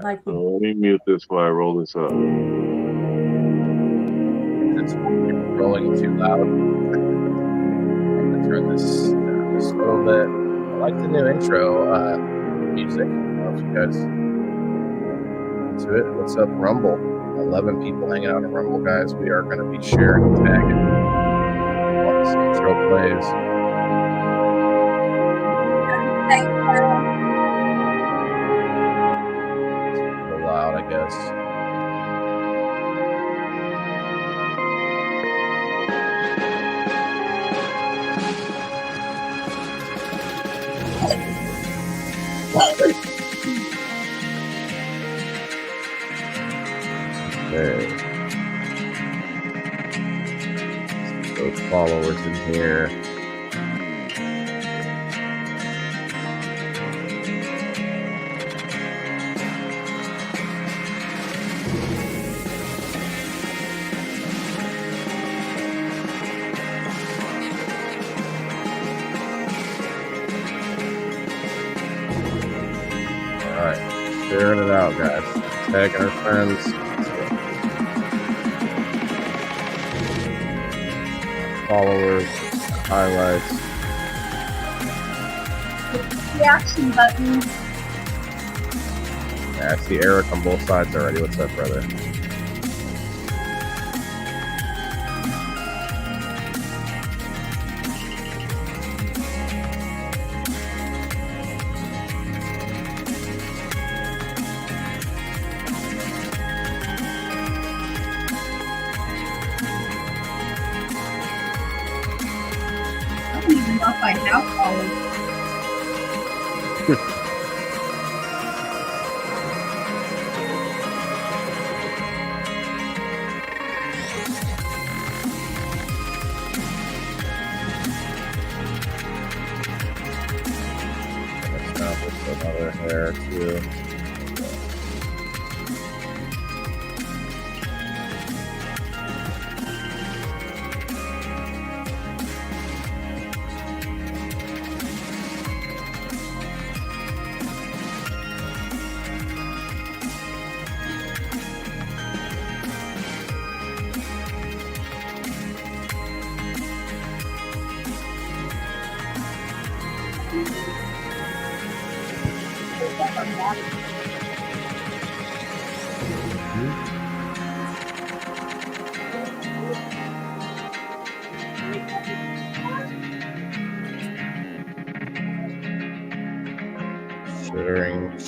Like, Let me mute this while I roll this up. It's rolling too loud. I'm gonna turn this down just a little bit. I like the new intro music. I don't know if you guys into it. What's up, Rumble? 11 people hanging out on Rumble, guys. We are going to be sharing and tagging while this intro plays. It's a little loud, I guess. Okay. Those followers in here. All right, sharing it out, guys. Tagging our friends. Followers, highlights. reaction button. Yeah, I see Eric on both sides already. What's up, brother? I don't even know if I have followed. There's another hair too.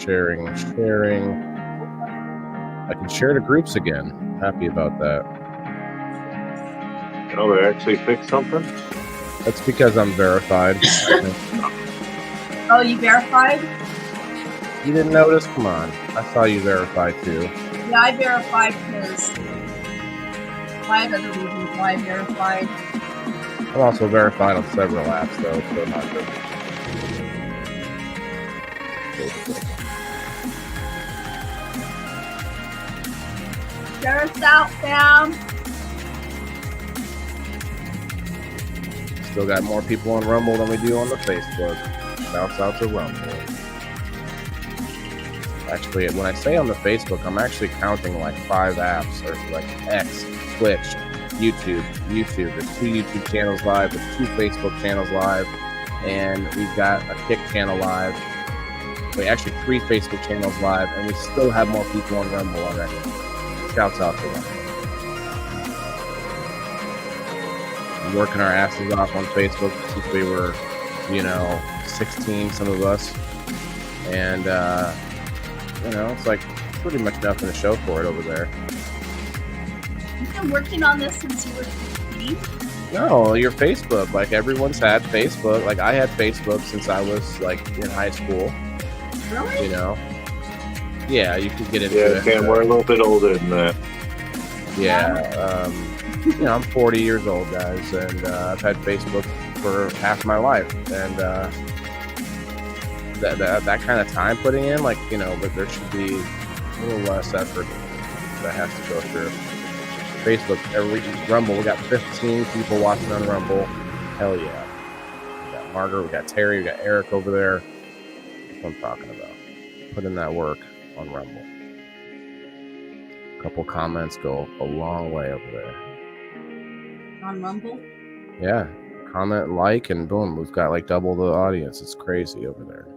Sharing. I can share to groups again. Happy about that. Oh, they actually fixed something? That's because I'm verified. Oh, you verified? You didn't notice? Come on. I saw you verified too. Yeah, I verified because I have other reasons why I verified. I'm also verified on several apps though, so not good. Share us out, fam. Still got more people on Rumble than we do on the Facebook. Shouts out to Rumble. Actually, when I say on the Facebook, I'm actually counting like 5 apps, or like X, Twitch, YouTube. There's 2 YouTube channels live, there's 2 Facebook channels live, and we've got a Kick channel live. Wait, actually 3 Facebook channels live, and we still have more people on Rumble already. Shouts out to Rumble. We're working our asses off on Facebook since we were, 16, some of us, and it's like pretty much nothing to show for it over there. You've been working on this since you were 15? No, your Facebook. Like, everyone's had Facebook. Like, I had Facebook since I was, like, in high school. Really? Yeah, you could get into it. Yeah, we're a little bit older than that. Yeah, I'm 40 years old, guys, and I've had Facebook for half my life, and that kind of time putting in, but there should be a little less effort that has to go through. Facebook, Rumble, we got 15 people watching on Rumble. Hell yeah. We got Margaret, we got Terry, we got Eric over there. That's what I'm talking about. Put in that work on Rumble. A couple comments go a long way over there. On Rumble? Yeah. Comment, like, and boom, we've got like double the audience. It's crazy over there.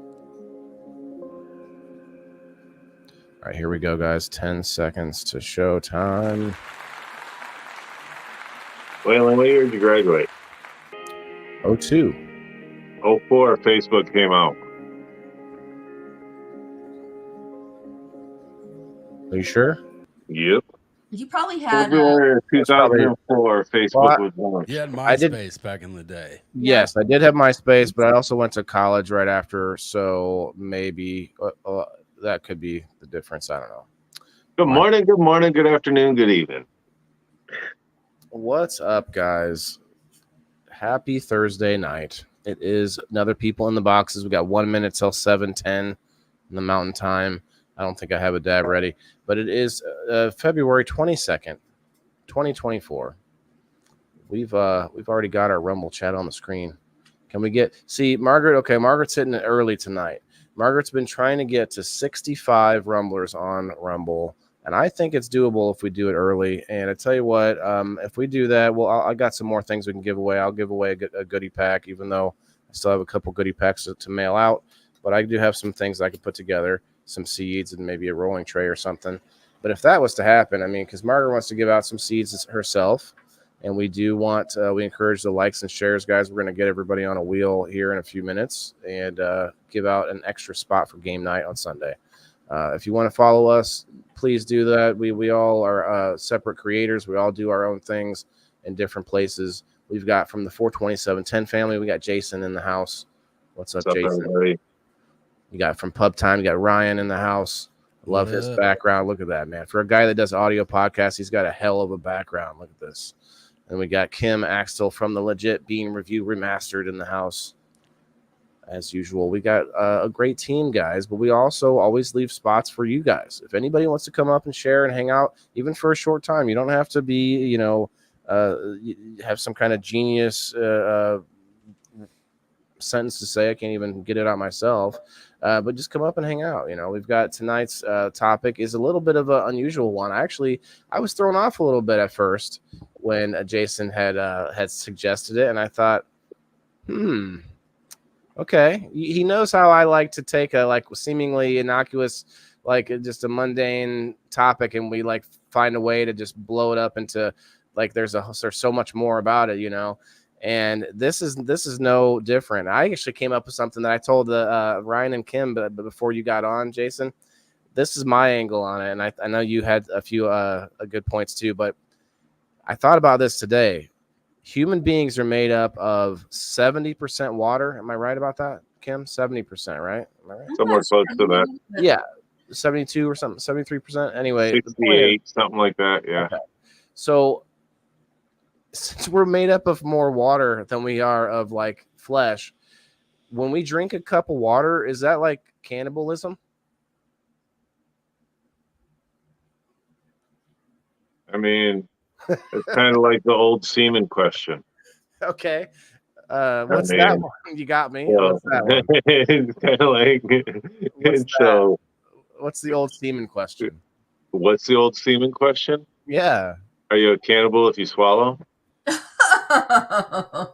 All right, here we go, guys. 10 seconds to show time. Waylon, what year did you graduate? 02. 04, Facebook came out. Are you sure? Yep. You probably had. February of That's probably- 2004, Facebook was launched. You had I did- MySpace back in the day. Yes, I did have MySpace, but I also went to college right after, so maybe that could be the difference. I don't know. Good morning, good afternoon, good evening. What's up, guys? Happy Thursday night. It is another People in the Boxes. We got 1 minute till 7:10 in the Mountain Time. I don't think I have a dab ready, but it is February 22nd, 2024. We've already got our Rumble chat on the screen. Can we see Margaret? Okay, Margaret's hitting it early tonight. Margaret's been trying to get to 65 Rumblers on Rumble, and I think it's doable if we do it early. And I tell you what, if we do that, well, I got some more things we can give away. I'll give away a goodie pack, even though I still have a couple goodie packs to mail out. But I do have some things I could put together, some seeds and maybe a rolling tray or something. But if that was to happen, I mean, because Margaret wants to give out some seeds herself, and we do want, we encourage the likes and shares, guys. We're going to get everybody on a wheel here in a few minutes and give out an extra spot for game night on Sunday. If you want to follow us, please do that. We all are separate creators. We all do our own things in different places. We've got from the 42710 family, we got Jason in the house. What's up, Jason? Everybody? You got from Pub Time, you got Ryan in the house. Love his background. Look at that, man. For a guy that does audio podcasts, he's got a hell of a background. Look at this. And we got Kim Axtell from the Legit Being Review Remastered in the house. As usual, we got a great team, guys, but we also always leave spots for you guys. If anybody wants to come up and share and hang out, even for a short time, you don't have to be, have some kind of genius sentence to say. I can't even get it out myself, but just come up and hang out. We've got tonight's topic is a little bit of an unusual one. I was thrown off a little bit at first when Jason had suggested it, and I thought, okay, he knows how I like to take a seemingly innocuous, just a mundane topic, and we find a way to just blow it up into there's so much more about it, And this is no different. I actually came up with something that I told Ryan and Kim, but before you got on, Jason, this is my angle on it, and I know you had a few good points too, but I thought about this today. Human beings are made up of 70% water. Am I right about that, Kim? 70%, right? Am I right? Somewhere close to that. Yeah, 72 or something, 73%. Anyway, 68, something like that. Yeah. Okay. So since we're made up of more water than we are of flesh, when we drink a cup of water, is that cannibalism? I mean, it's kind of like the old semen question. Okay. What's that one? You got me. Well, what's that one? It's kind of like, What's the old semen question? What's the old semen question? Yeah. Are you a cannibal if you swallow?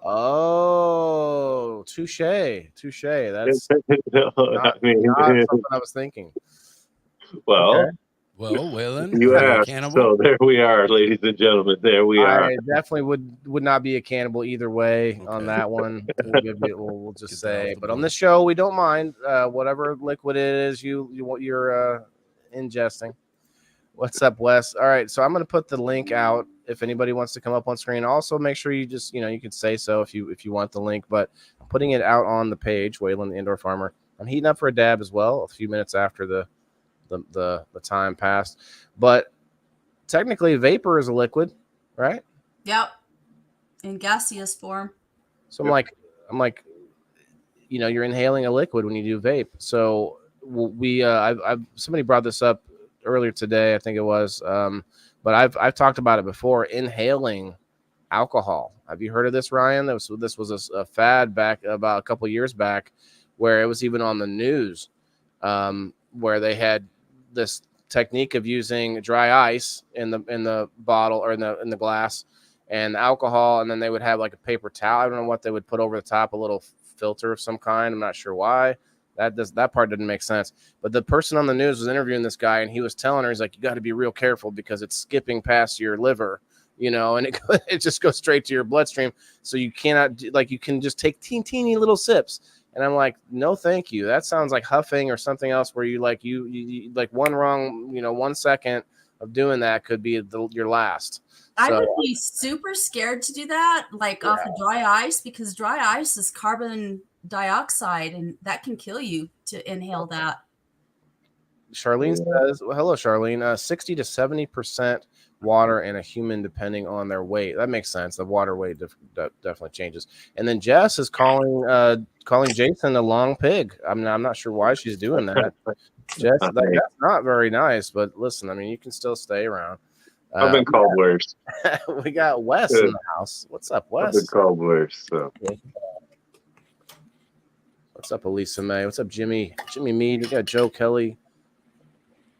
Oh, touche. That's No, not something I was thinking. Well, okay. Well, Waylon, you are you a asked, cannibal? so there we are, ladies and gentlemen. There we are. I definitely would not be a cannibal either way on that one. We'll just say, but on this show, we don't mind whatever liquid it is you're ingesting. What's up, Wes? All right, so I'm going to put the link out if anybody wants to come up on screen. Also, make sure you just you can say so if you want the link, but I'm putting it out on the page, Waylon the Indoor Farmer. I'm heating up for a dab as well, a few minutes after the time passed, but technically vapor is a liquid, right? Yep, in gaseous form. So I'm like you're inhaling a liquid when you do vape. So I've somebody brought this up earlier today, I think it was, but I've talked about it before. Inhaling alcohol. Have you heard of this, Ryan? This was a fad back about a couple years back, where it was even on the news, where they had this technique of using dry ice in the bottle or in the glass and alcohol, and then they would have like a paper towel. I don't know what they would put over the top, a little filter of some kind. I'm not sure why. That part didn't make sense. But the person on the news was interviewing this guy, and he was telling her, he's like, you got to be real careful because it's skipping past your liver, and it just goes straight to your bloodstream. So you cannot, like, you can just take teeny little sips. And I'm like, no, thank you. That sounds like huffing or something else where you like one wrong, 1 second of doing that could be your last. I would be super scared to do that, like off of dry ice, because dry ice is carbon dioxide, and that can kill you to inhale that. Charlene says, well, hello, Charlene. 60 to 70% water in a human, depending on their weight. That makes sense. The water weight definitely changes. And then Jess is calling Jason a long pig. I'm not sure why she's doing that. Jess, that's not very nice. But listen, I mean, you can still stay around. I've been called worse. We got Wes in the house. What's up, Wes? I've been called worse. So. What's up, Elisa May? What's up, Jimmy Mead? We got Joe Kelly.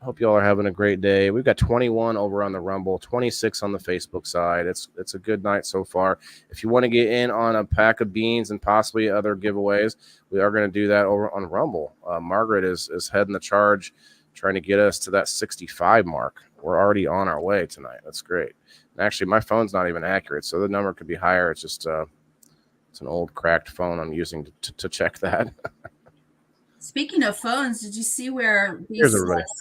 Hope you all are having a great day. We've got 21 over on the Rumble, 26 on the Facebook side. It's a good night so far. If you want to get in on a pack of beans and possibly other giveaways, we are going to do that over on Rumble. Margaret is heading the charge, trying to get us to that 65 mark. We're already on our way tonight. That's great. And actually, my phone's not even accurate, so the number could be higher. It's just it's an old cracked phone I'm using to check that. Speaking of phones, did you see where these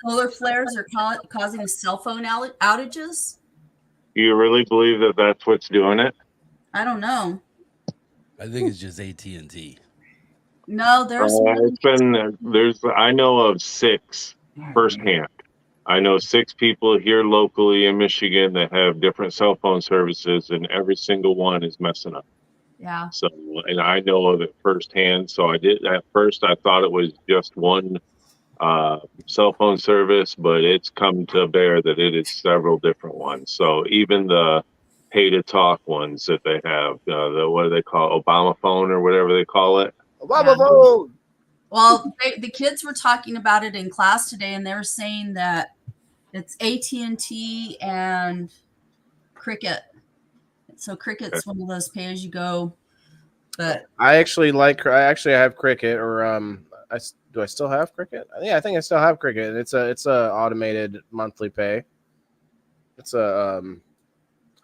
solar flares are causing cell phone outages? You really believe that that's what's doing it? I don't know. I think it's just AT&T. No, I know of 6 firsthand. I know 6 people here locally in Michigan that have different cell phone services, and every single one is messing up. Yeah. So, and I know of it firsthand. So at first I thought it was just one cell phone service, but it's come to bear that it is several different ones. So even the pay to talk ones that they have, what do they call Obama phone or whatever they call it? Obama phone. Well, the kids were talking about it in class today, and they were saying that it's AT&T and Cricket. So Cricket's one of those pay as you go. But I actually have Cricket, or do I still have Cricket? Yeah, I think I still have Cricket. It's a automated monthly pay. I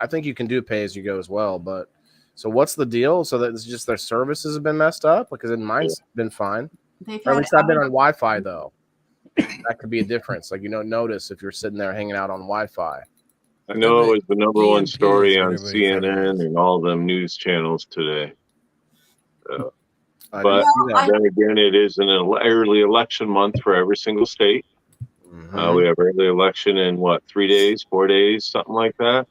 think you can do pay as you go as well. But so what's the deal? So that it's just their services have been messed up, because mine's been fine. Or at least I've been on Wi-Fi though. That could be a difference. Like, you don't notice if you're sitting there hanging out on Wi-Fi. I know it was the number one story on CNN and all them news channels today. But then again, it is an early election month for every single state. Mm-hmm. We have early election in 3 days, 4 days, something like that.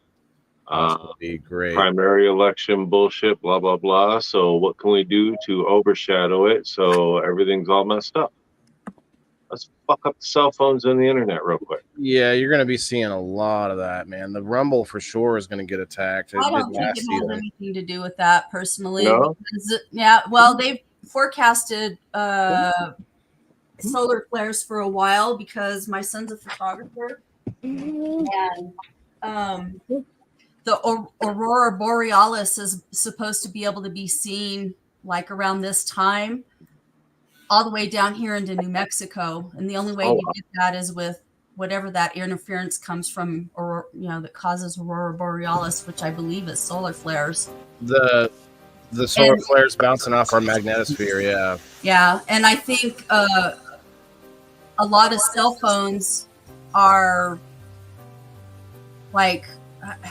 Be great. Primary election bullshit, blah, blah, blah. So what can we do to overshadow it so everything's all messed up? Let's fuck up the cell phones and the internet real quick. Yeah, you're going to be seeing a lot of that, man. The Rumble for sure is going to get attacked. I don't think it has anything to do with that personally. No? Well, they've forecasted solar flares for a while because my son's a photographer. And the aurora borealis is supposed to be able to be seen like around this time, all the way down here into New Mexico. And the only way you get that is with whatever that interference comes from, or that causes aurora borealis, which I believe is solar flares. The solar flares bouncing off our magnetosphere, yeah. Yeah, and I think a lot of cell phones are like,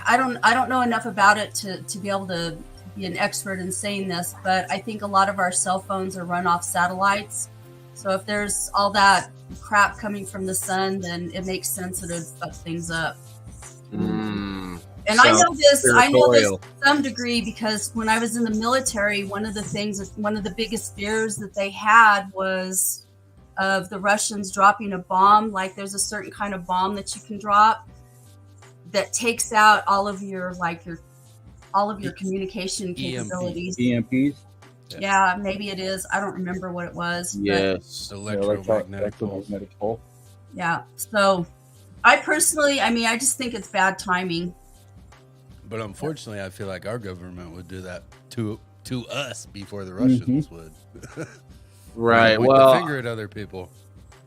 I don't know enough about it to be able to be an expert in saying this, but I think a lot of our cell phones are run off satellites. So if there's all that crap coming from the sun, then it makes sense that it would fuck things up. And I know this to some degree because when I was in the military, one of the biggest fears that they had was of the Russians dropping a bomb. Like, there's a certain kind of bomb that you can drop that takes out all of your communication capabilities. EMPs? Yeah, maybe it is. I don't remember what it was. Yes. Electromagnetic pulse. Yeah. So I personally, I mean, I just think it's bad timing. But unfortunately, I feel like our government would do that to us before the Russians would. Right. Point Well, the finger at other people.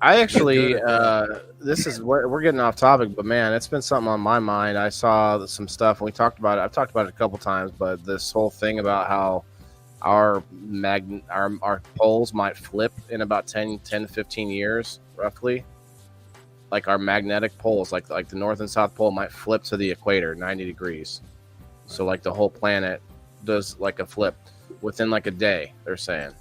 I actually, Good at this is we're getting off topic, but man, it's been something on my mind. I saw some stuff and we talked about it. I've talked about it a couple times, but this whole thing about how our poles might flip in about 10 to 15 years, roughly. Like our magnetic poles, like the North and South Pole might flip to the equator 90 degrees. So like the whole planet does like a flip within like a day, they're saying.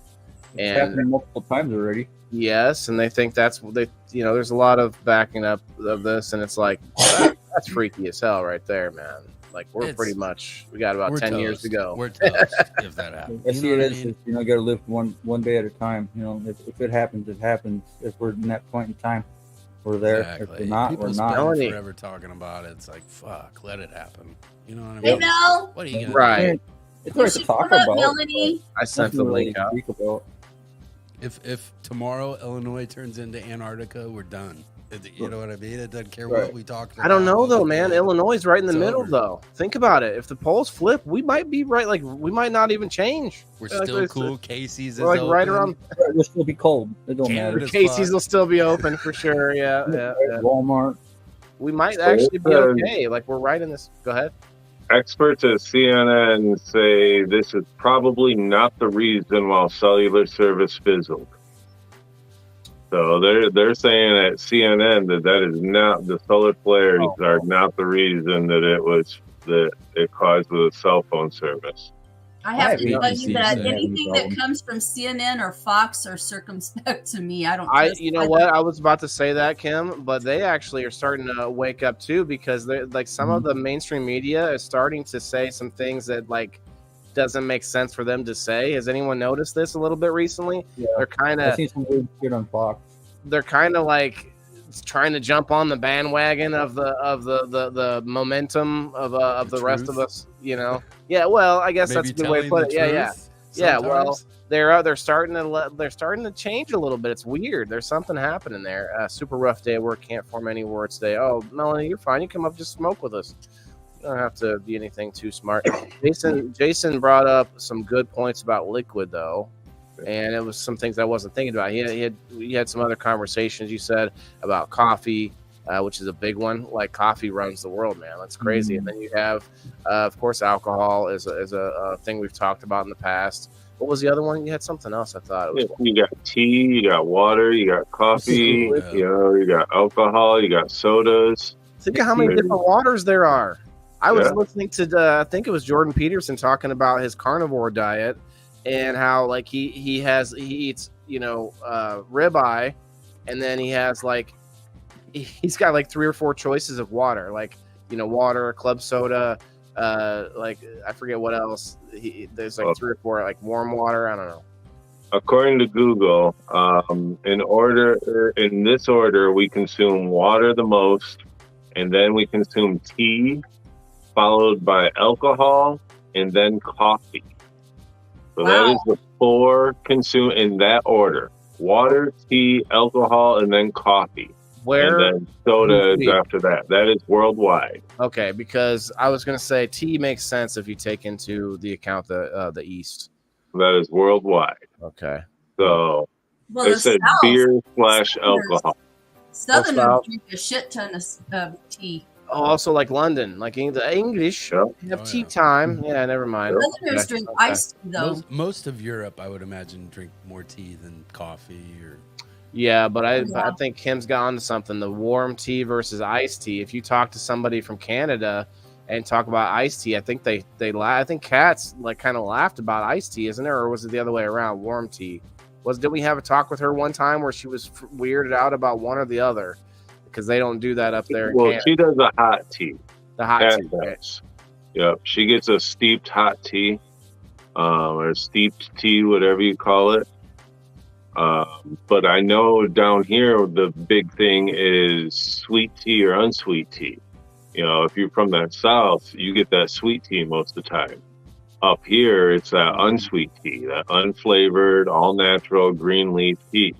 It's happened multiple times already. Yes, and they think that's what they, there's a lot of backing up of this, and it's like that's freaky as hell right there, man. Like we got about 10 years to go. We're toast if that happens. I see it as you got to live one day at a time. If it happens, it happens. If we're in that point in time, we're there. Exactly. If we're not, People we're not. spend forever talking about it. It's like, fuck, let it happen. You know what I Hey, mean? Mel. What are you gonna Right. do? It's hard to should talk come up, about. Melanie. I sent the link out. Speak about. If tomorrow Illinois turns into Antarctica, we're done. You know what I mean? It doesn't care Right. what we talk about. I don't know though, man. Illinois is right in the It's middle over. though. Think about it. If the polls flip, we might be right. Like we might not even change. We're Like, still there's- cool. Casey's is We're like right open. around. It'll still be cold. It don't Canada. matter. As Casey's fuck. will still be open for sure. Yeah. Walmart. We might actually be okay. Like we're right in this. Go ahead. Experts at CNN say this is probably not the reason why cellular service fizzled. So they're saying at CNN that is not, the solar flares are not the reason that it caused the cell phone service. I have to tell BBC you that said- anything that comes from CNN or Fox are circumspect to me. I don't. trust You know either. what? I was about to say that, Kim, but they actually are starting to wake up too, because they're like some of the mainstream media is starting to say some things that like doesn't make sense for them to say. Has anyone noticed this a little bit recently? Yeah. They're kind I've of seen some weird shit on Fox. like trying to jump on the bandwagon of the momentum of the rest of us. Yeah. Well, I guess Maybe that's a good way to telling put the it. Yeah. truth Yeah, well, sometimes. they're starting to change a little bit. It's weird. There's something happening there. Super rough day at work. Can't form any words today. Oh, Melanie, you're fine. You come up, just smoke with us. You don't have to be anything too smart. Jason brought up some good points about liquid though, and it was some things I wasn't thinking about. He had some other conversations. You said about coffee, which is a big one. Like coffee runs the world, man. That's crazy. And then you have, of course, alcohol is a thing we've talked about in the past. What was the other one? You had something else. I thought it was. You got tea, you got water, you got coffee, Yeah. you got alcohol, you got sodas. Think of how many different waters there are. I was Yeah. listening to I think it was Jordan Peterson talking about his carnivore diet and how like he eats ribeye, and then he has like he's got like 3 or 4 choices of water, like water, club soda, like I forget what else. There's like 3 or 4 like warm water. I don't know. According to Google, in this order, we consume water the most, and then we consume tea, followed by alcohol, and then coffee. So that Wow. is the 4 consume in that order: water, tea, alcohol, and then coffee. Where? And then soda is Tea. after that. That is worldwide. Okay, because I was gonna say tea makes sense if you take into the account the East. That is worldwide. Okay. So Well, they the said South, beer / alcohol. Southerners South. drink a shit ton of tea. Oh, also like London, like the English Yeah. have Oh, tea yeah. time. Yeah, never mind. Southerners Okay. drink Okay. iced tea though. Most of Europe, I would imagine, drink more tea than coffee. Or Yeah, but I Yeah. think Kim's got onto something. The warm tea versus iced tea. If you talk to somebody from Canada and talk about iced tea, I think they I think Kat's like kind of laughed about iced tea, isn't it? Or was it the other way around? Warm tea. Did we have a talk with her one time where she was weirded out about one or the other because they don't do that up there in Well, Canada? she does a hot tea. The hot Kat tea. Right? does. Yep. She gets a steeped hot tea, or steeped tea, whatever you call it. But I know down here the big thing is sweet tea or unsweet tea. If you're from that south, you get that sweet tea most of the time. Up here, it's that unsweet tea, that unflavored, all natural green leaf tea.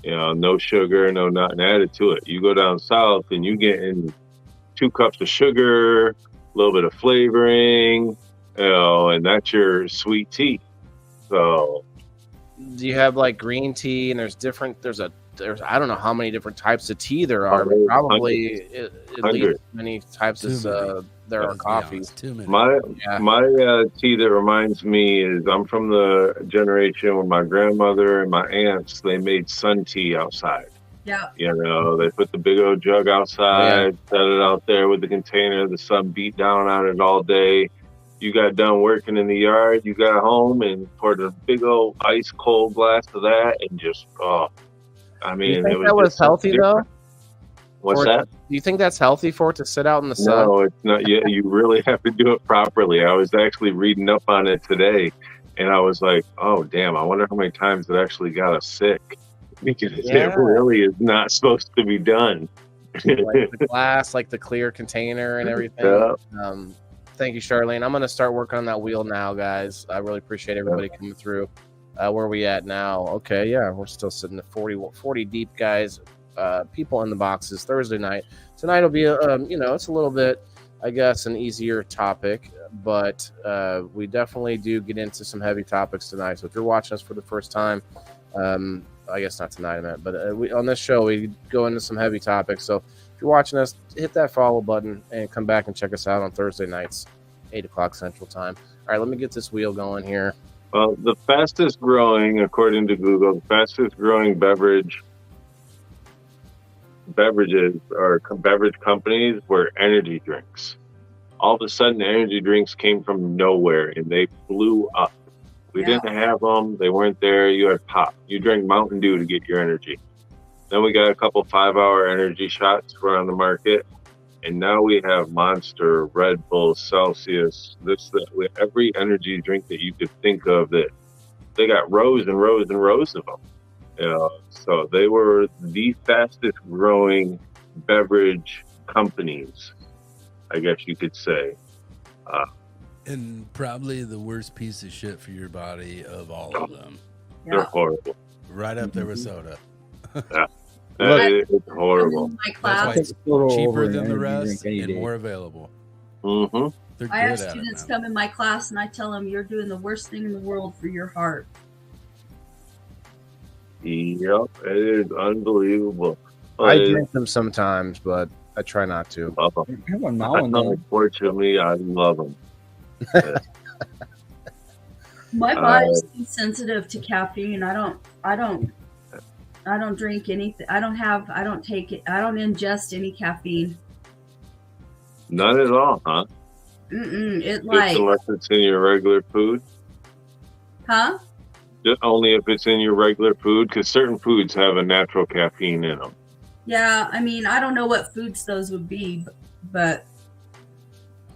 You know, no sugar, no nothing added to it. You go down south and you get in 2 cups of sugar, a little bit of flavoring, you know, and that's your sweet tea. So, Do you have like green tea? And there's I don't know how many different types of tea there are, but probably at least many types as there are coffees. Too many. My tea that reminds me is I'm from the generation where my grandmother and my aunts, they made sun tea outside. Yeah. You know, they put the big old jug outside, set it out there with the container, the sun beat down on it all day. You got done working in the yard, you got home and poured a big old ice cold glass of that and just, I mean, Do you think it that was just healthy different. though? What's that? Do you think that's healthy for it to sit out in the sun? No, it's not. You really have to do it properly. I was actually reading up on it today, and I was like, oh, damn, I wonder how many times it actually got us sick. Because it really is not supposed to be done. Like the glass, like the clear container and everything. Yeah. Thank you, Charlene. I'm going to start working on that wheel now, guys. I really appreciate everybody coming through. Where are we at now? Okay, yeah, we're still sitting at 40 deep, guys. People in the boxes Thursday night. Tonight will be, it's a little bit, I guess, an easier topic, but we definitely do get into some heavy topics tonight. So if you're watching us for the first time, I guess not tonight, I meant, but on this show, we go into some heavy topics. So if you're watching us, hit that follow button and come back and check us out on Thursday nights, 8 o'clock Central Time. All right, let me get this wheel going here. Well, the fastest growing, according to Google, the fastest growing beverages or beverage companies were energy drinks. All of a sudden, energy drinks came from nowhere and they blew up. We didn't have them. They weren't there. You had pop. You drank Mountain Dew to get your energy. Then we got a couple 5-hour energy shots were on the market. And now we have Monster, Red Bull, Celsius, every energy drink that you could think of, that they got rows and rows and rows of them. You know, so they were the fastest growing beverage companies, I guess you could say. And probably the worst piece of shit for your body of all of them. They're horrible. Right up there with soda. Yeah. It's horrible. That's why it's cheaper than the rest and more available. Mm-hmm. I have students come in my class and I tell them, you're doing the worst thing in the world for your heart. Yep, it is unbelievable. I drink them sometimes, but I try not to. Unfortunately, I love them. My body's too sensitive to caffeine. I don't drink anything. I don't take it. I don't ingest any caffeine. None at all, huh? Just unless it's in your regular food. Huh? Just only if it's in your regular food, because certain foods have a natural caffeine in them. Yeah, I mean, I don't know what foods those would be, but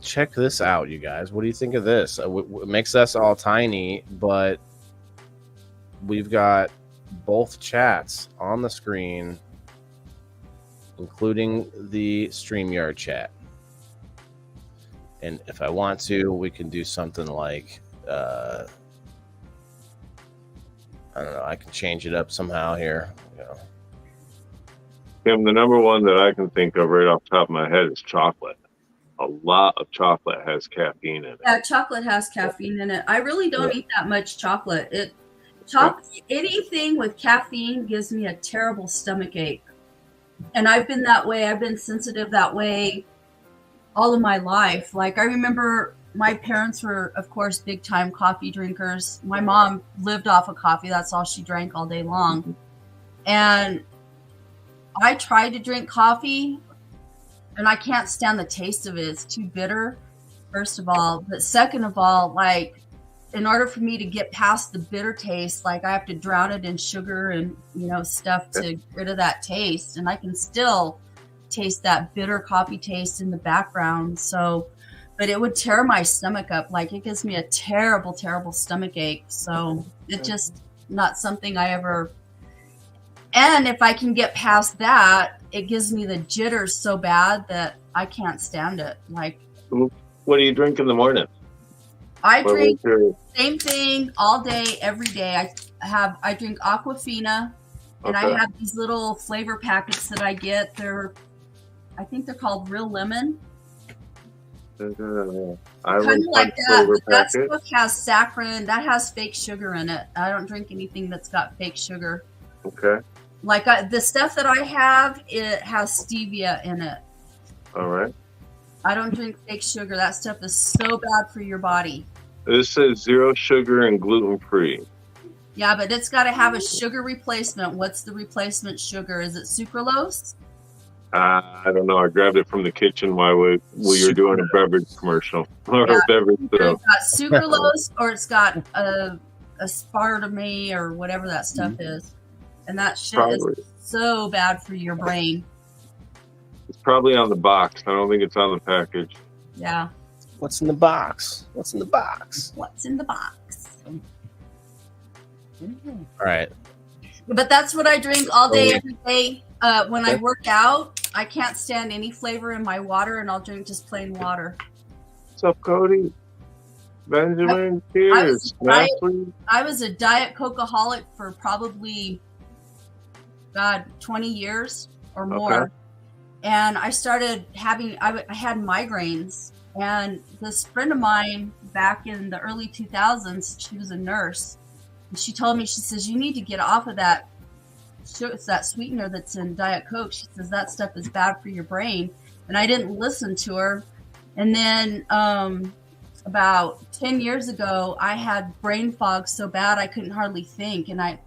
check this out, you guys. What do you think of this? It makes us all tiny, but we've got both chats on the screen, including the StreamYard chat. And if I want to, we can do something like, I don't know, I can change it up somehow here. Tim, the number one that I can think of right off the top of my head is chocolate. A lot of chocolate has caffeine in it. Yeah, chocolate has caffeine in it. I really don't eat that much chocolate. Anything with caffeine gives me a terrible stomach ache. And I've been that way. I've been sensitive that way all of my life. Like, I remember my parents were, of course, big time coffee drinkers. My mom lived off of coffee. That's all she drank all day long. And I tried to drink coffee and I can't stand the taste of it. It's too bitter, first of all. But second of all, like, in order for me to get past the bitter taste, like, I have to drown it in sugar and, stuff to get rid of that taste. And I can still taste that bitter coffee taste in the background. So, but it would tear my stomach up. Like, it gives me a terrible, terrible stomach ache. So it's just not something I ever. And if I can get past that, it gives me the jitters so bad that I can't stand it. Like, what do you drink in the morning? I drink the same thing all day, every day. I drink Aquafina. And Okay. I have these little flavor packets that I get. I think they're called Real Lemon. I Kind like of like that, flavor but that packet. stuff has saccharin. That has fake sugar in it. I don't drink anything that's got fake sugar. Okay. Like the stuff that I have, it has stevia in it. All right. I don't drink fake sugar. That stuff is so bad for your body. This says 0 sugar and gluten free. Yeah, but it's got to have a sugar replacement. What's the replacement sugar? Is it sucralose? I don't know. I grabbed it from the kitchen while we were doing a beverage commercial or Yeah. beverage. Either it's got sucralose or it's got aspartame or whatever that stuff is. And that shit Probably. is so bad for your brain. It's probably on the box. I don't think it's on the package. Yeah. What's in the box? What's in the box? What's in the box? All right. But that's what I drink all day, every day. When I work out, I can't stand any flavor in my water, and I'll drink just plain water. What's up, Cody? Benjamin, cheers. Ashley. I was a Diet Coke-aholic for probably, 20 years or more. Okay. And I started having, I had migraines. And this friend of mine back in the early 2000s, she was a nurse. And she told me, she says, you need to get off of that. It's that sweetener that's in Diet Coke. She says that stuff is bad for your brain. And I didn't listen to her. And then about 10 years ago, I had brain fog so bad I couldn't hardly think. And I,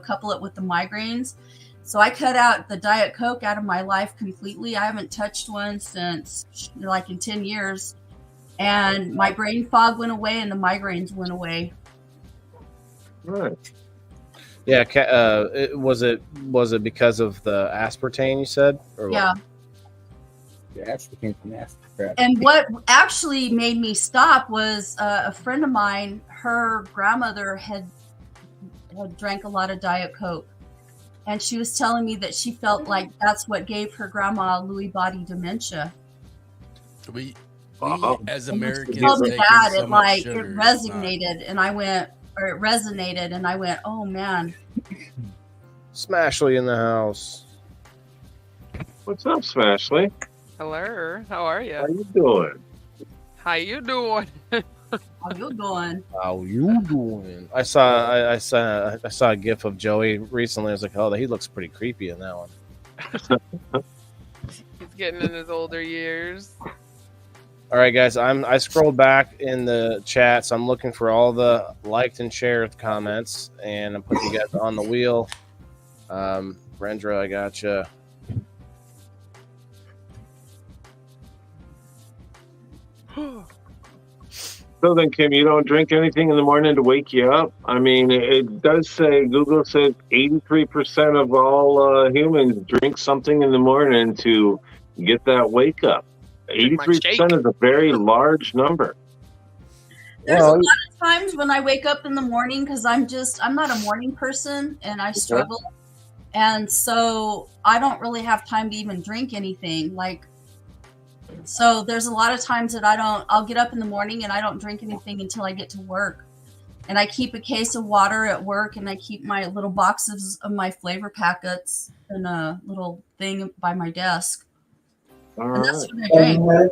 couple it with the migraines. So I cut out the Diet Coke out of my life completely. I haven't touched one since like in 10 years. And my brain fog went away and the migraines went away. Right. Yeah. Was it because of the aspartame you said? Or Yeah. Yeah, aspartame from aspartame. And what actually made me stop was a friend of mine, her grandmother had drank a lot of Diet Coke. And she was telling me that she felt like that's what gave her grandma Lewy body dementia. We Wow. as And when Americans, she told me taking that, so it much like sugar it is not- resonated, and I went, or it resonated, and I went, oh man. Smashly in the house. What's up, Smashley? Hello, how are you? How you doing? How you doing? How you doing? How you doing? I saw a gif of Joey recently. I was like, oh, he looks pretty creepy in that one. He's getting in his older years. All right, guys. I scrolled back in the chat, so I'm looking for all the liked and shared comments, and I'm putting you guys on the wheel. Brendra, I gotcha. So then, Kim, you don't drink anything in the morning to wake you up? I mean, it does say, Google says 83% of all humans drink something in the morning to get that wake up. Drink my 83% is a very large number. There's Well, a lot of times when I wake up in the morning because I'm not a morning person and I struggle. And so I don't really have time to even drink anything. So there's a lot of times that I'll get up in the morning and I don't drink anything until I get to work. And I keep a case of water at work and I keep my little boxes of my flavor packets in a little thing by my desk. All And that's right. what I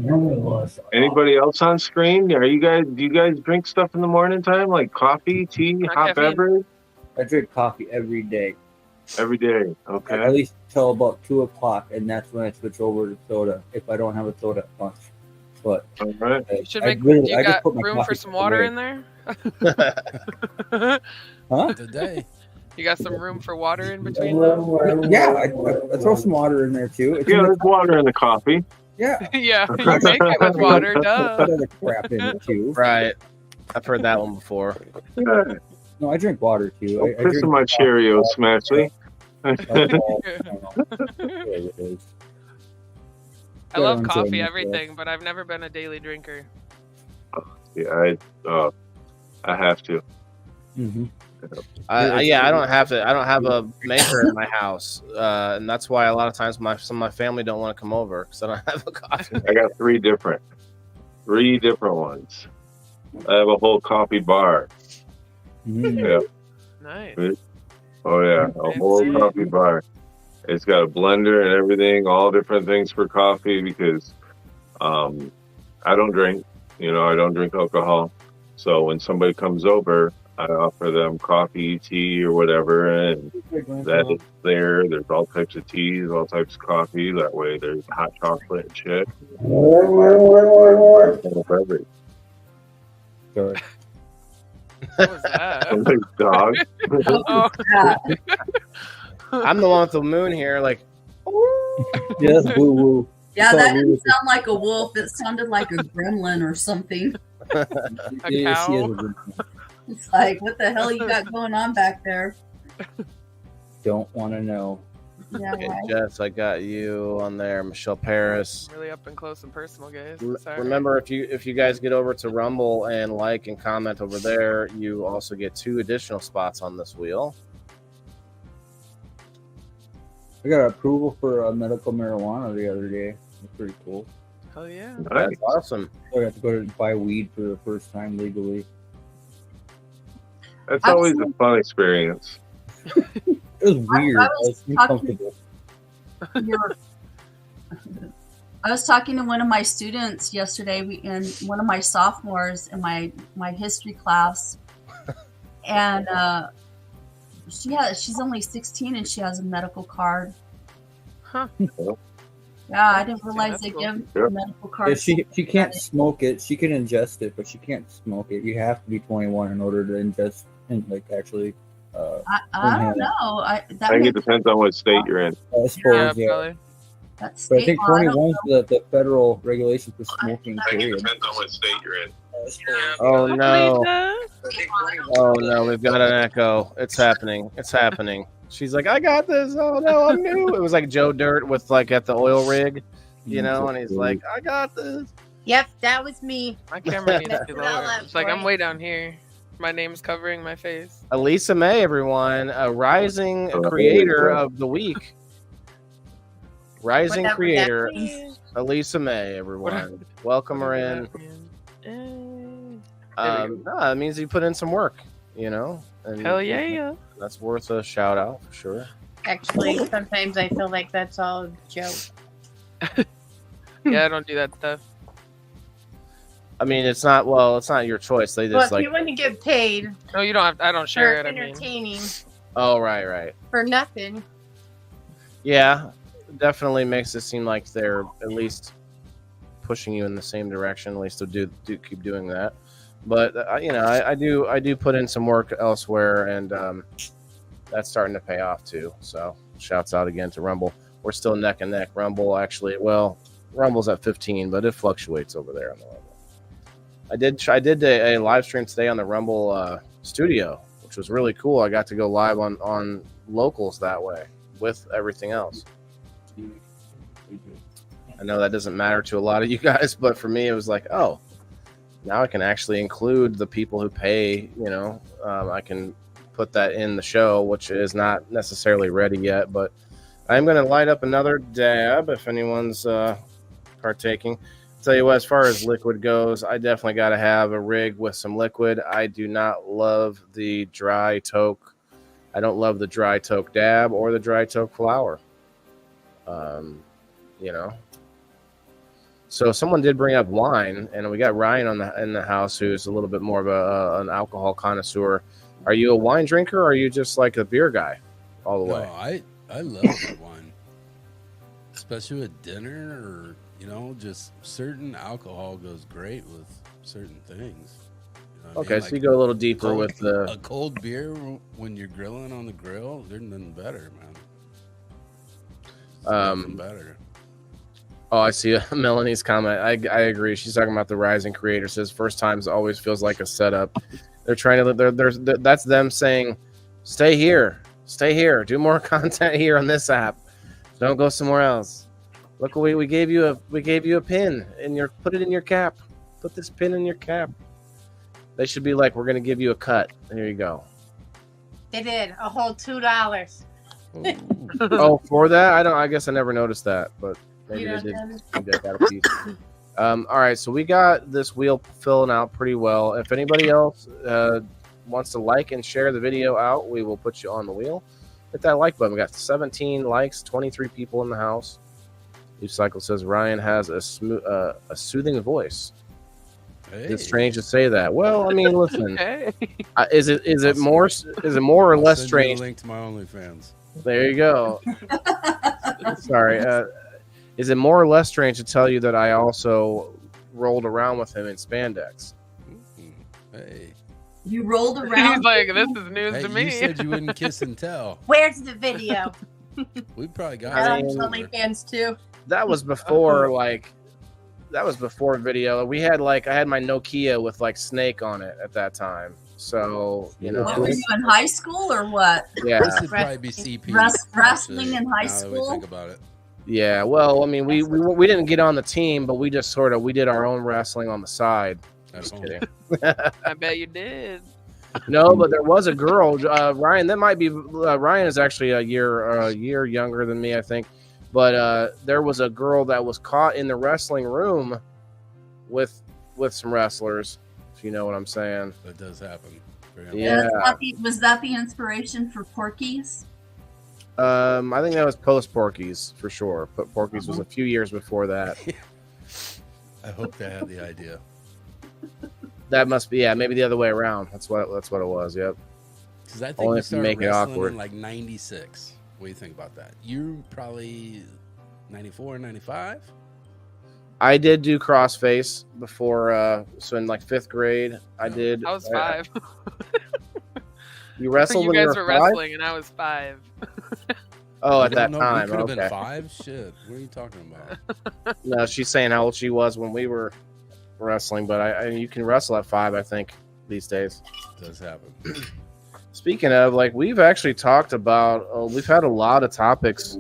drink. Anybody else on screen? Do you guys drink stuff in the morning time, like coffee, tea, Not hot caffeine. beverage? I drink coffee every day, Every day. at Okay. least till about 2:00, and that's when I switch over to soda if I don't have a soda at lunch. But All right. You should I make. literally- You I just got put my room for coffee some water away. in there? huh? Today. You got some room for water in between them? Yeah, I throw some water in there too. It's Yeah, in there's the, water in the coffee. yeah, Yeah, you make it with water, duh. other crap in it too. right. I've heard that one before. Yeah. No, I drink water too. Don't I piss drink in my Cheerios, Smashley. alcohol. I don't know. Yeah, it is. I love Everyone's coffee, saying that, everything, but I've never been a daily drinker. Yeah, I have to. Mhm. I don't have to. I don't have a maker in my house, and that's why a lot of times some of my family don't want to come over because I don't have a coffee. I got three different ones. I have a whole coffee bar. Mhm. Yeah. Nice. Oh yeah, a whole coffee bar. It's got a blender and everything, all different things for coffee because I don't drink. I don't drink alcohol. So when somebody comes over, I offer them coffee, tea, or whatever, and that is there. There's all types of teas, all types of coffee. That way, there's hot chocolate and shit. Beverage. Sorry. What was that? Somebody's dog. Oh, Yeah. I'm the one with the moon here. Like, Yeah, that's woo woo. Yeah, It's all that didn't woo. sound like a wolf. It sounded like a gremlin or something. a Yeah, she is cow. a good one. It's like, what the hell you got going on back there? Don't want to know. Yeah, okay, right. Jess, I got you on there. Michelle Paris. Really up and close and personal, guys. Sorry. Remember, if you guys get over to Rumble and like and comment over there, you also get 2 additional spots on this wheel. I got approval for medical marijuana the other day. That's pretty cool. Hell yeah. Nice. That's awesome. I got to go to buy weed for the first time legally. That's always a fun experience. It was weird. I I was was talking- uncomfortable. I was talking to one of my students yesterday, and one of my sophomores in my history class, and she's only 16 and she has a medical card. Huh. Yeah, I didn't realize that's they cool. give Yeah. medical Yeah, cards. she can't smoke it. She can ingest it, but she can't smoke it. You have to be 21 in order to ingest and actually. I don't know. I think it depends on what state you're in. I Yeah, suppose, yeah. probably. That's But I state think law. I don't 21 is the federal regulation for smoking. I think it Period. depends on what state you're in. Oh no! Lisa? Oh no! We've got an echo. It's happening. It's happening. She's like, I got this. Oh no, I'm new. It was like Joe Dirt with like at the oil rig, and he's like, I got this. Yep, that was me. My camera needs to be That's all lower. up, It's like I'm right? way down here. My name's covering my face. Elisa May, everyone, a rising creator of the week. Rising Whatever that creator, means. Elisa May, everyone. Whatever- Welcome her in. No, it means you put in some work, and Hell yeah. that's worth a shout out for sure. Actually, sometimes I feel like that's all a joke. Yeah, I don't do that stuff. I mean, it's not your choice. They Well, just if you want to get paid No, you don't have. I don't for share it. I mean, entertaining oh, right. for nothing, Yeah, definitely makes it seem like they're at least pushing you in the same direction. At least they'll do keep doing that. But I do put in some work elsewhere, and that's starting to pay off too. So shouts out again to Rumble. We're still neck and neck. Rumble actually, Rumble's at 15, but it fluctuates over there on the Rumble. I did a live stream today on the Rumble studio, which was really cool. I got to go live on locals that way with everything else. I know that doesn't matter to a lot of you guys, but for me, it was like, oh, now I can actually include the people who pay. I can put that in the show, which is not necessarily ready yet, but I'm going to light up another dab if anyone's partaking. Tell you what, as far as liquid goes, I definitely got to have a rig with some liquid. I do not love the dry toke. I don't love the dry toke dab or the dry toke flower. So someone did bring up wine, and we got Ryan in the house, who's a little bit more of an alcohol connoisseur. Are you a wine drinker, or are you just like a beer guy all the No, way? I love good wine, especially with dinner, or just certain alcohol goes great with certain things. You know what I Okay, mean? so Like you go a little deeper with the. a cold beer when you're grilling on the grill. There's nothing better, man. There's nothing better. Oh, I see Melanie's comment. I agree. She's talking about the rising creator. Says first times always feels like a setup. They're trying to. That's them saying, stay here, do more content here on this app. Don't go somewhere else. Look, we gave you a pin and put it in your cap. Put this pin in your cap. They should be like, we're gonna give you a cut. There you go. they did a whole $2. Oh, for that? I guess I never noticed that, but maybe You they don't did. know? Maybe I got a piece. All right, so we got this wheel filling out pretty well. If anybody else wants to like and share the video out, we will put you on the wheel. Hit that like button. We got 17 likes, 23 people in the house. Each cycle says Ryan has a soothing voice. Hey. It's strange to say that. Well, I mean, listen. Okay. Is it more or less Send you strange? a link to my OnlyFans. There you go. Sorry. Is it more or less strange to tell you that I also rolled around with him in spandex? Hey. You rolled around. He's like, this is news Hey, to me. you said you wouldn't kiss and tell. Where's the video? We probably got I it mean- somewhere. OnlyFans too. That was before that was before video. I had my Nokia with like Snake on it at that time. So, you know, What were you in high school or what? yeah. This would probably be CP. Wrestling actually, in high now that we school? think about it. Yeah, well, I mean, we didn't get on the team, but we just we did our own wrestling on the side. At Just home. kidding. I bet you did. No, but there was a girl, Ryan. That might be Ryan is actually a year younger than me, I think. But there was a girl that was caught in the wrestling room with some wrestlers. If you know what I'm saying. That does happen. Yeah. Was that the inspiration for Porky's? I think that was post Porky's for sure. But Porky's was a few years before that. I hope they had the idea. That must be maybe the other way around. That's what it was. Yep. Because I think Only we if you started make it wrestling awkward. in like 96. What do you think about that? You probably 94, 95? I did do crossface before. So in like 5th grade, I did. I was 5. You wrestled You when you guys were were 5? wrestling, and I was 5. Oh, at You that don't know, time. We could have Okay. been 5? Shit. What are you talking about? No, she's saying how old she was when we were wrestling, but I you can wrestle at 5, I think, these days. It does happen. Speaking of, like, we've actually talked about, we've had a lot of topics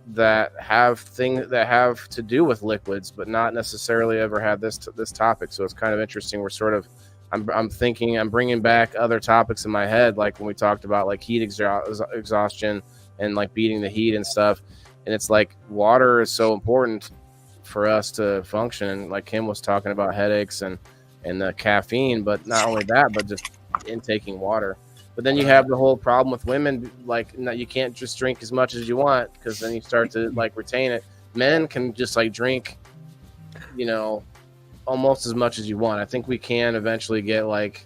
that have to do with liquids, but not necessarily ever had this topic. So it's kind of interesting. We're sort of, I'm thinking, I'm bringing back other topics in my head, like when we talked about like heat exhaustion and like beating the heat and stuff. And it's like water is so important for us to function. And like Kim was talking about headaches and the caffeine, but not only that, but just intaking water. But then you have the whole problem with women, like you can't just drink as much as you want because then you start to like retain it. Men can just like drink, almost as much as you want. I think we can eventually get like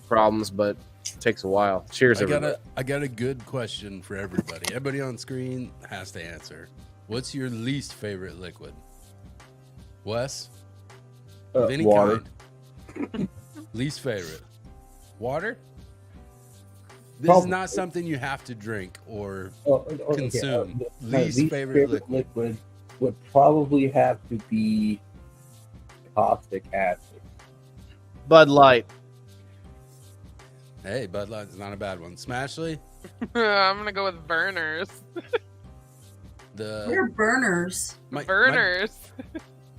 problems, but it takes a while. Cheers, everybody. I got a good question for everybody. Everybody on screen has to answer. What's your least favorite liquid? Wes? Of any Water. kind. Least favorite. Water? This Probably. is not something you have to drink or Okay, consume. my Least favorite liquid would probably have to be caustic acid. Bud Light. Hey, Bud Light's not a bad one. Smashly? I'm gonna go with burners. We're burners. Burners.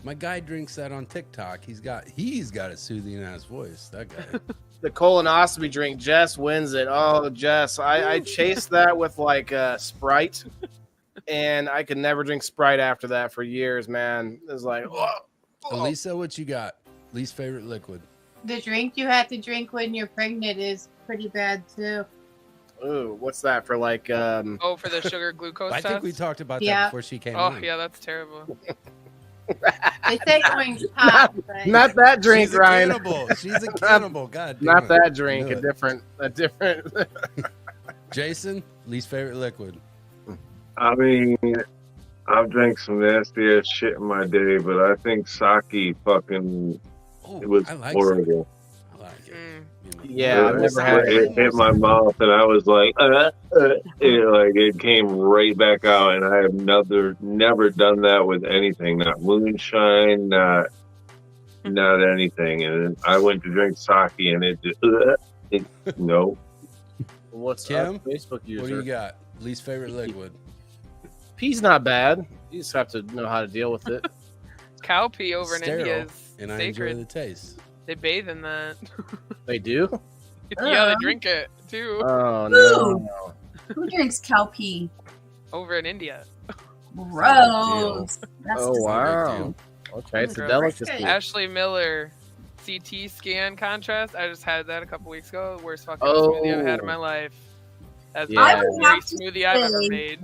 My guy drinks that on TikTok. He's got a soothing ass voice. That guy. The colonoscopy drink, Jess wins it. Oh, Jess, I chased that with like Sprite, and I could never drink Sprite after that for years, man. It was like, Elisa, what you got? Least favorite liquid? The drink you have to drink when you're pregnant is pretty bad too. Ooh, what's that for? Like, Oh, for the sugar glucose I test? think we talked about that Yeah. before she came Oh, on. yeah, that's terrible. They say orange pop, but not that drink, She's a Ryan. cannibal. She's a cannibal. God damn Not it. that drink. Knew A it. different. Jason, least favorite liquid? I mean, I've drank some nasty ass shit in my day, but I think sake fucking Oh, it was I like horrible. I like it. Mm. You know. Yeah, I've never had It hit my mouth, and I was like, it came right back out, and I have never done that with anything, not moonshine, not anything. And I went to drink sake, and it just, no. What's Kim? up, Facebook user? What do you got? Least favorite liquid? Pea's not bad. You just have to know how to deal with it. Cow pee over in Sterile, India is and I enjoy sacred. the taste. They bathe in that. They do? Yeah, they drink it too Oh, Ooh. no. Who drinks cow pee? over in India. Gross. That's Oh, just- wow. Okay, it's a Gross. delicacy. Ashley Miller CT scan contrast. I just had that a couple weeks ago. Worst fucking Oh. smoothie I've had in my life. That's Yeah. the I would best have to smoothie I've ever say- made.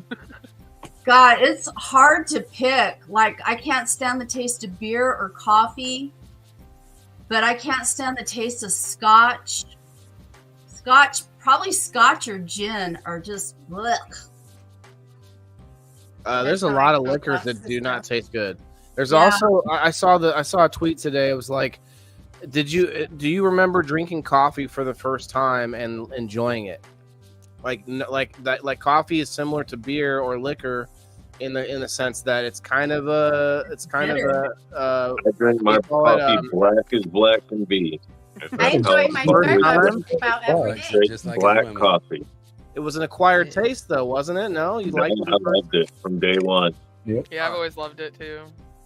God, it's hard to pick. Like, I can't stand the taste of beer or coffee, but I can't stand the taste of scotch. Probably scotch or gin are just blech. There's a That's lot how I of feel liquors about that do this not stuff. taste good. There's Yeah. also I saw a tweet today. It was like, do you remember drinking coffee for the first time and enjoying it? Like coffee is similar to beer or liquor in the sense that it's kind of a I drink my you call it, coffee black as black can be. I enjoy my First Starbucks time? about every Like, day. just like Black women. coffee. it was an acquired taste though, wasn't it? No, you I liked it at first? loved it from day one. Yeah, I've always loved it too.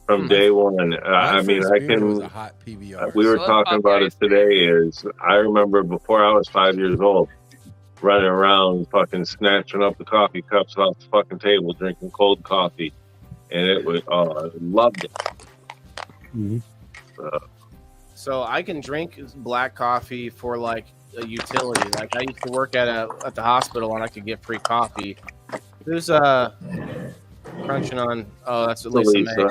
From day one. My I mean, first I beer was a can. hot PBR. We were I love talking coffee about it ice cream. today. Is I remember before I was 5 years old, running around, fucking snatching up the coffee cups off the fucking table, drinking cold coffee, and it was. Oh, I loved it. Mhm. So I can drink black coffee for like a utility. Like I used to work at the hospital and I could get free coffee. Who's crunching on? Oh, that's Lisa Lisa. May.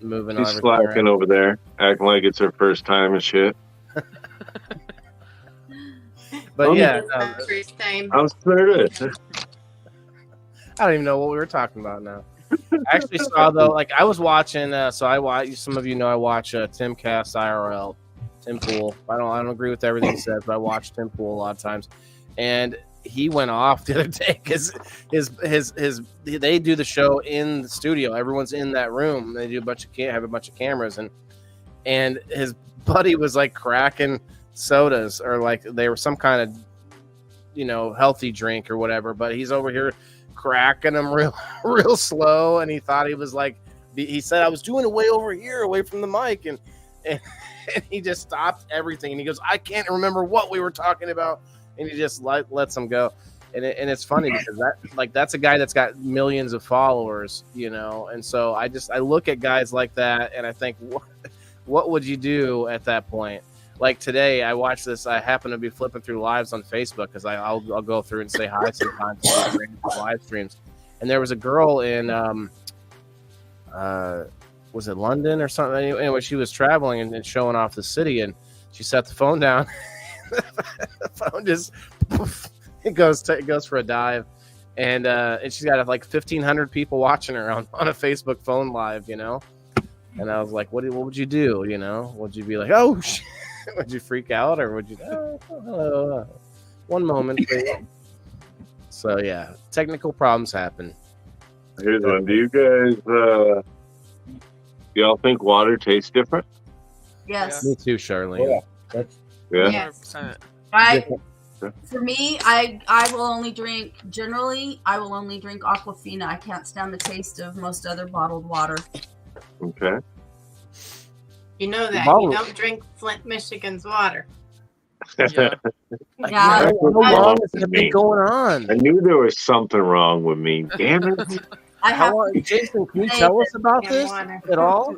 Moving on. She's slacking over there, acting like it's her first time and shit. But yeah, First time. How's it? I don't even know what we were talking about now. I actually saw though, like I was watching. So I watch. Some of you know I watch Tim Cast IRL, Tim Pool. I don't agree with everything he says, but I watch Tim Pool a lot of times, and he went off the other day because they do the show in the studio. Everyone's in that room. They do have a bunch of cameras, and his buddy was like cracking sodas or like they were some kind of healthy drink or whatever, but he's over here cracking them real slow, and he thought he was like, he said I was doing it way over here away from the mic, and he just stopped everything, and he goes, I can't remember what we were talking about, and he just lets them go. And it's funny because that's a guy that's got millions of followers, and so I look at guys like that and I think, what would you do at that point? Like today, I watched this. I happen to be flipping through lives on Facebook because I'll go through and say hi sometimes to live streams. And there was a girl in, was it London or something? Anyway, she was traveling and showing off the city, and she set the phone down. The phone just it goes for a dive, and she's got like 1,500 people watching her on a Facebook phone live, And I was like, what would you do? Would you be like, oh shit? Would you freak out, or would you? One moment, please. So yeah, technical problems happen. Here's one. Do you guys, y'all think water tastes different? Yes. Me too, Charlene. Yeah. Yeah. Yes. 100%. For me, I will only drink Aquafina. I can't stand the taste of most other bottled water. Okay. You know that. Bottle. You don't drink Flint, Michigan's water. Yeah. Yeah. How long has it been going on? I knew there was something wrong with me. Damn it. I have, Jason, can you tell us about And this water. at all?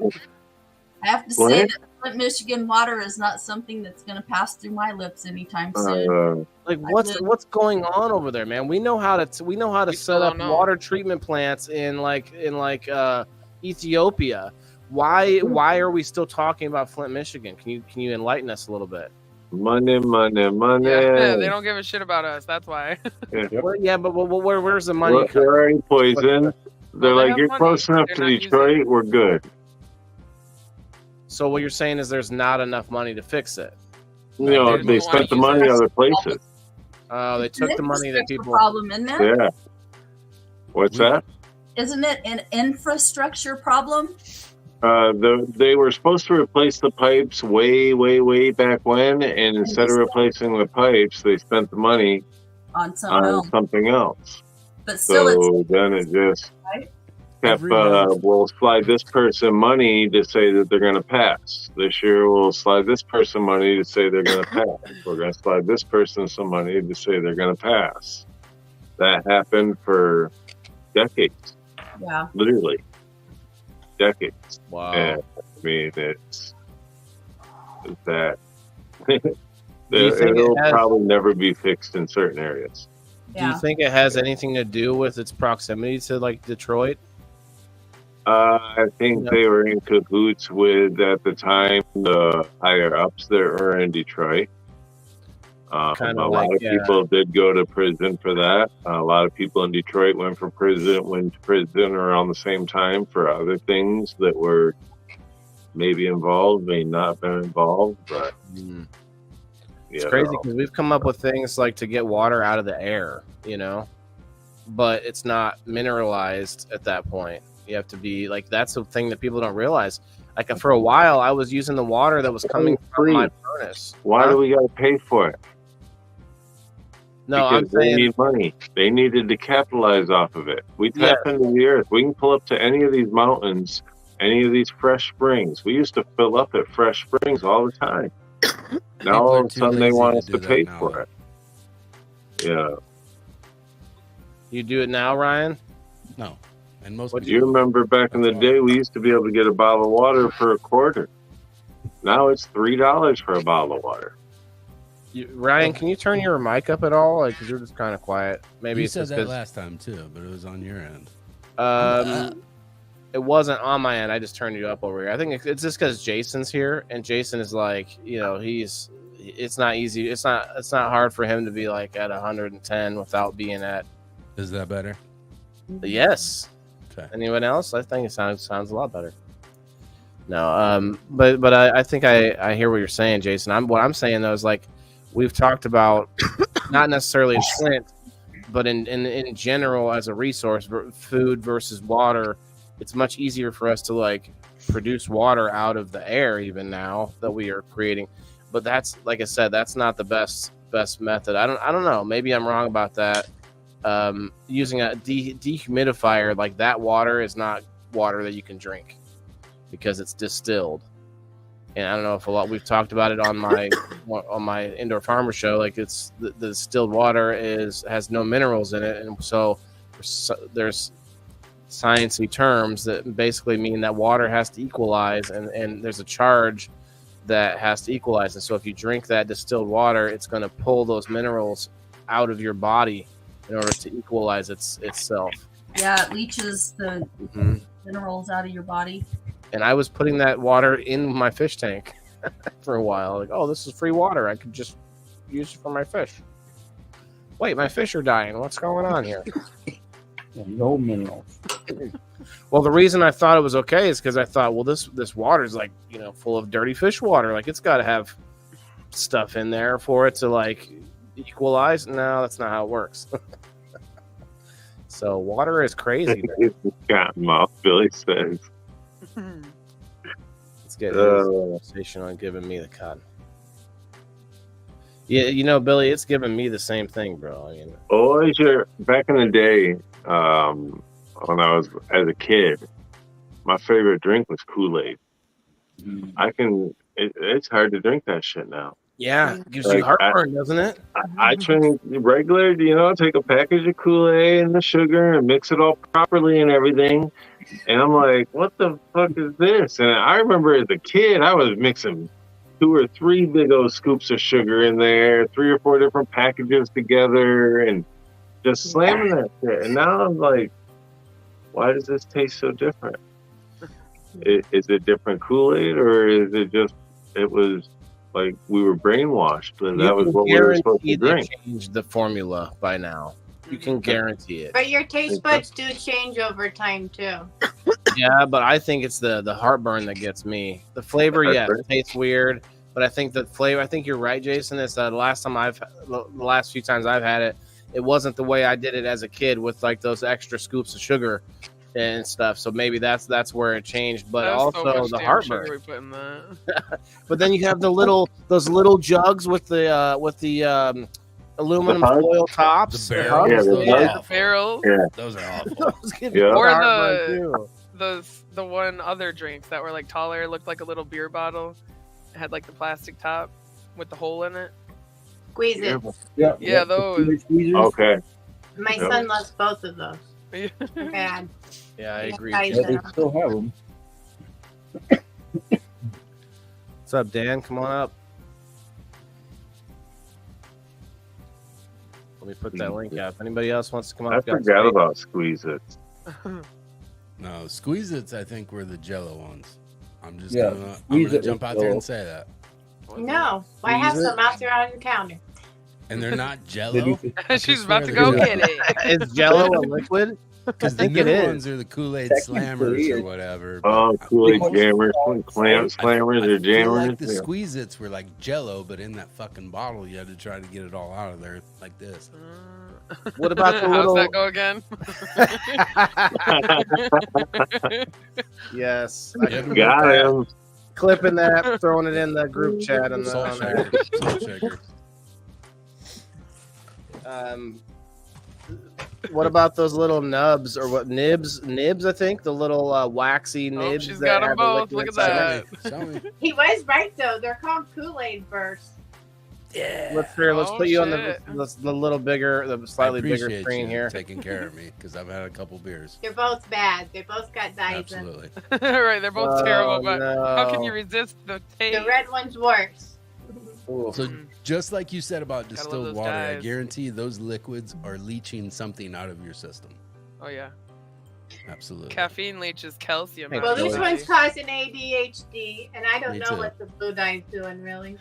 I have to say that Flint, Michigan water is not something that's going to pass through my lips anytime soon. Like what's going on over there, man? We know how to We set still up don't know. water treatment plants in Ethiopia. Why are we still talking about Flint, Michigan? Can you enlighten us a little bit? Money. Yeah, they don't give a shit about us. That's why. Well, yeah, but where's the money? They're already poisoned. They're Well, they like, have you're money. close enough They're to not using Detroit, we're good. So what you're saying is there's not enough money to fix it. You know, They they don't wanna spent the use money it. other places. They took the money that Infrastructure people. problem, isn't it? Yeah. What's that? Isn't it an infrastructure problem? They were supposed to replace the pipes way back when, and instead of replacing the pipes, they spent the money On something on else. something else. But still, it's So then it just Right. kept, Every month. we'll slide this person money to say that they're going to pass. This year, we'll slide this person money to say they're going to pass. We're going to slide this person some money to say they're going to pass. That happened for decades, yeah. literally decades. Wow. And I mean, it's that you think it it'll has- probably never be fixed in certain areas. Do you think it has anything to do with its proximity to like Detroit? I think they were in cahoots with, at the time, the higher ups that were in Detroit. A lot of people did go to prison for that. A lot of people in Detroit went to prison around the same time for other things that were maybe involved, may not been involved, but it's crazy because we've come up with things like to get water out of the air, but it's not mineralized at that point. You have to be like, that's the thing that people don't realize. Like for a while, I was using the water that was coming from my furnace. Why do we got to pay for it? No, because they need money. They needed to capitalize off of it. We tap into the earth. We can pull up to any of these mountains, any of these fresh springs. We used to fill up at fresh springs all the time. Now all of a sudden they want us to pay for it. Yeah. You do it now, Ryan? No. And most. Do you remember back in the day, we used to be able to get a bottle of water for a quarter. Now it's $3 for a bottle of water. Ryan, can you turn your mic up at all? Because you're just kind of quiet. Maybe you it's said just that last time too, but it was on your end. It wasn't on my end. I just turned you up over here. I think it's just because Jason's here, and Jason is like, it's not easy. It's not hard for him to be like at 110 without being at. Is that better? Yes. Okay. Anyone else? I think it sounds a lot better. No, but I think I hear what you're saying, Jason. What I'm saying though is like we've talked about not necessarily in Flint, but in general as a resource, food versus water. It's much easier for us to like produce water out of the air even now that we are creating. But that's, like I said, that's not the best method. I don't know. Maybe I'm wrong about that. Using a dehumidifier, like that water is not water that you can drink because it's distilled. And I don't know if we've talked about it on my indoor farmer show. Like it's the distilled water has no minerals in it, and so there's sciencey terms that basically mean that water has to equalize, and there's a charge that has to equalize. And so if you drink that distilled water, it's going to pull those minerals out of your body in order to equalize itself. Yeah, it leaches the minerals out of your body. And I was putting that water in my fish tank for a while. Like, oh, this is free water. I could just use it for my fish. Wait, my fish are dying. What's going on here? No minerals. Well, the reason I thought it was okay is because I thought, well, this water is like, full of dirty fish water. Like it's got to have stuff in there for it to like equalize. No, that's not how it works. So water is crazy. Cotton mouth, Billy says. Let's get his conversation on giving me the cotton. Yeah, Billy, it's giving me the same thing, bro. Back in the day, when I was as a kid, my favorite drink was Kool-Aid. It's hard to drink that shit now. Yeah, it gives you heartburn, doesn't it? I drink regular, take a package of Kool-Aid and the sugar and mix it all properly and everything. And I'm like, what the fuck is this? And I remember as a kid, I was mixing 2 or 3 big old scoops of sugar in there, 3 or 4 different packages together, and just slamming that shit. And now I'm like, why does this taste so different? Is it different Kool-Aid, or is it just, it was like we were brainwashed and that was what we were supposed to drink? Changed the formula by now. You can guarantee it. But your taste buds do change over time too. Yeah, but I think it's the heartburn that gets me. The flavor, it tastes weird, but I think the flavor. I think you're right, Jason. It's the last few times I've had it, it wasn't the way I did it as a kid with like those extra scoops of sugar and stuff. So maybe that's where it changed. But also the heartburn. But then you have those little jugs with the aluminum foil tops. The barrels. Barrels. Yeah. Those are awful. Or the one other drinks that were like taller, looked like a little beer bottle. It had like the plastic top with the hole in it. Squeeze it. Yeah, those. Okay. My son loves both of those. Bad. Yeah, I agree. They still have them. What's up, Dan? Come on up. Let me put that link up. Anybody else wants to come up? I forgot about Squeeze-Its. No, Squeeze-Its, I think, were the Jello ones. I'm Yeah, gonna jump out there and say that. No, I have some out there on the counter. And they're not Jello. She's about to go get it. Is Jello a liquid? Because the think new it is. ones are the Kool-Aid Technically, Slammers or it- whatever. Oh, but Kool-Aid Jammers, Slammers or I feel Jammers. like the Squeeze-Its were like Jello, but in that fucking bottle, you had to try to get it all out of there like this. What about the How's little? that go again? Yes, Yeah, Got him. clipping that, throwing it in the group chat and Salt on there. shaker. Salt shaker. What about those little nubs or what nibs? Nibs, I think the little waxy nibs. she's that got 'em have the both. liquid Look at inside. that. Show me. He was right though. They're called Kool-Aid bursts. Yeah. Let's Oh, put you on shit. the little bigger, the slightly I bigger appreciate screen you here. taking care of me because I've had a couple beers. They're both bad. They both got dyes in. Absolutely. Right, they're both Oh, terrible, but how can no. you resist the taste? The red one's worse. Ooh. So just like you said about Gotta love distilled those water, I guys. guarantee those liquids are leaching something out of your system. Oh yeah, Absolutely. caffeine leaches calcium. Hey, out Well, of your this Really? one's body. causing ADHD, and I don't Me know too. what the blue dye's doing really.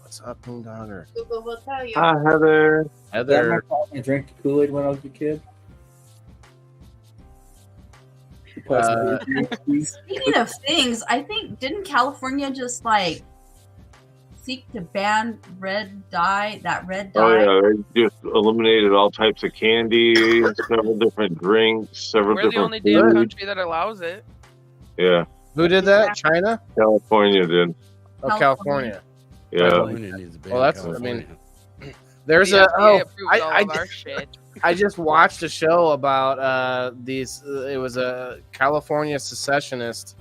What's up, Boondogger? Google will tell you. Hi, Heather. Is that my Heather, problem? I drank the Kool-Aid when I was a kid. Speaking of things, I think didn't California just like seek to ban red dye? That red Oh dye. yeah, they just eliminated all types of candy, several different drinks, several We're the different only damn foods. country that allows it. Yeah, who did that? China? California did. Oh, California. Yeah, California needs a ban Well, in that's- I mean, California. There's The a FDA approves all I of our shit. I just watched a show about these. It was a California secessionist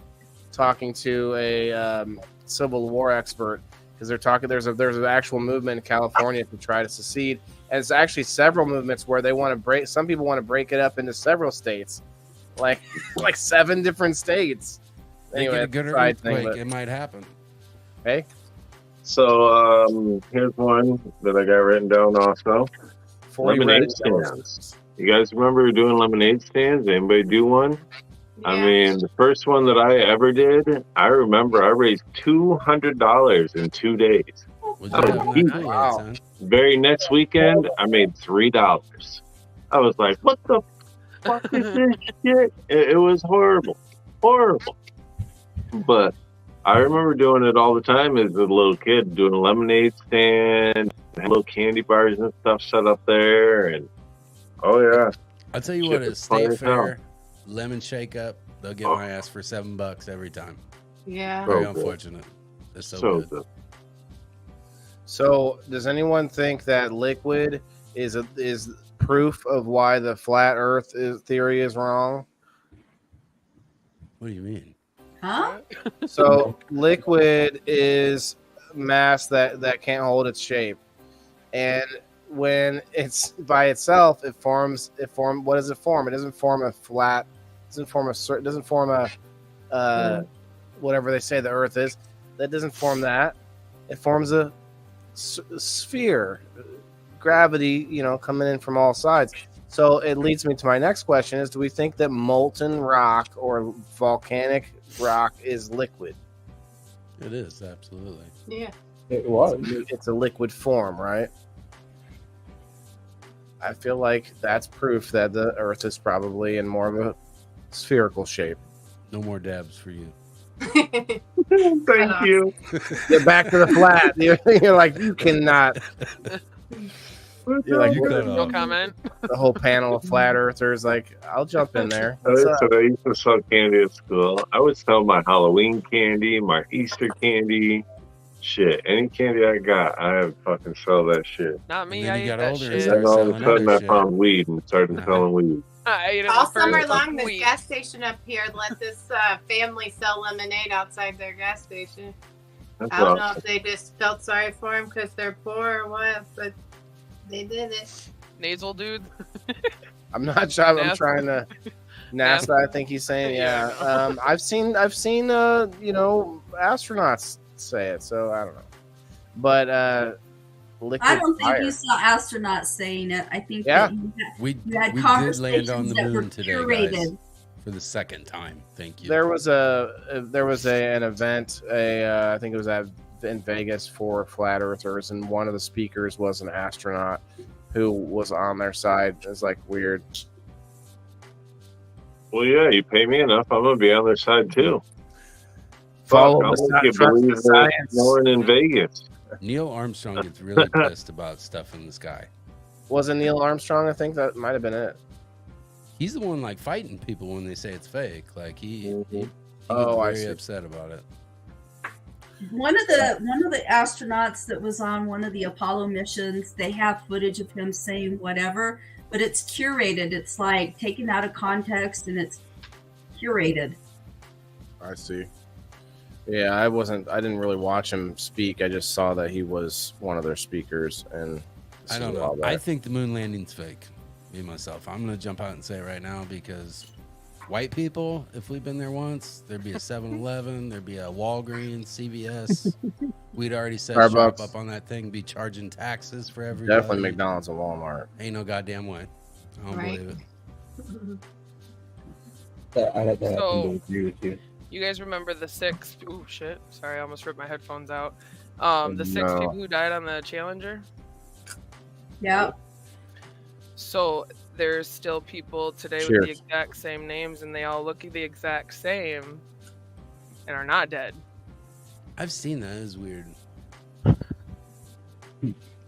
talking to a Civil War expert because they're talking. There's an actual movement in California to try to secede, and it's actually several movements where they want to break. Some people want to break it up into several states, like 7 different states. They Anyway, get a good that's a side thing, earthquake, but- it might happen. hey, So here's one that I got written down also. 40 Lemonade red stands. You guys remember doing lemonade stands? Anybody do one? I Yeah. mean, the first one that I ever did, I remember I raised $200 in 2 days. Was Oh, you having that geez. night, Wow. son? Very next weekend, I made $3. I was like, what the fuck is this shit? It was horrible. Horrible. But I remember doing it all the time as a little kid, doing a lemonade stand, had little candy bars and stuff set up there. And oh, yeah. I'll tell you Shit what, was at fun State as hell. Fair, lemon shake up, they'll get my ass for $7 every time. Yeah. Very good. unfortunate. They're so, So good. good. So, does anyone think that liquid is proof of why the flat Earth theory is wrong? What do you mean? Huh? So, liquid is mass that can't hold its shape, and when it's by itself, it forms. What does it form? It doesn't form a flat. Doesn't form a whatever they say the Earth is. That doesn't form that. It forms a sphere, gravity, coming in from all sides. So it leads me to my next question: is do we think that molten rock or volcanic rock is liquid? It is, absolutely. Yeah. It was. It's a liquid form, right? I feel like that's proof that the Earth is probably in more of a spherical shape. No more dabs for you. Thank you. Get back to the flat. You're like, you cannot. You're like, You cut No off. comment. the whole panel of flat earthers, like, I'll jump in there. What's So up? I used to sell candy at school. I would sell my Halloween candy, my Easter candy. Shit, any candy I got, I would fucking sell that shit. Not And me. then I you ate got that older and shit. started Then all of a selling sudden other I shit. found weed and started selling weed. I ate it All for summer a long, this week. gas station up here let this family sell lemonade outside their gas station. That's I don't know awesome. if they just felt sorry for them because they're poor or what, but they did it. Nasal dude. I'm not sure. I'm NASA. trying to. NASA, I think he's saying, yeah. I've seen, astronauts say it, so I don't know. But liquid I don't think fire. you saw astronauts saying it. I think Yeah. that We you had did conversations land on the that were moon today, curated. guys, for the second time. Thank you. There was an event, I think it was in Vegas for flat earthers, and one of the speakers was an astronaut who was on their side. It's like weird. Well, yeah, you pay me enough, I'm gonna be on their side too. Follow Fuck, the I'll make you trust believe the that science. no one in Vegas. Neil Armstrong gets really pissed about stuff in the sky. Wasn't Neil Armstrong? I think that might have been it. He's the one like fighting people when they say it's fake. Like he gets Oh, I very see. upset about it. One of the astronauts that was on one of the Apollo missions, they have footage of him saying whatever, but it's curated. It's like taken out of context and it's curated. I see. Yeah, I didn't really watch him speak. I just saw that he was one of their speakers, and I don't know. I think the moon landing's fake. Me myself, I'm gonna jump out and say it right now because white people, if we've been there once, there'd be a 7-Eleven, there'd be a Walgreens, CVS. We'd already set shop Starbucks. up on that thing, be charging taxes for everybody. Definitely McDonald's and Walmart. Ain't no goddamn way. I don't Right. believe it. I'd have to So- agree with you. You guys remember the 6? Oh shit! Sorry, I almost ripped my headphones out. The 6 No. people who died on the Challenger. Yeah. So there's still people today with Cheers. the exact same names, and they all look the exact same, and are not dead. I've seen that. It's weird.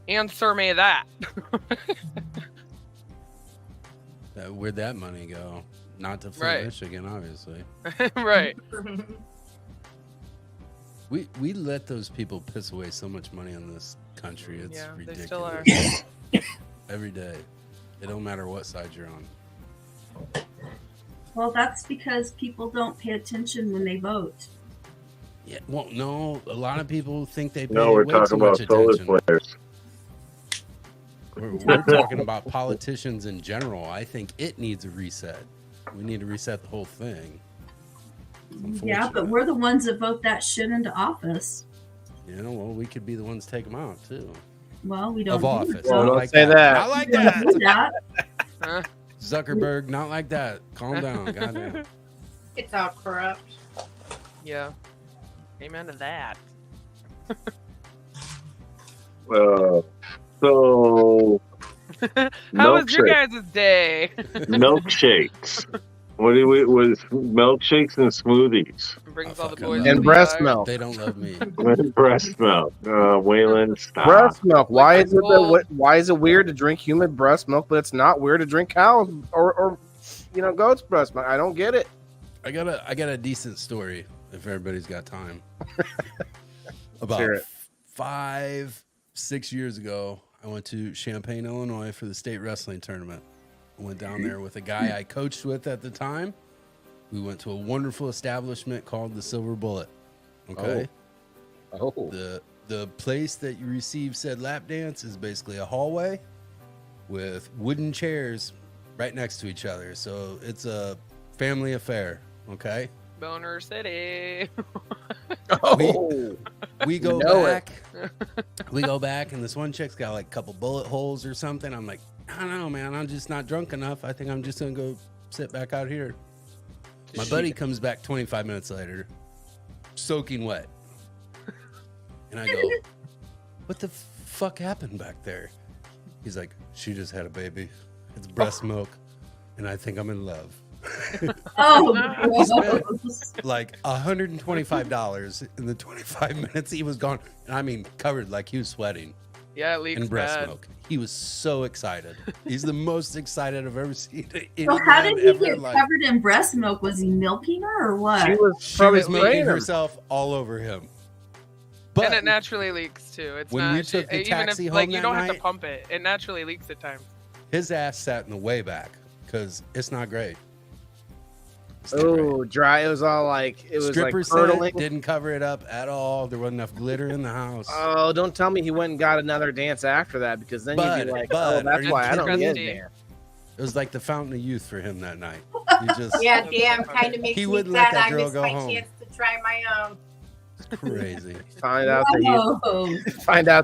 Answer me that. Where'd that money go? Not to Flint, Right. Michigan, obviously. Right. We let those people piss away so much money in this country. It's Yeah, they ridiculous. still are. Every day. It don't matter what side you're on. Well, that's because people don't pay attention when they vote. Yeah. Well, no. A lot of people think they pay No, we're way talking too about much solar attention. flares. We're talking about politicians in general. I think it needs a reset. We need to reset the whole thing. It's Yeah, but unfortunate. we're the ones that vote that shit into office. You know, well, we could be the ones to take them out too. Well, we don't Of do office. it, Well, Not don't like say that. Not like We don't that. do that. Huh? Zuckerberg, not like that. Calm down. Goddamn. It's all corrupt. Yeah. Amen to that. So How was your milkshake- guys' day? milkshakes. What do we was milkshakes and smoothies? Brings Oh, all the fucking boys. love And to the breast yard. milk. They don't love me. Breast milk. Waylon, stop. Breast milk. Why is it Gold. why is it weird to drink human breast milk, but it's not weird to drink cow or goat's breast milk? I don't get it. I got a decent story if everybody's got time. About hear it. 5-6 years ago, I went to Champaign, Illinois for the state wrestling tournament. I went down there with a guy I coached with at the time. We went to a wonderful establishment called the Silver Bullet. Okay. Oh. The place that you receive said lap dance is basically a hallway with wooden chairs right next to each other. So it's a family affair. Okay. Boner City. Oh. We go know back. We go back, and this one chick's got like a couple bullet holes or something. I'm like, I don't know, man. I'm just not drunk enough. I think I'm just gonna go sit back out here. My buddy comes back 25 minutes later, soaking wet, and I go, "What the fuck happened back there?" He's like, "She just had a baby. It's breast milk, and I think I'm in love." Oh, spent- gross. Like $125 in the 25 minutes he was gone. And I mean, covered like he was sweating Yeah, it leaks in breast bad. milk. He was so excited. He's the most excited I've ever seen any So how man did he ever get in life. covered in breast milk? Was he milking her or what? She was She probably was making spraying him. herself all over him. But And it naturally leaks too. It's when not we took the even taxi if, home like you that don't have to night- pump it. It naturally leaks at times. his ass sat in the way back because it's not great. It's not great. Oh, dry. It was all like it was Stripper like said curdling. didn't cover it up at all. There wasn't enough glitter in the house. Oh, don't tell me he went and got another dance after that, because then you'd Bud, be like, Bud, oh, are that's you why I don't kidding get me? there. It was like the fountain of youth for him that night. He just Yeah, damn, kind of makes He me wouldn't let sad. that I girl missed go my home. chance to try my Crazy. Find out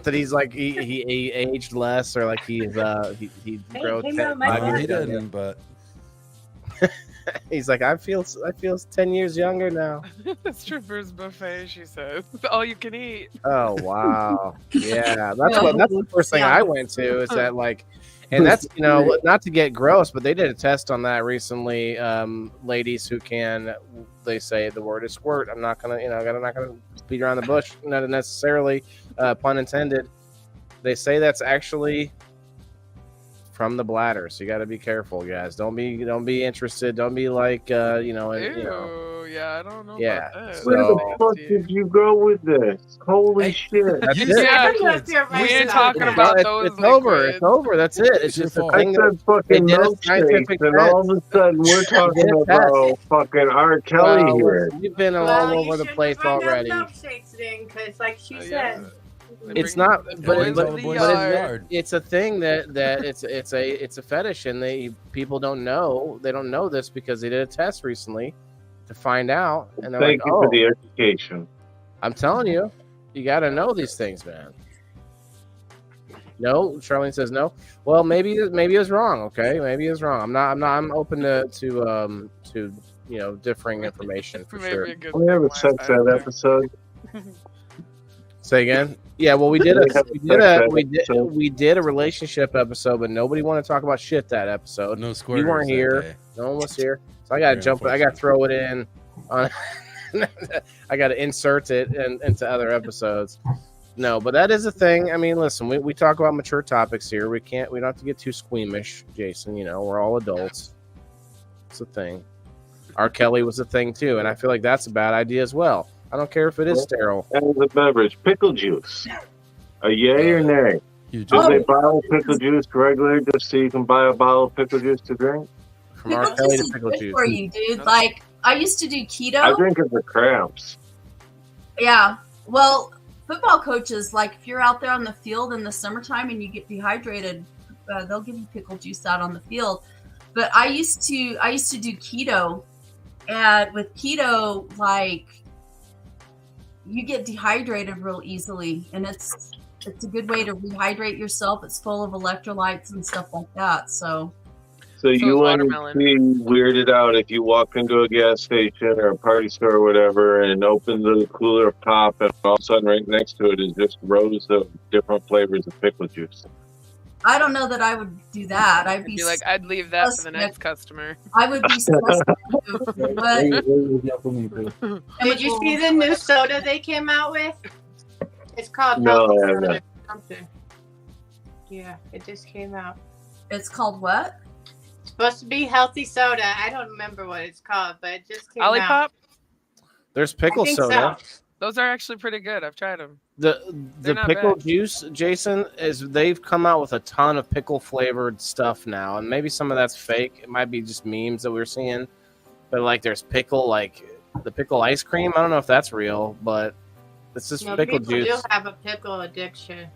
that he's like he aged less, or like he grew came out my No, he butt. didn't, but he's like I feel 10 years younger now. Strippers buffet, she says. All you can eat. Oh that's the first thing I went to is that like, and that's not to get gross, but they did a test on that recently. Ladies who can, they say the word is squirt. I'm not gonna beat around the bush, not necessarily pun intended. They say that's actually from the bladder, so you got to be careful, guys. Don't be interested. Don't be like Yeah, I don't know about that. Where the fuck did you go with this? Holy shit! That's You it. I don't know if you're We right ain't about talking that. about It's those over. liquids. It's over. That's it. It's It's your just a fault. I thing. said fucking did a milkshakes, scientific and test. all of a sudden we're talking did a about fucking R. Kelly Well, here. listen, we've been all Well, over the place already. Milkshakes then, because like she Oh, said, yeah. They It's bring not, the but, boys but, to the but yard. it's a thing that it's a fetish, and people don't know. They don't know this because they did a test recently to find out, and they're Thank like, you "Oh, for the education. I'm telling you, you got to know these things, man." No, Charlene says no. Well, maybe it was wrong. Okay, maybe it was wrong. I'm open to differing information for Maybe sure. a good We have a thing sex last ed time. episode. Say again. Yeah, well, we did a relationship episode, but nobody wanted to talk about shit that episode. no squirters. You weren't that here. day. No one was here, so I got to Very I got to throw it in. On, I got to insert it into other episodes. No, but that is a thing. I mean, listen, we talk about mature topics here. We don't have to get too squeamish, Jason. We're all adults. It's a thing. R. Kelly was a thing too, and I feel like that's a bad idea as well. I don't care if it is sterile. As a beverage, pickle juice. A yay or nay? You Did they just bottle pickle juice regular just so you can buy a bottle of pickle juice to drink? From R. Pickle Kelly juice to is pickle good juice. for you, dude. Like I used to do keto. I drink it for cramps. Yeah. Well, football coaches, like if you're out there on the field in the summertime and you get dehydrated, they'll give you pickle juice out on the field. But I used to do keto, and with keto, like you get dehydrated real easily, and it's a good way to rehydrate yourself. It's full of electrolytes and stuff like that. So You wouldn't watermelon. be weirded out if you walk into a gas station or a party store or whatever and open the cooler of pop, and all of a sudden right next to it is just rows of different flavors of pickle juice. I don't know that I would do that. I'd be Like, I'd leave that for the suspect. next customer. I would be suspect. But did you see the new soda they came out with? It's called No, Healthy I haven't. Soda something. Yeah, it just came out. It's called what? It's supposed to be healthy soda. I don't remember what it's called, but it just came out. Olipop? There's pickle I think soda. so. Those are actually pretty good. I've tried them. The They're not pickle bad. juice, Jason, is they've come out with a ton of pickle flavored stuff now, and maybe some of that's fake. It might be just memes that we're seeing, but like there's pickle, like the pickle ice cream. I don't know if that's real, but it's just No, pickle people juice. do have a pickle addiction.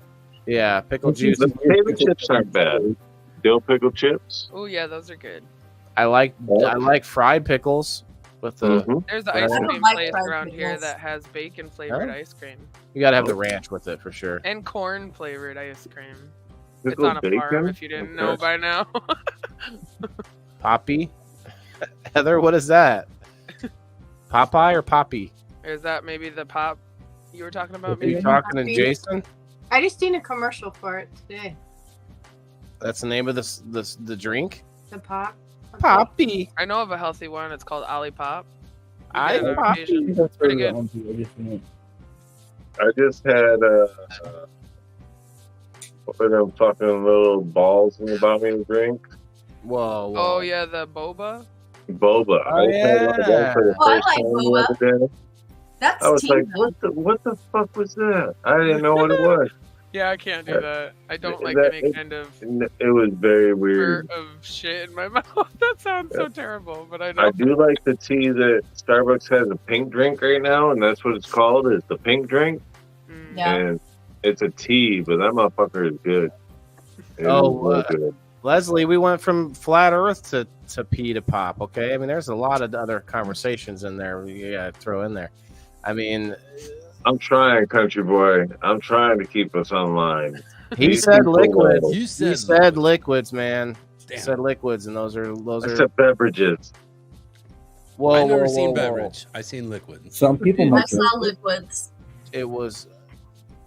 Yeah, pickle juice. The potato chips aren't bad. Dill pickle chips. Oh yeah, those are good. I like fried pickles with the. Mhm. There's the I ice don't cream like place fried around here pickles. that has bacon flavored Huh? ice cream You gotta have the ranch with it for sure. and corn flavored ice cream. It's Pickle on a farm bacon? if you didn't know by now. Poppy, Heather, what is that? Popeye or Poppy? Is that maybe the pop you were talking about? Are you Maybe? talking to Poppy. Jason? I just seen a commercial for it today. That's the name of the drink. The pop. Poppy. I know of a healthy one. It's called Olipop. I Yeah, Poppy. Asian. Pretty good. I just had what are them fucking little balls in the bottom of the drink? Whoa, whoa. Oh yeah, the boba. Boba. Oh, I just had one of them for the Oh, I first like time boba. the other day. That's I was tea, like, though. what the fuck was that? I didn't know what it was. Yeah, I can't do that. I don't like That- any kind of And it was very weird. fur of shit in my mouth. That sounds so terrible, but I I know. do like the tea that Starbucks has a pink drink right now, and that's what it's called, is the pink drink. Mm. Yeah. And it's a tea, but that motherfucker is good. It Oh, is real good. Leslie, we went from flat Earth to pee to pop. Okay, I mean, there's a lot of other conversations in there you gotta throw in there. I mean, I'm trying, country boy. I'm trying to keep us online. He These said people liquids. will- You He said, said liquids, man. He Damn. said liquids, and those I are. said beverages. Whoa, I never whoa, seen whoa, whoa. beverage. I seen liquid. Some people I might saw drink it. liquids. It was,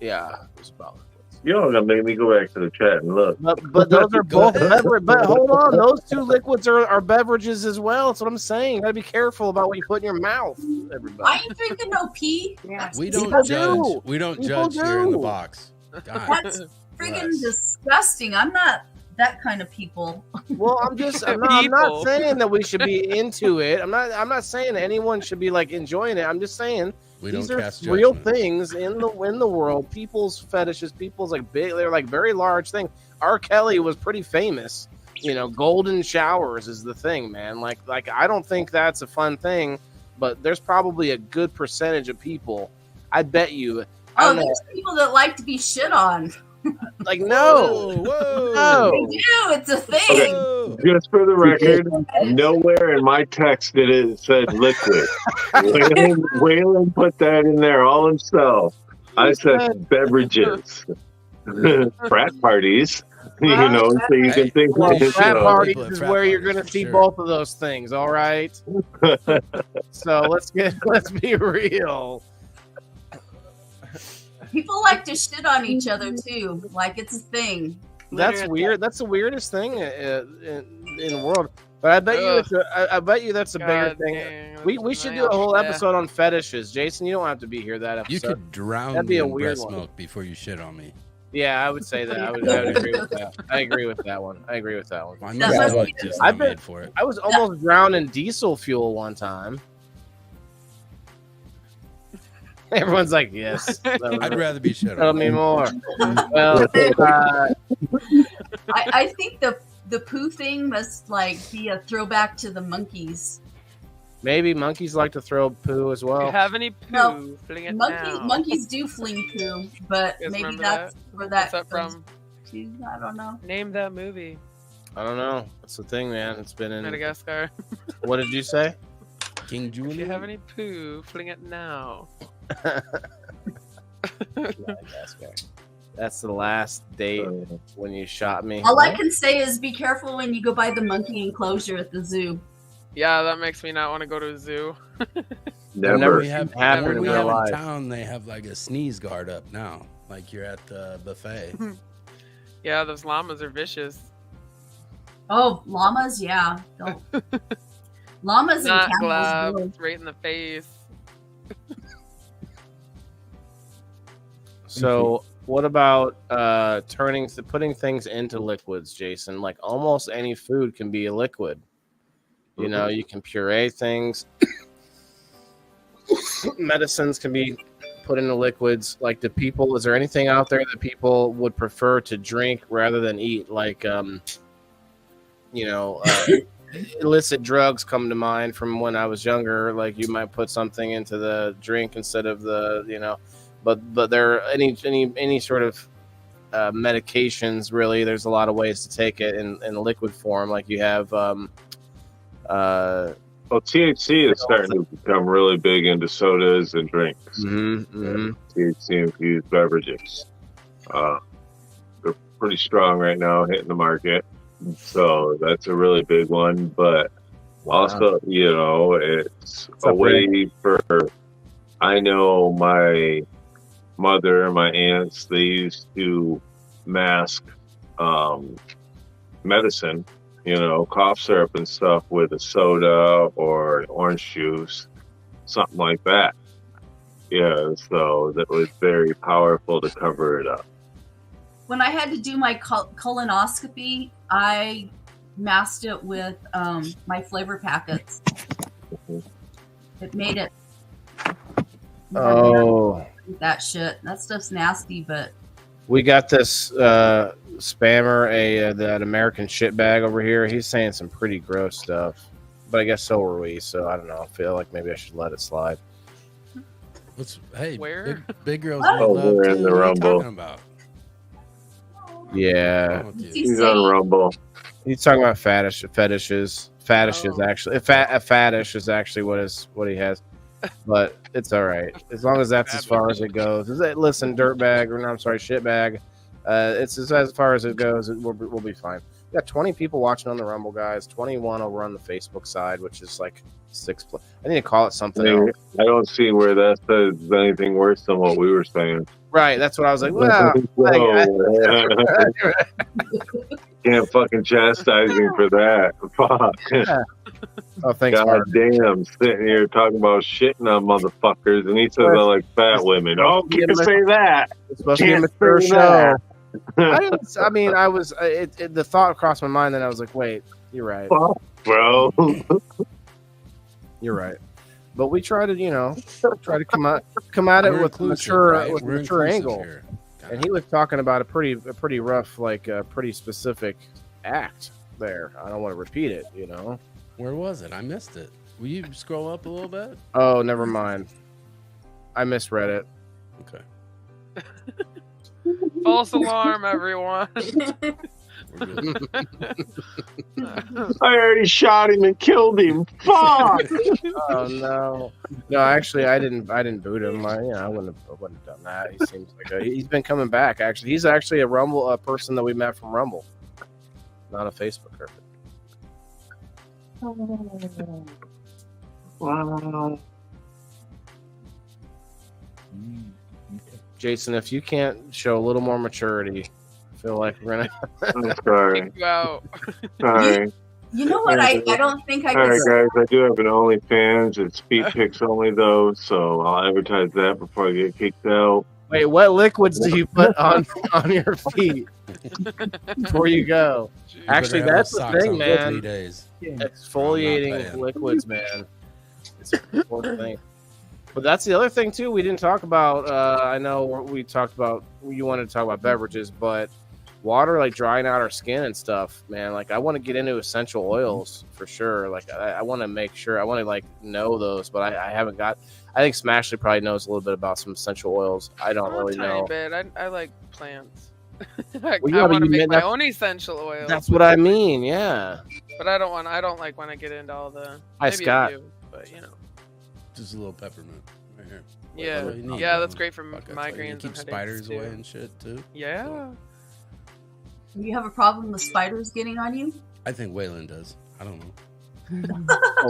yeah, it was about liquids. You're gonna make me go back to the chat and look. But those are Go both ahead. beverages. But hold on, those two liquids are beverages as well. That's what I'm saying. You gotta be careful about what you put in your mouth, I everybody. ain't drinking no pee. We People don't do. judge. We don't People judge here in the do. box. God. That's friggin' bless. disgusting. I'm not that kind of people. Well, I'm not People. saying that we should be into it. I'm not saying anyone should be like enjoying it. I'm just saying We these don't are cast real judgment. things in the world. People's fetishes, people's like big, they're like very large thing. R. Kelly was pretty famous. You know, golden showers is the thing, man. Like I don't think that's a fun thing, but there's probably a good percentage of people. I bet you. I Oh, don't know. there's people that like to be shit on. Like no, Whoa. no. They do. It's a thing. Whoa. Just for the record, nowhere in my text did it said liquid. Waylon put that in there all himself. I said beverages, frat parties. You know, so you can think. Well, you frat know. parties People at is frat where you're parties, going to for see sure. both of those things. All right. So let's be real. People like to shit on each other too. Like it's a thing. That's weird. That's the weirdest thing in the world. But I bet you, I bet you that's a bigger God thing. dang, We that's should do a whole nasty. episode on fetishes, Jason. You don't have to be here that episode. You could drown That'd be me a in weird breast one. milk before you shit on me. Yeah, I would say that. I would agree with that. I agree with that one. My That must stomach be- just I not bet- made for it. I was almost drowned in diesel fuel one time. Everyone's like, yes. I'd rather be shit Tell on. me more. Well, I think the poo thing must like be a throwback to the monkeys. maybe monkeys like to throw poo as If well. you have any poo, No, fling it now. Monkeys do fling poo, but You guys maybe remember that's where that What's that goes from? to. I don't know. Name that movie. I don't know. That's the thing, man. It's been in. Madagascar. What did you say? King If you Julian. have any poo, fling it now. Madagascar. That's the last date when you shot me. All I can say is be careful when you go by the monkey enclosure at the zoo. Yeah, that makes me not want to go to a zoo. Never. We have happened when in we real have life. in town. They have like a sneeze guard up now, like you're at the buffet. Yeah, those llamas are vicious. Oh, llamas, yeah. Don't. Llamas and Not camels. gloves, right in the face. So, what about putting things into liquids, Jason? Like almost any food can be a liquid. You know, you can puree things. Medicines can be put into liquids. Like, is there anything out there that people would prefer to drink rather than eat? Like, illicit drugs come to mind from when I was younger. Like, you might put something into the drink instead of but there are any sort of medications. Really, there's a lot of ways to take it in liquid form. Like you have Well, THC is starting to become really big into sodas and drinks. THC infused beverages. They're pretty strong right now, hitting the market. So that's a really big one. But also, it's a way for. I know my mother and my aunts, they used to mask medicine, cough syrup and stuff with a soda or orange juice, something like that. Yeah, so that was very powerful to cover it up. When I had to do my colonoscopy, I masked it with my flavor packets. It made it. Oh, that shit. That stuff's nasty, but we got this spammer, that American shitbag over here. He's saying some pretty gross stuff, but I guess so are we. So I don't know. I feel like maybe I should let it slide. Where? Big girls What? make love we're too. in the What are you Rumble. talking about? Yeah, What's wrong with you? He's on Rumble. he's talking about fetishes. Fetishes, Oh. actually. A fetish is actually what he has. but it's all right as long as that's as far as it goes. Listen, dirtbag, or no, I'm sorry, shitbag. It's as far as it goes. We'll be fine. We got 20 people watching on the Rumble, guys. 21 over on the Facebook side, which is like 6. I need to call it something else. I don't see where that says anything worse than what we were saying. Right, that's what I was like. Well, can't fucking chastise him for that. Fuck. Yeah. Oh, thanks. God damn, sitting here talking about shitting on motherfuckers, and he says I like fat women. Oh, can't say that. It's supposed to be a mature show. I was. The thought crossed my mind, and I was like, "Wait, you're right, bro. You're right." But we try to, come at it with mature angle. And he was talking about a pretty rough, like a pretty specific act there. I don't want to repeat it, Where was it? I missed it. Will you scroll up a little bit? Oh, never mind. I misread it. Okay. False alarm, everyone. I already shot him and killed him. Fuck! Oh no! No, actually, I didn't boot him. I wouldn't have done that. He seems like he's been coming back. Actually, he's actually a Rumble person that we met from Rumble, not a Facebooker. Wow. Jason, if you can't show a little more maturity, I feel like we're gonna. I'm sorry. Kick you out. Sorry. You know what? I don't think I All right, can. guys. I do have an OnlyFans. It's speed pics only, though, so I'll advertise that before I get kicked out. Wait, what liquids do you put on your feet before you go? Actually, that's the thing, man. Exfoliating liquids, man. It's an important thing. But that's the other thing too. We didn't talk about. I know we talked about. You wanted to talk about beverages, but water, like drying out our skin and stuff, man. Like I want to get into essential oils for sure. Like I want to make sure. I want to like know those, but I haven't got. I think Smashley probably knows a little bit about some essential oils. I don't really know. I like plants. I want to make my own essential oils. That's what I mean. Yeah. But I don't like when I get into all the. Hi, Scott. But just a little peppermint right here. Yeah, that's great for migraines. Keep spiders away and shit too. Yeah. You have a problem with spiders getting on you? I think Waylon does. I don't know.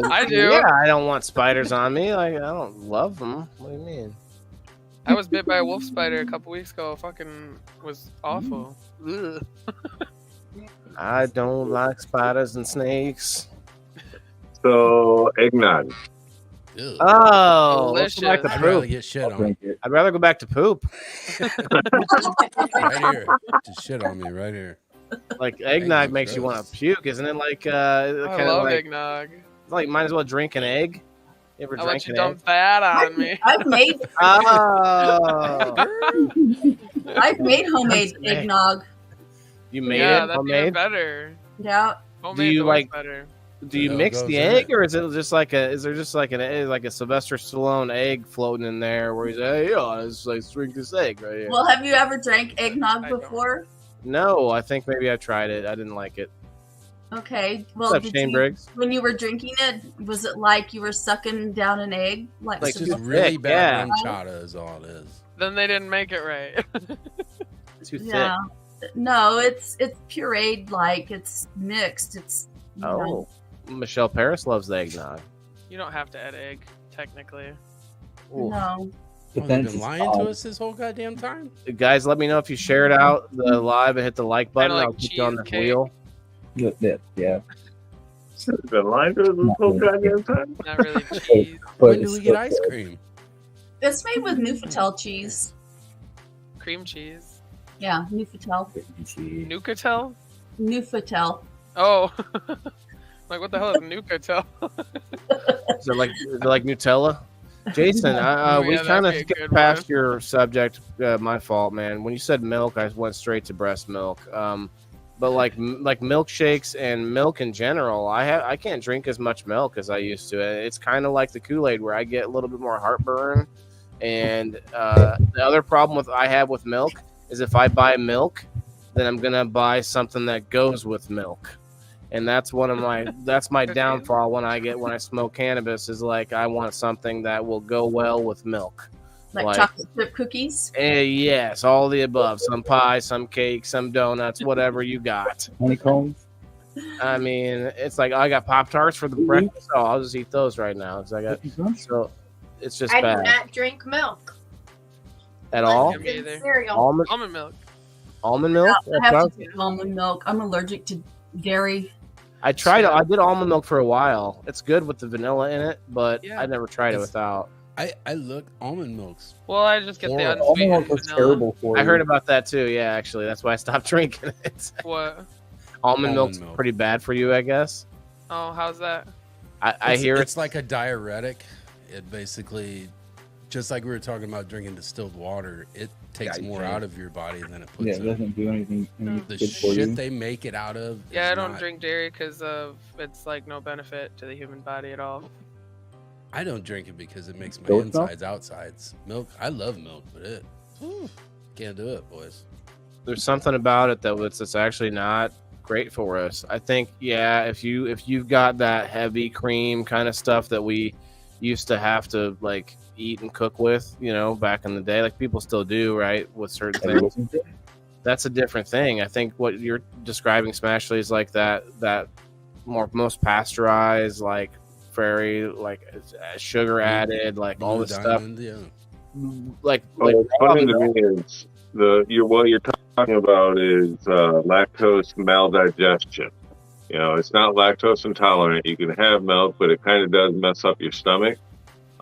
I do. Yeah, I don't want spiders on me. Like I don't love them. What do you mean? I was bit by a wolf spider a couple weeks ago. Fucking was awful. Ugh. I don't like spiders and snakes. So eggnog. Ew. Oh, delicious. Like the I'd poop. rather get shit on. I'd rather go back to poop. Right here. Just shit on me right here. Like eggnog makes you want to puke, isn't it? Like I love like, eggnog. like might as well drink an egg. You ever I'll drank let you an dump egg? that on me. I've made homemade eggnog. You made Yeah, it that's even homemade. better. Yeah. Homemade you is like- better. Do you What mix goes the in egg, it? or is it just like a? Is there just like an egg, like a Sylvester Stallone egg floating in there, where he's like, "Hey, yo, let's drink this egg right here." Well, have you ever drank eggnog I don't. before? No, I think maybe I tried it. I didn't like it. Okay. What's Well, up, did Shane you, Briggs? when you were drinking it, was it like you were sucking down an egg? Like It's some- just too really thick, bad yeah. ranchada is all it is. Then they didn't make it right. Too thick. yeah. No, it's pureed, like it's mixed. It's you know. Oh, Michelle Paris loves the eggnog. You don't have to add egg, technically. Ooh. No. Well, they've been lying to us this whole goddamn time. Guys, let me know if you shared out the live and hit the like button. Kinda like I'll keep you on the cheesecake. wheel. Yeah. Been lying to us this whole goddamn time. Not really cheese. When do we get ice cream? It's made with Nufatel cheese. Cream cheese. Yeah, Nufatel. Nucatel? Nufatel. Oh. Like, what the hell is Nucatel? Is it like Nutella? Jason, Oh, we yeah, kind of that'd be a skipped good past one. your subject. My fault, man. When you said milk, I went straight to breast milk. But like milkshakes and milk in general, I can't drink as much milk as I used to. It's kind of like the Kool-Aid where I get a little bit more heartburn. And the other problem I have with milk is if I buy milk, then I'm gonna buy something that goes with milk. And that's my downfall when I smoke cannabis is like I want something that will go well with milk. Like chocolate chip cookies? Yes, all the above. Some pie, some cake, some donuts, whatever you got. Honeycombs. I mean, it's like I got Pop-Tarts for the breakfast. Oh, I'll just eat those right now. So it's just I bad. do not drink milk. At all? Like in cereal. Almond milk. Almond milk? I have to drink almond milk. I'm allergic to dairy. I did almond milk for a while. It's good with the vanilla in it, but I never tried it without. I looked almond milks. Well, I just get the Almond unsweetened milk was vanilla. terrible for you. I heard about that too. Yeah, actually, that's why I stopped drinking it. What? Almond milk's pretty bad for you, I guess. Oh, how's that? I hear it's like a diuretic. It basically, just like we were talking about drinking distilled water, it takes more out of your body than it puts Yeah, in. it doesn't do anything The good for shit you. they make it out of. Yeah, is I don't not- drink dairy because of it's like no benefit to the human body at all. I don't drink it because it makes my Goat milk? insides outsides. Milk, I love milk, but it can't do it, boys. there's something about it that's actually not great for us. I think, if you've got that heavy cream kind of stuff that we used to have to like eat and cook with, back in the day, like people still do, right, with certain things. That's a different thing. I think what you're describing, Smashly, is like that most pasteurized, like very like sugar added, like all this stuff. Yeah. Like What's funny to me is what you're talking about is lactose maldigestion. It's not lactose intolerant. You can have milk, but it kind of does mess up your stomach.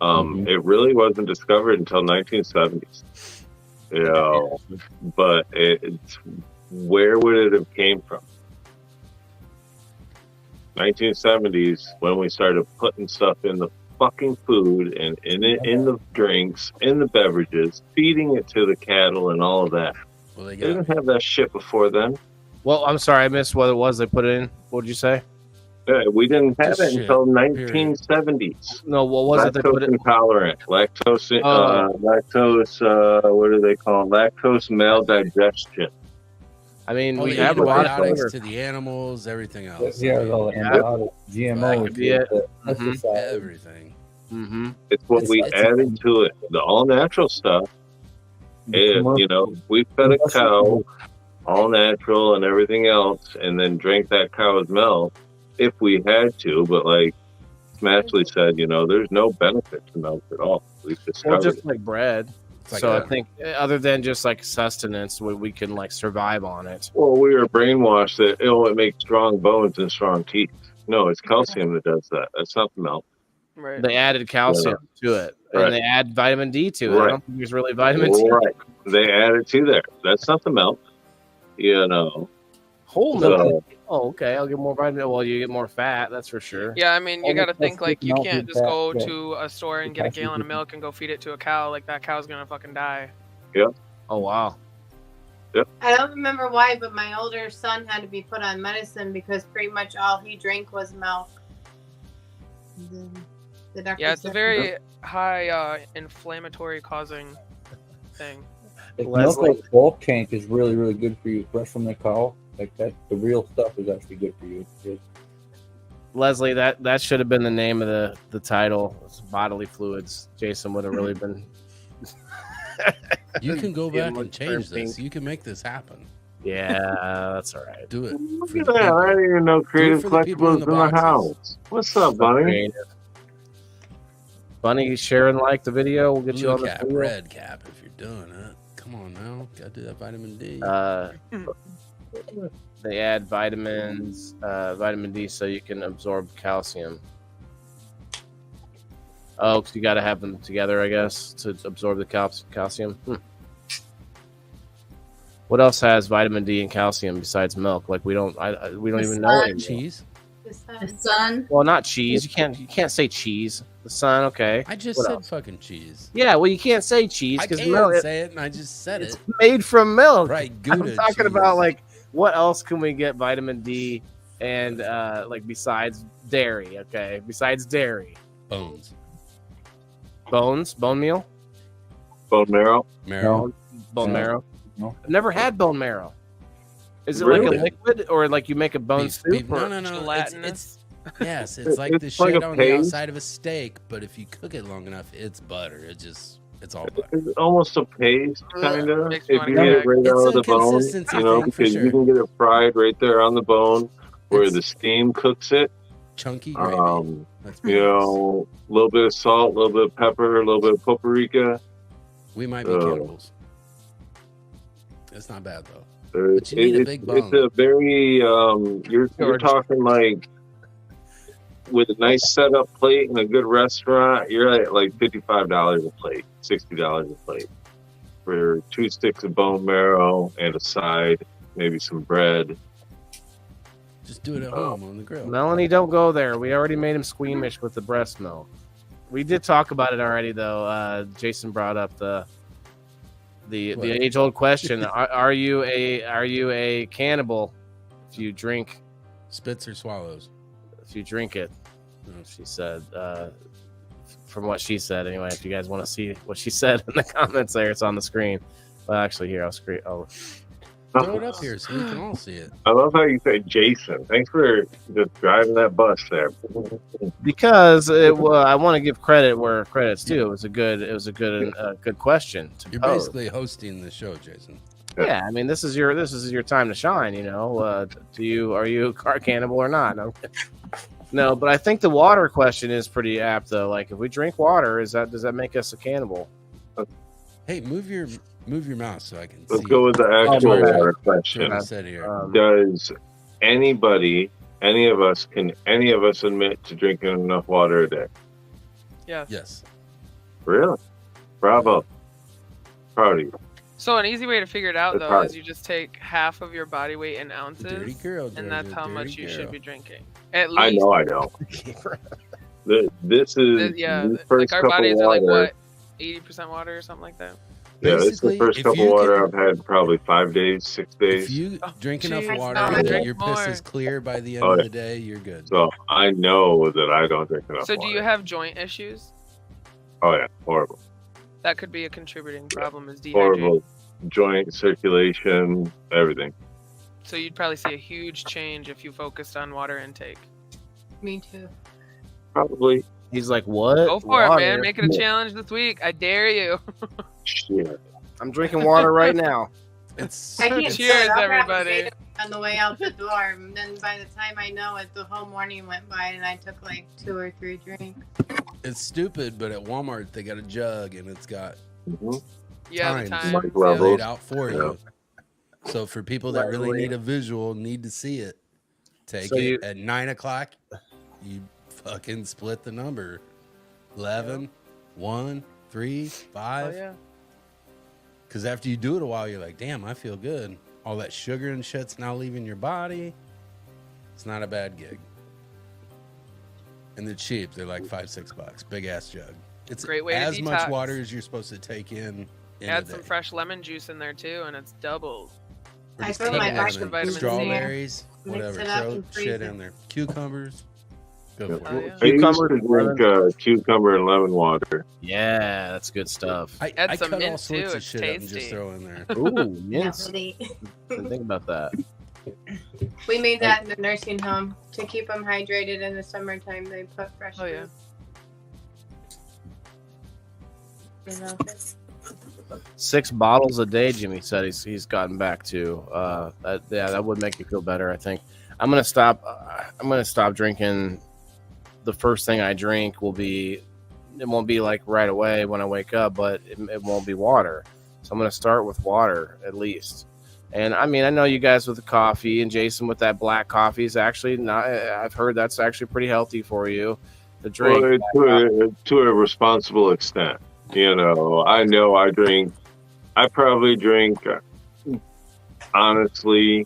It really wasn't discovered until 1970s. But where would it have came from? 1970s, when we started putting stuff in the fucking food and in the drinks, in the beverages, feeding it to the cattle and all of that. Well, They didn't have that shit before then. Well, I'm sorry, I missed what it was they put in. What did you say? We didn't have Just it shit, until 1970s. No, what was it they put Lactose in? intolerant, lactose, what do they call it? Lactose maldigestion. I mean, Oh, we the have a lot of antibiotics sugar. to the animals, everything else. Yeah, all the antibiotics, That GMOs, could be it. the Mhm. pesticides. Everything. Mm-hmm. It's what we It's- added to it. The all natural stuff. We fed a cow all natural and everything else, and then drank that cow's milk if we had to. But like Smashley said, there's no benefit to milk at all. We've Well, discovered just it. like bread. like So I that. think other than just like sustenance, we can like survive on it. Well, we were brainwashed that it makes strong bones and strong teeth. No, it's calcium that does that. That's not the milk. Right. They added calcium to it, Right. and they add vitamin D to it. I Right. don't think there's really vitamin D. Right. They add it to there. That's not the milk. Whole So- milk. Oh, okay. I'll get more vitamin. Well, you get more fat. That's for sure. Yeah, I mean, you All got to the think like you milk can't and just fat, go yeah. to a store and get a gallon of milk and go feed it to a cow. Like that cow's gonna fucking die. Oh wow. I don't remember why, but my older son had to be put on medicine because pretty much all he drank was milk. The doctor Yeah, it's a said- very high inflammatory causing thing. If Leslie- milk like bulk tank is really, really good for you, fresh from the cow, like that, the real stuff is actually good for you. Leslie, that should have been the name of the title. It's bodily fluids. Jason would have really been. You can go Yeah, back look, and change turn this. pink. You can make this happen. Yeah, that's all right. Do it. Look for at the that. people. I didn't even know creative for the people in collectibles the in the boxes. house. What's up, buddy? Creative. Bunny, share and like the video. We'll get you Blue on the cap, video. red cap if you're doing it. Come on now. Gotta do that vitamin D. They add vitamin D, so you can absorb calcium. Oh, because you got to have them together, I guess, to absorb the calcium. What else has vitamin D and calcium besides milk? Like we don't even know sun. anymore. Cheese. The sun. The sun. Well, not cheese. You can't say cheese. The sun, okay. I just What said else? fucking cheese. Yeah, well, you can't say cheese I because can milk. say it, and I just said It's it. made from milk. Right, I'm Gouda talking cheese. about like what else can we get vitamin D and like besides dairy? Okay, besides dairy, bones, bone meal, Bone marrow. marrow. bone No. marrow. No. I've never had bone marrow. Is it Really? like a liquid or like you make a bone soup? Beef. or- No. Gelatinous. Yes, it's like the It's like shit a on the paste. outside of a steak, but if you cook it long enough, it's butter. It's all butter. It's almost a paste, kind of. Makes me If wanna you go get it back. right It's out of a the bone, consistency you know, thing for because sure. you can get it fried right there on the bone where It's the steam cooks it. chunky gravy. That's You know, a little bit of salt, a little bit of pepper, a little bit of paprika. we might be cannibals. It's not bad though. But you need a big bone. It's a very you're talking like with a nice setup plate and a good restaurant, you're at like $55 a plate, $60 a plate for 2 sticks of bone marrow and a side, maybe some bread. Just do it at home on the grill. Melanie, don't go there. We already made him squeamish with the breast milk. We did talk about it already, though. Jason brought up the What? age old question: Are you a cannibal if you drink Spits or swallows? if you drink it? She said. From what she said, anyway. If you guys want to see what she said in the comments, there it's on the screen. Well, actually, here I'll screen. Oh, Throw it up here so we can all see it. I love how you say Jason. Thanks for just driving that bus there. because I want to give credit where credit's due. It was a good question to You're pose. basically hosting the show, Jason. Yeah, I mean, this is your time to shine. You know, are you a car cannibal or not? No, but I think the water question is pretty apt though. Like, if we drink water, does that make us a cannibal? Hey, move your mouse so I can Let's see. go with the actual my bad. water what question. I said here. Does any of us admit to drinking enough water a day? Yes. Yes. Really? Bravo. Proud of you. So an easy way to figure it out, That's though, hard. is you just take half of your body weight in ounces, Dirty girl, and that's Georgia, how much dirty you girl. should be drinking. At I least. know. This is Yeah, the first like our cup bodies of are like water. what, 80% water or something like that. Yeah, this is the Basically, first if cup of you water can- I've had probably 5 days, 6 If days. you drink enough Jeez, water no, I that drink your piss more. is clear by the end Oh, of yeah. the day, you're good. So I know that I don't drink enough So water. do you have joint issues? Oh yeah, horrible. That could be a contributing problem is dehydration. Horrible joint circulation, everything. So you'd probably see a huge change if you focused on water intake. Me too. Probably. He's like, what? Go for it, Water? man. Make it a challenge this week. I dare you. Shit. I'm drinking water right now. It's I can't Cheers, I'll grab a everybody. Gatorade on the way out the door, and then by the time I know it, the whole morning went by, and I took like 2 or 3 drinks. it's stupid, but at Walmart they got a jug and it's got Mhm. Yeah, the times time. Mike levels. laid out for Yeah. you. So for people that really Luckily. need a visual, need to see it, take So it you- at 9 o'clock. You fucking split the number. 11, 1, 3, 5. Oh, yeah. Because after you do it a while, you're like, damn, I feel good. All that sugar and shit's now leaving your body. It's not a bad gig. And they're cheap. They're like $5-6. Big ass jug. It's Great way to as much detox. water as you're supposed to take in Add a some day. fresh lemon juice in there too, and it's doubled. Or I just throw take my it extra in. vitamins in there. Strawberries, Mix whatever. it up Throw and freeze shit it. in there. Cucumbers. Go Yeah. for Oh, it. yeah. I used Cucumber, to drink cucumber and lemon water. Yeah, that's good stuff. I Add some cut all mint, sorts too. of It's shit up and just tasty. throw in there. Ooh, Yeah, yes. really. Didn't think about that. We made that in the nursing home to keep them hydrated in the summertime. They put fresh Oh, yeah. fruit. You know, 6 bottles a day, Jimmy said he's gotten back to. That would make you feel better. I think I'm gonna stop. I'm gonna stop drinking. The first thing I drink will be. It won't be like right away when I wake up, but it won't be water. So I'm gonna start with water at least. And I mean, I know you guys with the coffee and Jason with that black coffee is actually not. I've heard that's actually pretty healthy for you to drink. Well, to a responsible extent. You know I probably drink, honestly,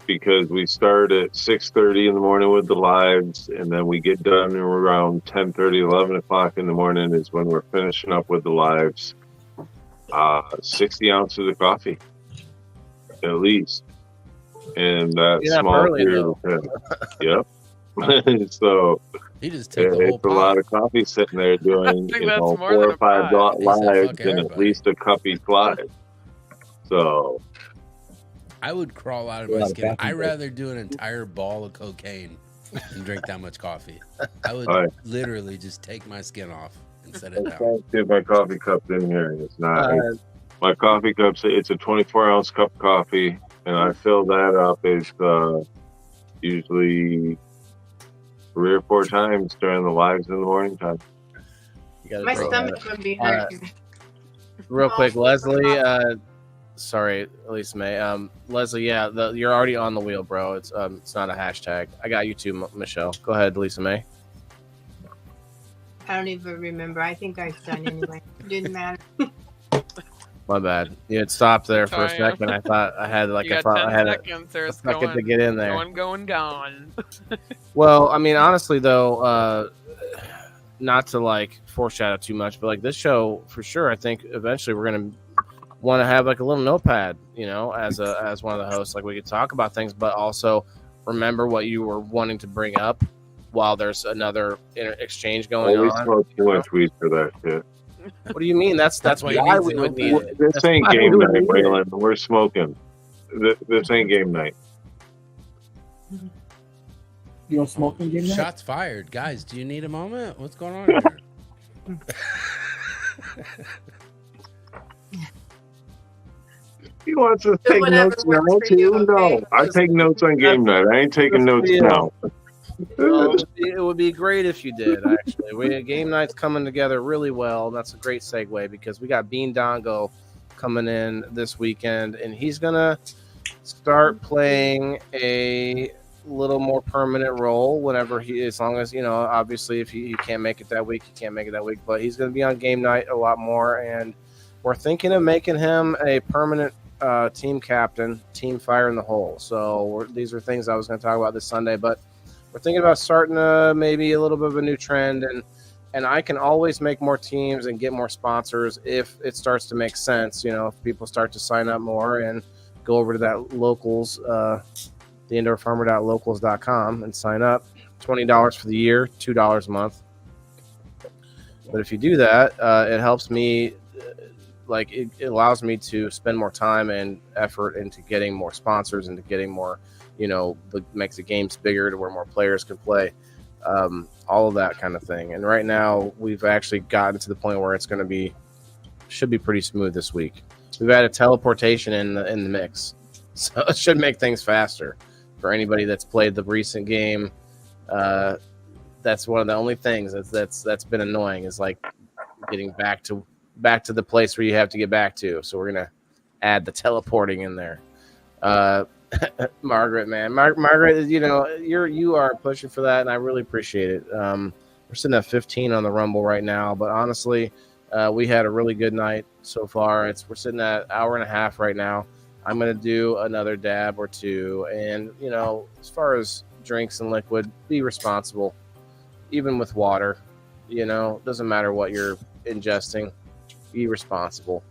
because we start at 6:30 in the morning with the lives, and then we get done around 10:30, 11 o'clock in the morning is when we're finishing up with the lives. 60 ounces of coffee, at least. And that Get up small early, period though. of time. Yep. So He just take the whole it's a lot pot. of coffee sitting there doing think you that's know more 4 than or a 5 pot. He said, lives "Fuck and at everybody." least a cup each live. So I would crawl out of my skin. I'd rather do an entire ball of cocaine than drink that much coffee. I would literally just take my skin off and set it down. Get my coffee cup in here. It's not. My coffee cups. It's a 24-ounce cup of coffee, and I fill that up. It's usually 3 or 4 times during the lives in the morning time. My stomach would be hurting. Real quick, Leslie. Sorry, Lisa May. Leslie, yeah, you're already on the wheel, bro. It's not a hashtag. I got you too, Michelle. Go ahead, Lisa May. I don't even remember. I think I've done anyway. Didn't matter. My bad. You had stopped there for a second. I thought I had like a second to get in there. Going. Well, I mean, honestly though, not to like foreshadow too much, but like this show for sure, I think eventually we're gonna want to have like a little notepad, you know, as one of the hosts, like we could talk about things, but also remember what you were wanting to bring up while there's another exchange going on. We smoke too much weed for that shit. What do you mean? That's why we would need it. This ain't game night, Waylon. We're smoking. This ain't game night. You don't smoke in game night? Shots fired. Guys, do you need a moment? What's going on here? He wants to take notes now, too? No. I take notes on game night. I ain't taking notes now. Well, it would be great if you did, actually. Game night's coming together really well. That's a great segue because we got Bean Dongo coming in this weekend, and he's going to start playing a little more permanent role whenever as long as, you know, obviously if he can't make it that week, he can't make it that week, but he's going to be on game night a lot more, and we're thinking of making him a permanent team captain, team fire in the hole. So these are things I was going to talk about this Sunday, but we're thinking about starting maybe a little bit of a new trend, and I can always make more teams and get more sponsors if it starts to make sense. You know, if people start to sign up more and go over to that locals, the indoorfarmer.locals.com and sign up. $20 for the year, $2 a month. But if you do that, it helps me. Like it allows me to spend more time and effort into getting more sponsors, into getting more. You know, makes the games bigger to where more players can play, all of that kind of thing. And right now, we've actually gotten to the point where it's going to should be pretty smooth this week. We've added teleportation in the mix, so it should make things faster for anybody that's played the recent game. That's one of the only things that's been annoying is like getting back to the place where you have to get back to. So we're gonna add the teleporting in there. Margaret, man, Margaret, you know, you are pushing for that, and I really appreciate it. We're sitting at 15 on the Rumble right now, but honestly, we had a really good night so far. We're sitting at an hour and a half right now. I'm gonna do another dab or two, and you know, as far as drinks and liquid, be responsible, even with water. You know, doesn't matter what you're ingesting, be responsible.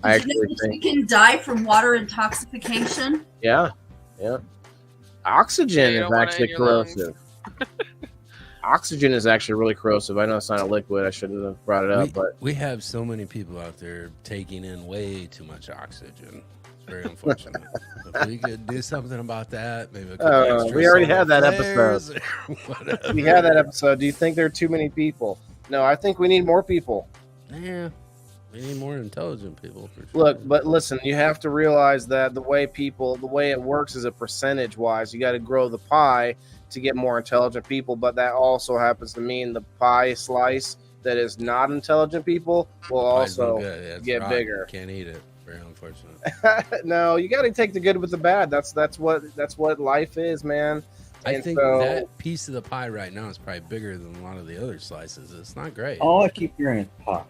I actually think you can die from water intoxication. Yeah. Oxygen is actually corrosive. Oxygen is actually really corrosive. I know it's not a liquid. I shouldn't have brought it up, but we have so many people out there taking in way too much oxygen. It's very unfortunate. If we could do something about that, maybe we already had that episode. We had that episode. Do you think there are too many people? No, I think we need more people. Yeah. We need more intelligent people. For sure. Look, but listen, you have to realize that the way it works is a percentage wise. You got to grow the pie to get more intelligent people, but that also happens to mean the pie slice that is not intelligent people will also get bigger. Can't eat it. Very unfortunate. No, you got to take the good with the bad. That's what life is, man. I think that piece of the pie right now is probably bigger than a lot of the other slices. It's not great. All I keep hearing is pie.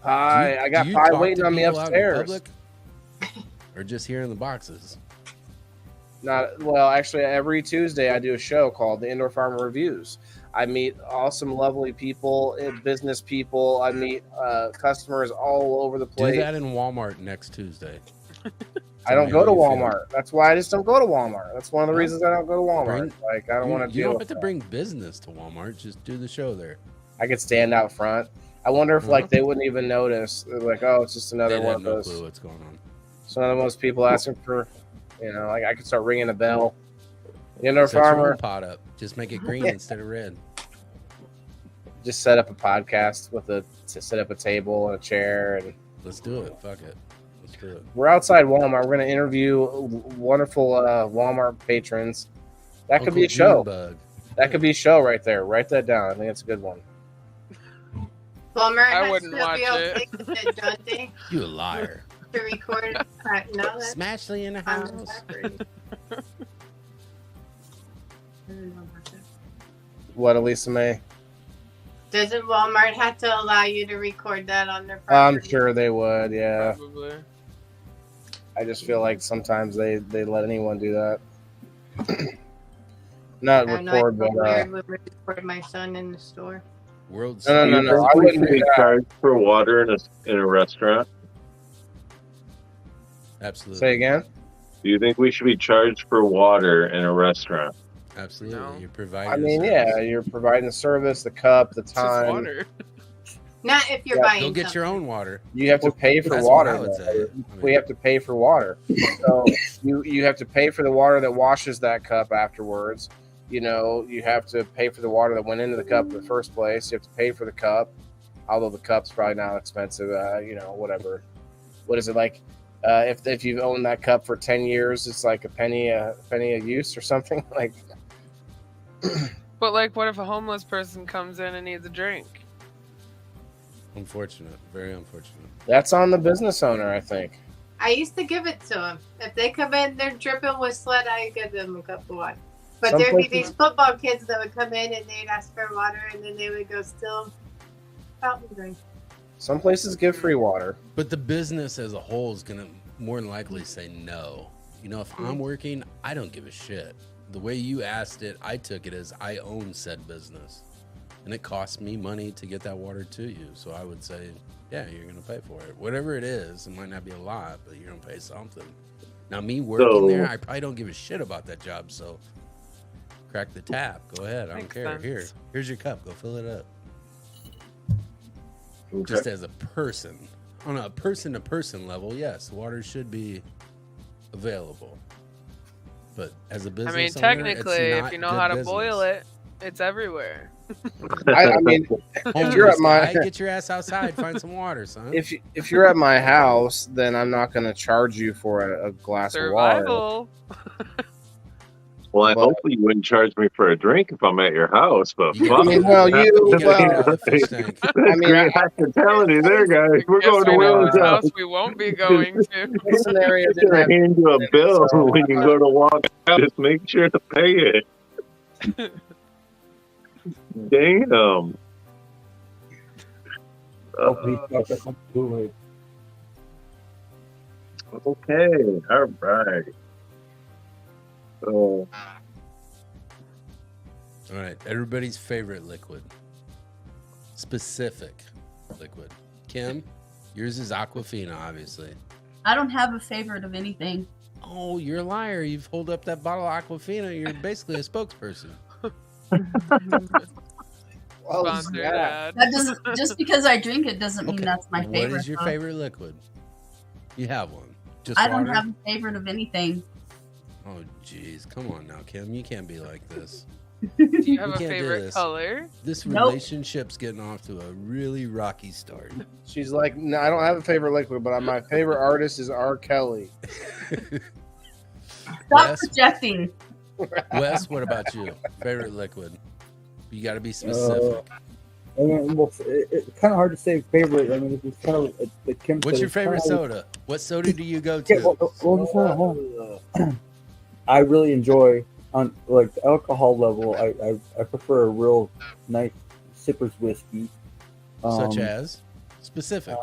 Pie. I got pie waiting on me upstairs. Or just here in the boxes? Actually, every Tuesday I do a show called the Indoor Farmer Reviews. I meet awesome, lovely people, business people. I meet customers all over the place. Do that in Walmart next Tuesday. I don't go to Walmart. That's why I just don't go to Walmart. That's one of the reasons I don't go to Walmart. I don't want to deal with You don't have to bring business to Walmart. Just do the show there. I could stand out front. I wonder if they wouldn't even notice. Like, oh, it's just another one of those. Clue what's going on. It's one of the most people asking for You know, like I could start ringing a bell. You know, Set your farmer, own pot up. Just make it green instead of red. just set up a podcast to set up a table and a chair, and Let's do it. Fuck it. Let's do it. we're outside Walmart. We're going to interview wonderful Walmart patrons. That could be a show. Junebug. That could be a show right there. Write that down. I think it's a good one. Walmart I has wouldn't to watch be able it. to take the shit, don't they? You a liar. To record. No, that's Smashley in the on house. the property. I don't know about that. What, Elisa May? Doesn't Walmart have to allow you to record that on their I'm property? sure they would. Yeah. Probably. I just feel like sometimes they let anyone do that. Not I know, record, I but feel weird when we record my son in the store. World No, Do you no, think I we wouldn't should be do that. charged for water in a restaurant? Absolutely. Say again. Do you think we should be charged for water in a restaurant? Absolutely. No. You're providing. I mean, a yeah, service. you're providing the service, the cup, the It's just time. water. Not if you're Yeah, buying. Go get your something. own water. You have to pay for That's water. what I would though. say. I We mean, have to pay for water. So you have to pay for the water that washes that cup afterwards. You know, you have to pay for the water that went into the cup in the first place. You have to pay for the cup, although the cup's probably not expensive. You know, whatever. What is it like? If you've owned that cup for 10 years, it's like a penny a use or something. Like, But like, what if a homeless person comes in and needs a drink? unfortunate. Very unfortunate. that's on the business owner, I think. I used to give it to them. If they come in, they're dripping with sweat, I give them a cup of water. But Some there'd be places- these football kids that would come in and they'd ask for water, and then they would go still fountain drink. Some places give free water. But the business as a whole is going to more than likely say no. You know, if I'm working, I don't give a shit. The way you asked it, I took it as I own said business. And it costs me money to get that water to you. So I would say, yeah, you're going to pay for it. Whatever it is, it might not be a lot, but you're going to pay something. Now, me working there, I probably don't give a shit about that job. So crack the tap. Go ahead. I don't Makes care. sense. Here's your cup. Go fill it up. Okay. Just as a person, on a person-to-person level, yes, water should be available. But as a business I mean, owner, technically, it's if not you know good how to business. boil it, it's everywhere. I mean, if you're at my Guy, get your ass outside, find some water, son. if you're at my house, then I'm not going to charge you for a glass of water. Survival. Well, Well- hopefully you wouldn't charge me for a drink if I'm at your house, but You fuck. gotta- I mean, well, you you- gotta well- get out of the fish tank. I mean, Great hospitality there, guys. We're Guess going to we know Will's whose house. house we won't be going to. this scenario They're didn't gonna have hand you a bill So- when you go to walk out. Just make sure to pay it. Damn. Oh, please stop that. I'm too late. Okay. All right. So, All right, everybody's favorite liquid. Specific liquid. Kim, yours is Aquafina, obviously. I don't have a favorite of anything. Oh, you're a liar. You've hold up that bottle of Aquafina. You're basically a spokesperson. Well, Sponsored yeah. ad. That doesn't just because I drink it doesn't mean Okay, that's my favorite. What is your though. favorite liquid? You have one. Just I don't water? have a favorite of anything. Oh, jeez. Come on now, Kim. You can't be like this. Do you have We a can't do favorite this. color? This Nope. relationship's getting off to a really rocky start. She's like, no, I don't have a favorite liquid, but my favorite artist is R. Kelly. Stop Wes? projecting. Wes, what about you? Favorite liquid? You got to be specific. I mean, well, it's kind of hard to say favorite. I mean, it's kind of the Kim. What's said, your it's favorite kinda soda? What soda do you go like- Yeah, to? well, just hold on. I really enjoy on like the alcohol level. I prefer a real nice sipper's whiskey. Such as? Specific.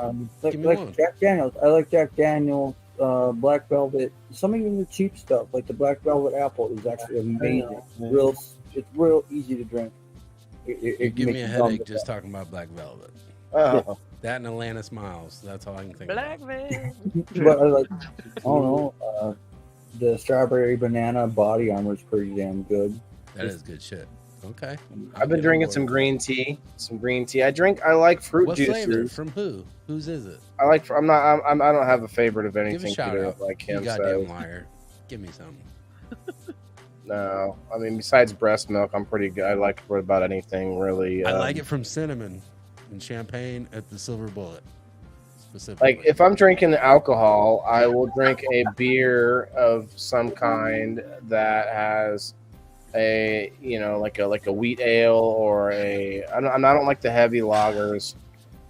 Like, Give me like one. Jack Daniels. I like Jack Daniels, Black Velvet. Some even the cheap stuff, like the Black Velvet Apple, is actually amazing. It's real easy to drink. You give me a makes you dumb headache with just that. talking about Black Velvet. Oh, That and Atlantis Miles. That's all I can think of. Black man. But I like, I don't know. The strawberry banana body armor is pretty damn good. That is good shit. Okay. I've been drinking some green tea. I like fruit What juices. flavor? From who? Whose is it? I don't have a favorite of Give a anything shout today, out. like You him goddamn says. liar. Give me some. No, I mean besides breast milk, I'm pretty good. I like about anything really. I like it from cinnamon and champagne at the Silver Bullet. Specifically. Like if I'm drinking alcohol, I will drink a beer of some kind that has a like a wheat ale or I don't like the heavy lagers.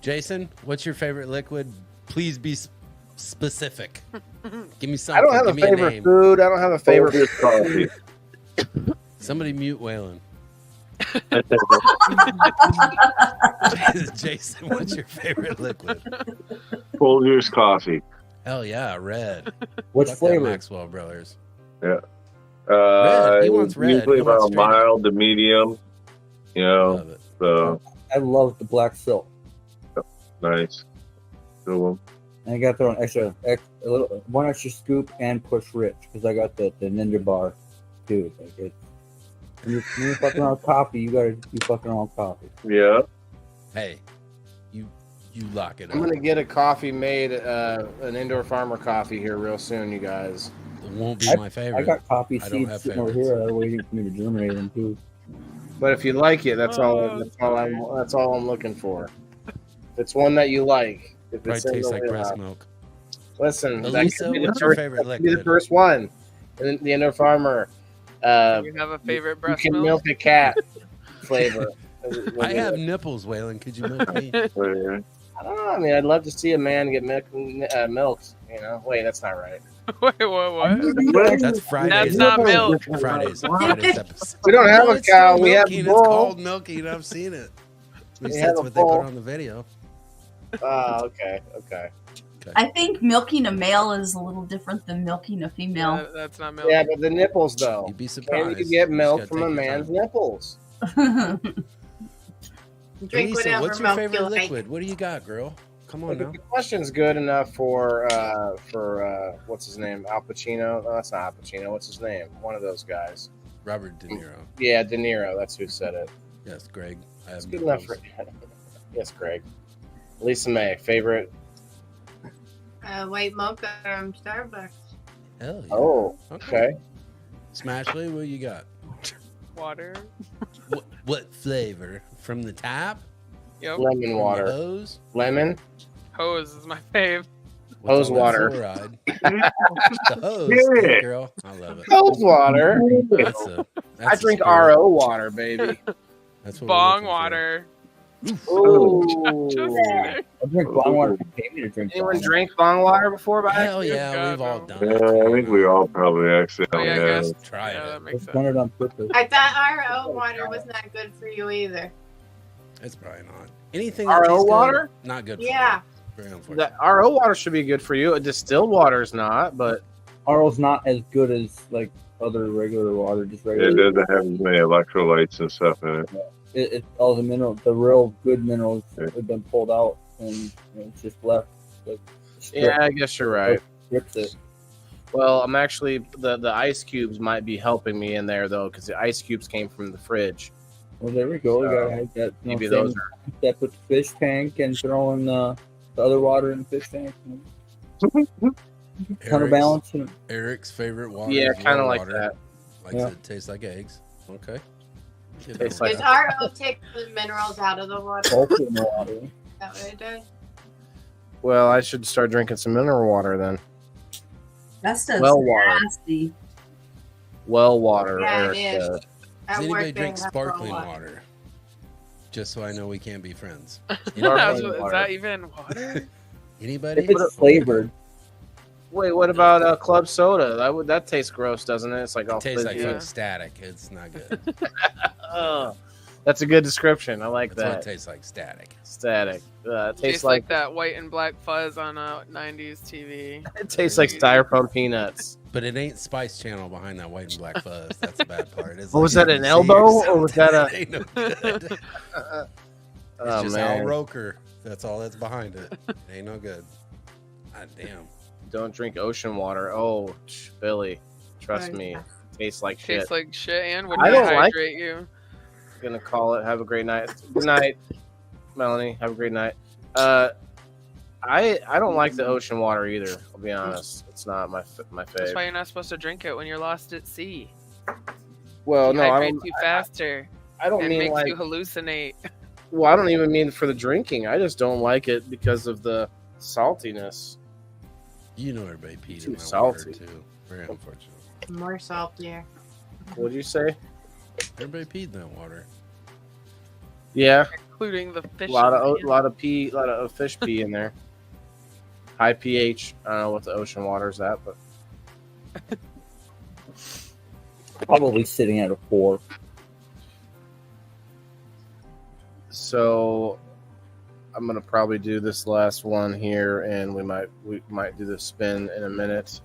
Jason, what's your favorite liquid? Please be specific. Give me something. I don't have Give a me favorite name. food. I don't have a favorite coffee. Somebody mute Waylon. Jason, what's your favorite liquid? Folgers coffee. Hell yeah, red. Which Fuck that flavor? Maxwell Brothers. Yeah. Red. He wants red. Usually He wants about straight up. mild to medium. You know, Love it. so I love the black silk. nice. Good one. And I got to throw an one extra scoop and push rich because I got the Ninja bar too. Like when you're fucking around with coffee, you gotta be fucking around with coffee. Yeah. Hey, you lock it I'm up. gonna get a coffee made, an Indoor Farmer coffee here real soon, you guys. It won't be my favorite. I got coffee I don't seeds have sitting over favorites. here. I'm waiting for me to germinate them too. But if you like it, that's all I'm looking for. If it's one that you like. If Probably it's in tastes the like breast warehouse. milk. Listen, that Elisa, could be the what's your first- favorite that could be the liquid? first one. And the Indoor Farmer. You have a favorite You breast can milk? milk a cat flavor. I have nipples, Waylon. Could you milk me? I don't know. I mean, I'd love to see a man get milked. Wait, that's not right. Wait, what? That's Fridays. That's not milk. Fridays episode. We don't have No, a it's cow. still We have a milking. It's bull. called milking. I've seen it. At least We have that's a what they put bull. on the video. Oh, okay. I think milking a male is a little different than milking a female. Yeah, that's not milk. Yeah, but the nipples though. You'd be Can surprised. you get milk just from gotta a take your man's time. nipples? Drink Elisa, whatever what's your milk favorite you like. liquid? What do you got, girl? Come on Like, now. if the question's good enough for what's his name? Al Pacino? No, that's not Al Pacino. What's his name? One of those guys. Robert De Niro. Yeah, De Niro. That's who said it. Yes, Greg. I have It's good enough for. Yes, Greg. Lisa May, favorite. White mocha from Starbucks. Hell yeah. Oh, okay. Smashley, what you got? Water. What flavor? From the tap? Yep. Lemon From water. the hose? Lemon. Hose is my fave. Hose What's on that water. fluoride? The hose, Yeah. good girl. I love it. Hose water. That's I a drink spirit. RO water, baby. That's what we're Bong looking for. water. Ooh. Yeah. I drink bong water. If you pay me to drink. Anyone bong water. drank bong water before? By Hell accident? yeah, God, we've all no. done Yeah, it. I think we all probably Oh, accidentally yeah, I have. guess. Tried Yeah, it. that makes I've sense. done it on purpose. I thought RO water was not good for you either. It's probably not. Anything that RO tastes good, water? not good for Yeah. you. Very unfortunate. The RO water should be good for you. A distilled water is not, but RO's not as good as like other regular water, just It regular. doesn't have as many electrolytes and stuff in it. All the minerals, the real good minerals, Yeah. have been pulled out, and it's just left. Like, yeah, I guess you're right. strips it. Well, I'm actually the ice cubes might be helping me in there though, because the ice cubes came from the fridge. Well, there we go. We gotta have that. Maybe You know, those same are. step with the fish tank and throwing the other water in the fish tank. Counterbalance. And Eric's favorite water. Yeah, is kind of well like water. that. Likes Yeah. it tastes like eggs. Okay. Good Tastes one. like- Does RO take the minerals out of the water? bulk in the water. Is that what it does? Well, I should start drinking some mineral water then. That stuff's Well water. nasty. Well water. Yeah, Eric it is. says. At Does work, anybody they drink have sparkling RO water? Just so I know we can't be friends. Is water. that even water? Anybody? If it's flavored, Wait, what about club soda? That tastes gross, doesn't it? It's like all It tastes like fizzy. fucking static. It's not good. Ugh. That's a good description. I like That's what it that. tastes like. Static. Static. It Tastes like that white and black fuzz on a 90s TV. It tastes like styrofoam peanuts. But it ain't Spice Channel behind that white and black fuzz. That's the bad part. It's Oh, was like that an ABC elbow, or was something. that a- It ain't no good. It's Oh, just man. Al Roker. That's all that's behind it. It ain't no good. God damn. Don't drink ocean water. Oh, Billy, trust Oh, me, yeah. tastes like shit. Tastes like shit and would I don't like- dehydrate you. Gonna call it. Have a great night. Good night, Melanie. Have a great night. I don't like the ocean water either. I'll be honest. It's not my That's fave. why you're not supposed to drink it when you're lost at sea. Well, no, I Dehydrates don't. you faster. I don't and mean makes like. you hallucinate. Well, I don't even mean for the drinking. I just don't like it because of the saltiness. You know, everybody peed Too in that salty. water too. Very unfortunate. More saltier. What'd you say? Everybody peed in that water. Yeah, Including the fish. a lot of fish pee in there. High pH. I don't know what the ocean water is at, but Probably sitting at a 4. so I'm gonna probably do this last one here, and we might do the spin in a minute.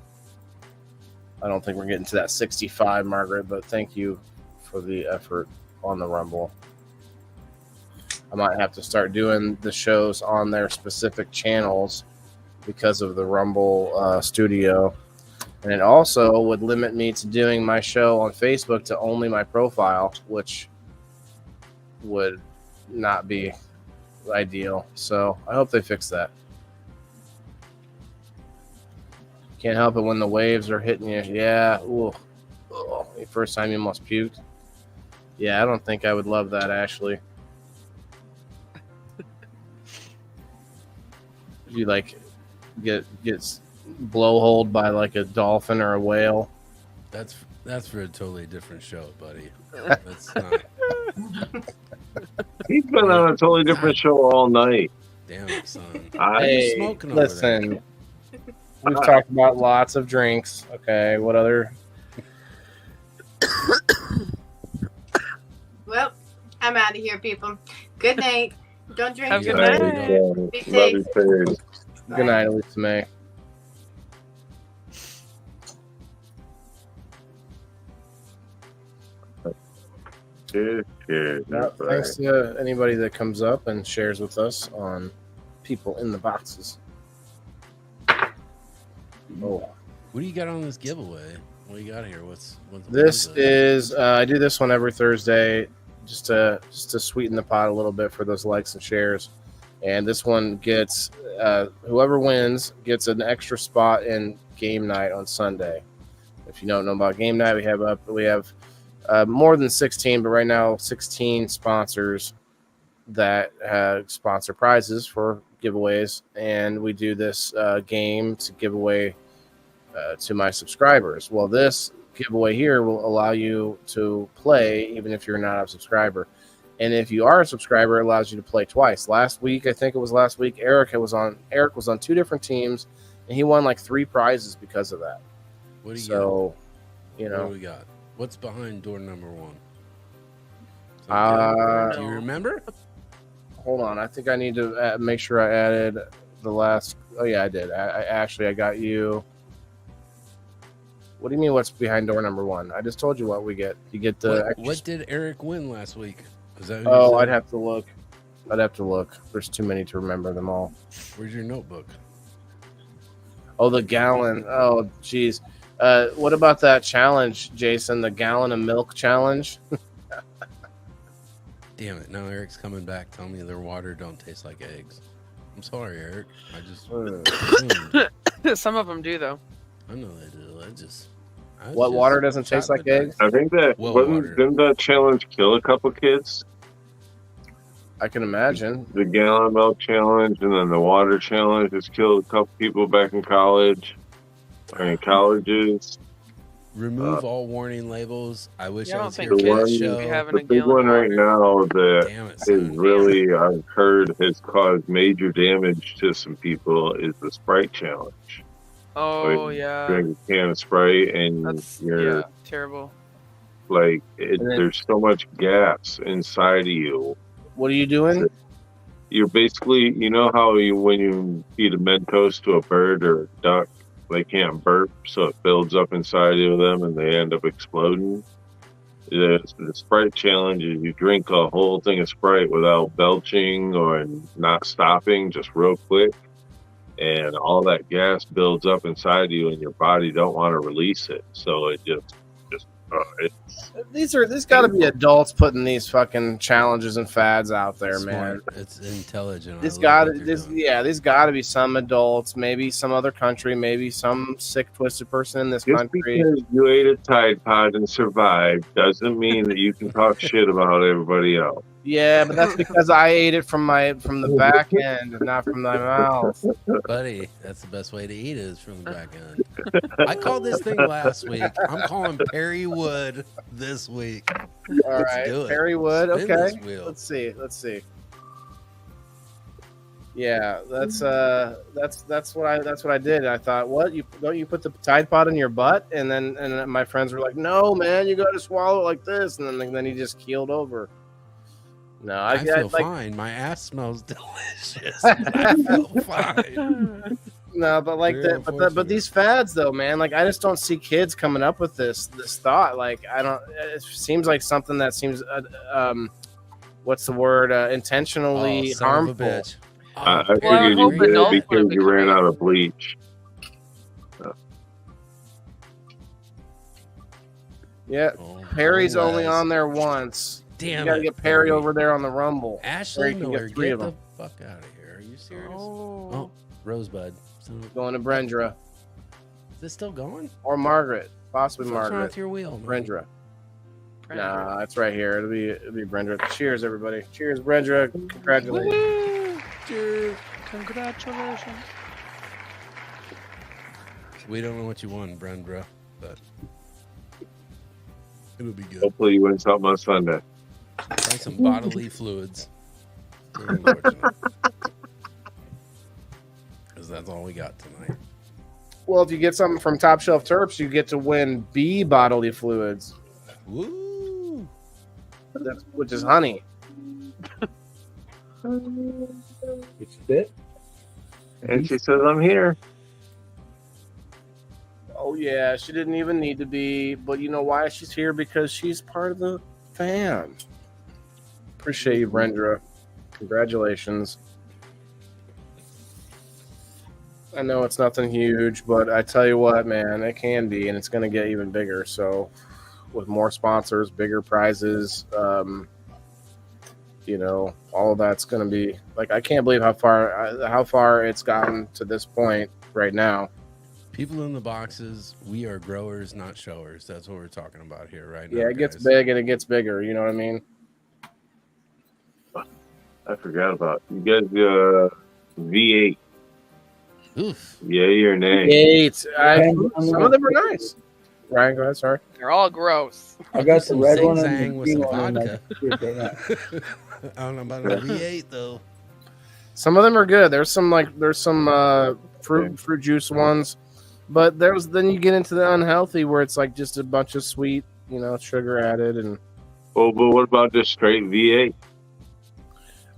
I don't think we're getting to that 65, Margaret, but thank you for the effort on the Rumble. I might have to start doing the shows on their specific channels because of the Rumble studio. And it also would limit me to doing my show on Facebook to only my profile, which would not be ideal. So I hope they fix that. Can't help it when the waves are hitting you. Yeah. Ooh. Oh, the first time you almost puked. Yeah, I don't think I would love that, actually. You like get blowholed by like a dolphin or a whale. That's for a totally different show, buddy. That's not. He's been on a totally different show all night. Damn, son. Hey, smoking over listen. We've talked about lots of drinks. Okay, what other? Well, I'm out of here, people. Good night. Don't drink Have too a much. good night. Be Love safe. you, Paige. Good night, Elisa May. Cheers, cheers. Thanks to anybody that comes up and shares with us on People in the Boxes. Oh, What do you got on this giveaway? What do you got here? What's this is I do this one every Thursday just to sweeten the pot a little bit for those likes and shares. And this one gets whoever wins gets an extra spot in game night on Sunday. If you don't know about game night, we have more than 16, but right now 16 sponsors that sponsor prizes for giveaways, and we do this game to give away to my subscribers. Well, this giveaway here will allow you to play even if you're not a subscriber. And if you are a subscriber, it allows you to play twice. Last week, Eric was on 2 different teams, and he won like 3 prizes because of that. What do you So, you got? What know, do we got? What's behind door number 1? Do you remember? hold on. I think I need to make sure I added the last. Oh yeah, I did. I got you. What do you mean? What's behind door number 1? I just told you what we get. You get the. What did Eric win last week? Is that who you Oh, said? I'd have to look. There's too many to remember them all. Where's your notebook? Oh, the gallon. Oh, geez. What about that challenge, Jason? The gallon of milk challenge? Damn it! Now Eric's coming back telling me their water don't taste like eggs. I'm sorry, Eric. I just. Some of them do, though. I know they do. What water doesn't taste like eggs? I think that didn't that challenge kill a couple kids? I can imagine. The gallon milk challenge and then the water challenge has killed a couple people back in college. I mean, colleges. Remove all warning labels. I wish Yeah, I I don't was think here for kids that should show. be having The a big gallon one of right water. now that Damn it, is son. really, I've heard, has caused major damage to some people is the Sprite challenge. Oh, Like, yeah. Drink a can of Sprite and That's you're terrible. like, And then- there's so much gas inside of you. What are you doing? You're basically, you know how when you feed a Mentos to a bird or a duck, they can't burp, so it builds up inside of them and they end up exploding. The Sprite challenge is you drink a whole thing of Sprite without belching or not stopping, just real quick, and all that gas builds up inside you, and your body don't want to release it, so it just These got to be adults putting these fucking challenges and fads out there, man. Smart. It's intelligent. These got to be some adults, maybe some other country, maybe some sick, twisted person in this Just country. because you ate a Tide Pod and survived doesn't mean that you can talk shit about everybody else. Yeah, but that's because I ate it from the back end, not from my mouth. Buddy, that's the best way to eat it is from the back end. I called this thing last week. I'm calling Perry Wood this week. All right, do it. Perry Wood. Spin Okay, this wheel. let's see. Yeah, that's what I did. I thought, what, don't you put the Tide Pod in your butt? And then my friends were like, no, man, you got to swallow it like this. And then he just keeled over. No, I feel fine. My ass smells delicious. I feel fine. No, but like that, but these fads though, man. Like I just don't see kids coming up with this thought. Like I don't. It seems like something that seems, what's the word? Intentionally harmful. Bitch. I figured you did it because you ran out of bleach. Yeah, Perry's only on there once. Damn, you gotta get Perry over there on the Rumble. Ashley Miller, get the fuck out of here. Are you serious? Oh, Rosebud. Going to Brendra. Is this still going? Or Margaret. Possibly What's Margaret. wrong with your wheel, man? Brendra. Nah, it's right here. It'll be Brendra. Cheers, everybody. Cheers, Brendra. Congratulations. Woo! Cheers. Congratulations. We don't know what you won, Brendra, but it'll be good. Hopefully you win something on Sunday. Try some bodily fluids. Because that's all we got tonight. Well, if you get something from Top Shelf Terps, you get to win B bodily fluids. Woo! Which is honey. It's spit. And she says, I'm here. Oh, yeah. She didn't even need to be. But you know why she's here? Because she's part of the fam. Appreciate you, Brendra. Congratulations. I know it's nothing huge, but I tell you what, man, it can be, and it's going to get even bigger. So, with more sponsors, bigger prizes, all of that's going to be like, I can't believe how far it's gotten to this point right now. People in the boxes, we are growers, not showers. That's what we're talking about here right now. Yeah, it gets big and it gets bigger. You know what I mean? I forgot about it. You guys, V8. Oof. Yay or nay? V8. Some of them are nice. Ryan, go ahead. Sorry. They're all gross. I got the red one and the with some green one. vodka. I don't know about a V8 though. Some of them are good. There's some fruit juice ones, but then you get into the unhealthy where it's like just a bunch of sweet, sugar added and. Oh, but what about just straight V8?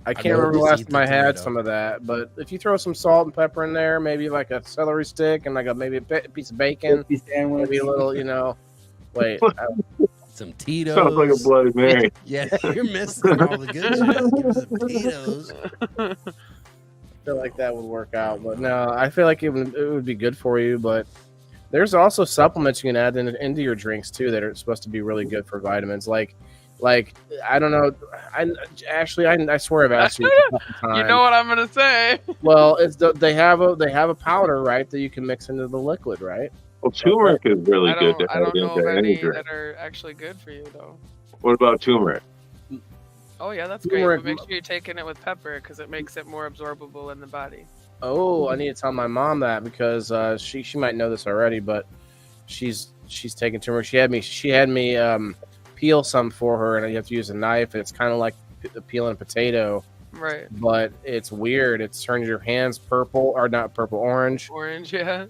I can't remember the last time I had some of that, but if you throw some salt and pepper in there, maybe like a celery stick and like maybe a piece of bacon, maybe a little, wait. Some Tito's. Sounds like a Bloody Mary. Yeah, you're missing all the good shit. Give some Tito's. I feel like that would work out, but no, I feel like it would be good for you, but there's also supplements you can add into your drinks too that are supposed to be really good for vitamins, like I don't know. I swear I've asked you a couple times. You know what I'm gonna say? Well, they have a powder, right, that you can mix into the liquid, right? Well, turmeric is really good to I have don't know into of any any drink. that are actually good for you though. What about turmeric? Oh yeah, that's great. Turmeric- But make sure you're taking it with pepper because it makes it more absorbable in the body. Oh, I need to tell my mom that because she might know this already, but she's taking turmeric. She had me peel some for her, and you have to use a knife. It's kind of like peeling a potato, Right. but it's weird. It turns your hands purple, or not purple, orange. Orange, yeah.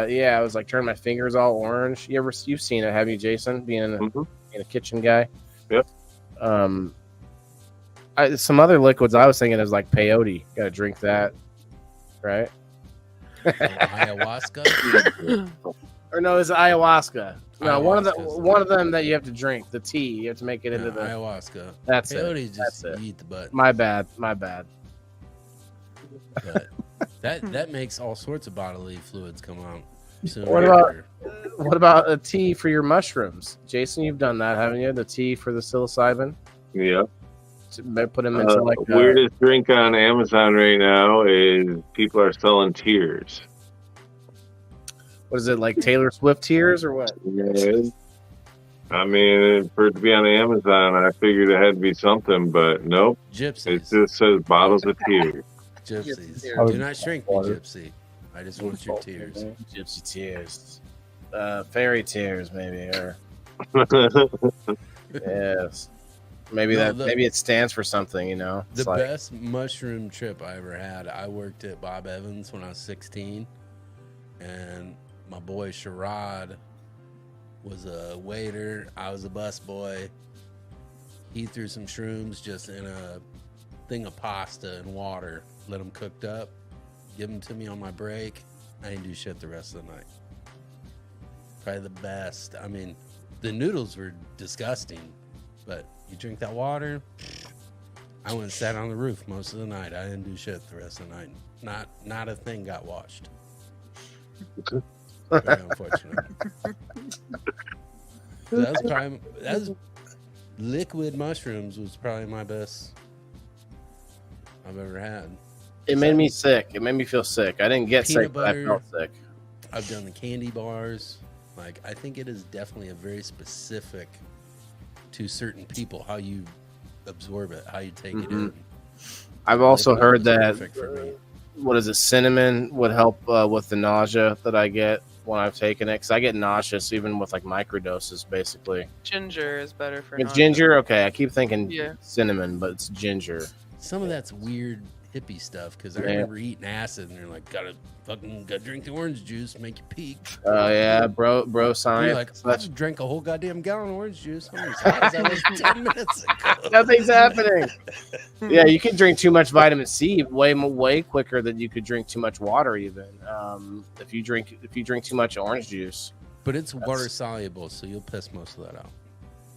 Yeah, I was like turning my fingers all orange. You've seen it, have you, Jason? Being a kitchen guy. Yep. Some other liquids I was thinking is like peyote. Got to drink that, right? Ayahuasca. Or no, it's ayahuasca. No, Ayahuasca's one of them that you have to drink. The tea, you have to make it into the ayahuasca. That's Peyote it. just That's it. eat the butt. My bad. But that makes all sorts of bodily fluids come out. Sooner What or about- later. What about a tea for your mushrooms, Jason? You've done that, haven't you? The tea for the psilocybin. Yeah. Put them into like weirdest drink on Amazon right now is people are selling tears. What is it, like Taylor Swift tears or what? Yeah. I mean, for it to be on Amazon, I figured it had to be something, but nope. Gypsies. It just says bottles of tears. Gypsies. Oh, Do not shrink me, Gypsy. I just want your tears. Gypsy tears. Fairy tears, maybe, or yes. Maybe maybe it stands for something, you know. The best mushroom trip I ever had. I worked at Bob Evans when I was 16, and my boy Sherrod was a waiter. I was a busboy. He threw some shrooms just in a thing of pasta and water, let them cooked up, give them to me on my break. I didn't do shit the rest of the night. Probably the best. I mean, the noodles were disgusting, but you drink that water. I went and sat on the roof most of the night. I didn't do shit the rest of the night. Not a thing got washed. Very unfortunate. So that was liquid mushrooms was probably my best I've ever had. It made me sick. It made me feel sick. I didn't get sick, but I felt sick. I've done the candy bars. Like, I think it is definitely a very specific to certain people how you absorb it, how you take it in. I've also heard that for me. What is it? Cinnamon would help with the nausea that I get when I've taken it, because I get nauseous even with like microdoses, basically. Ginger is better for. It's ginger. Okay, I keep thinking cinnamon, but it's ginger. Some of that's weird hippie stuff, because I remember eating acid and they're like, gotta drink the orange juice, make you peak. Oh yeah, bro science. You're like, I just drank a whole goddamn gallon of orange juice. I'm as hot as I was 10 minutes ago. Nothing's happening. Yeah, you can drink too much vitamin C way quicker than you could drink too much water. Even if you drink too much orange juice. But it's water soluble, so you'll piss most of that out.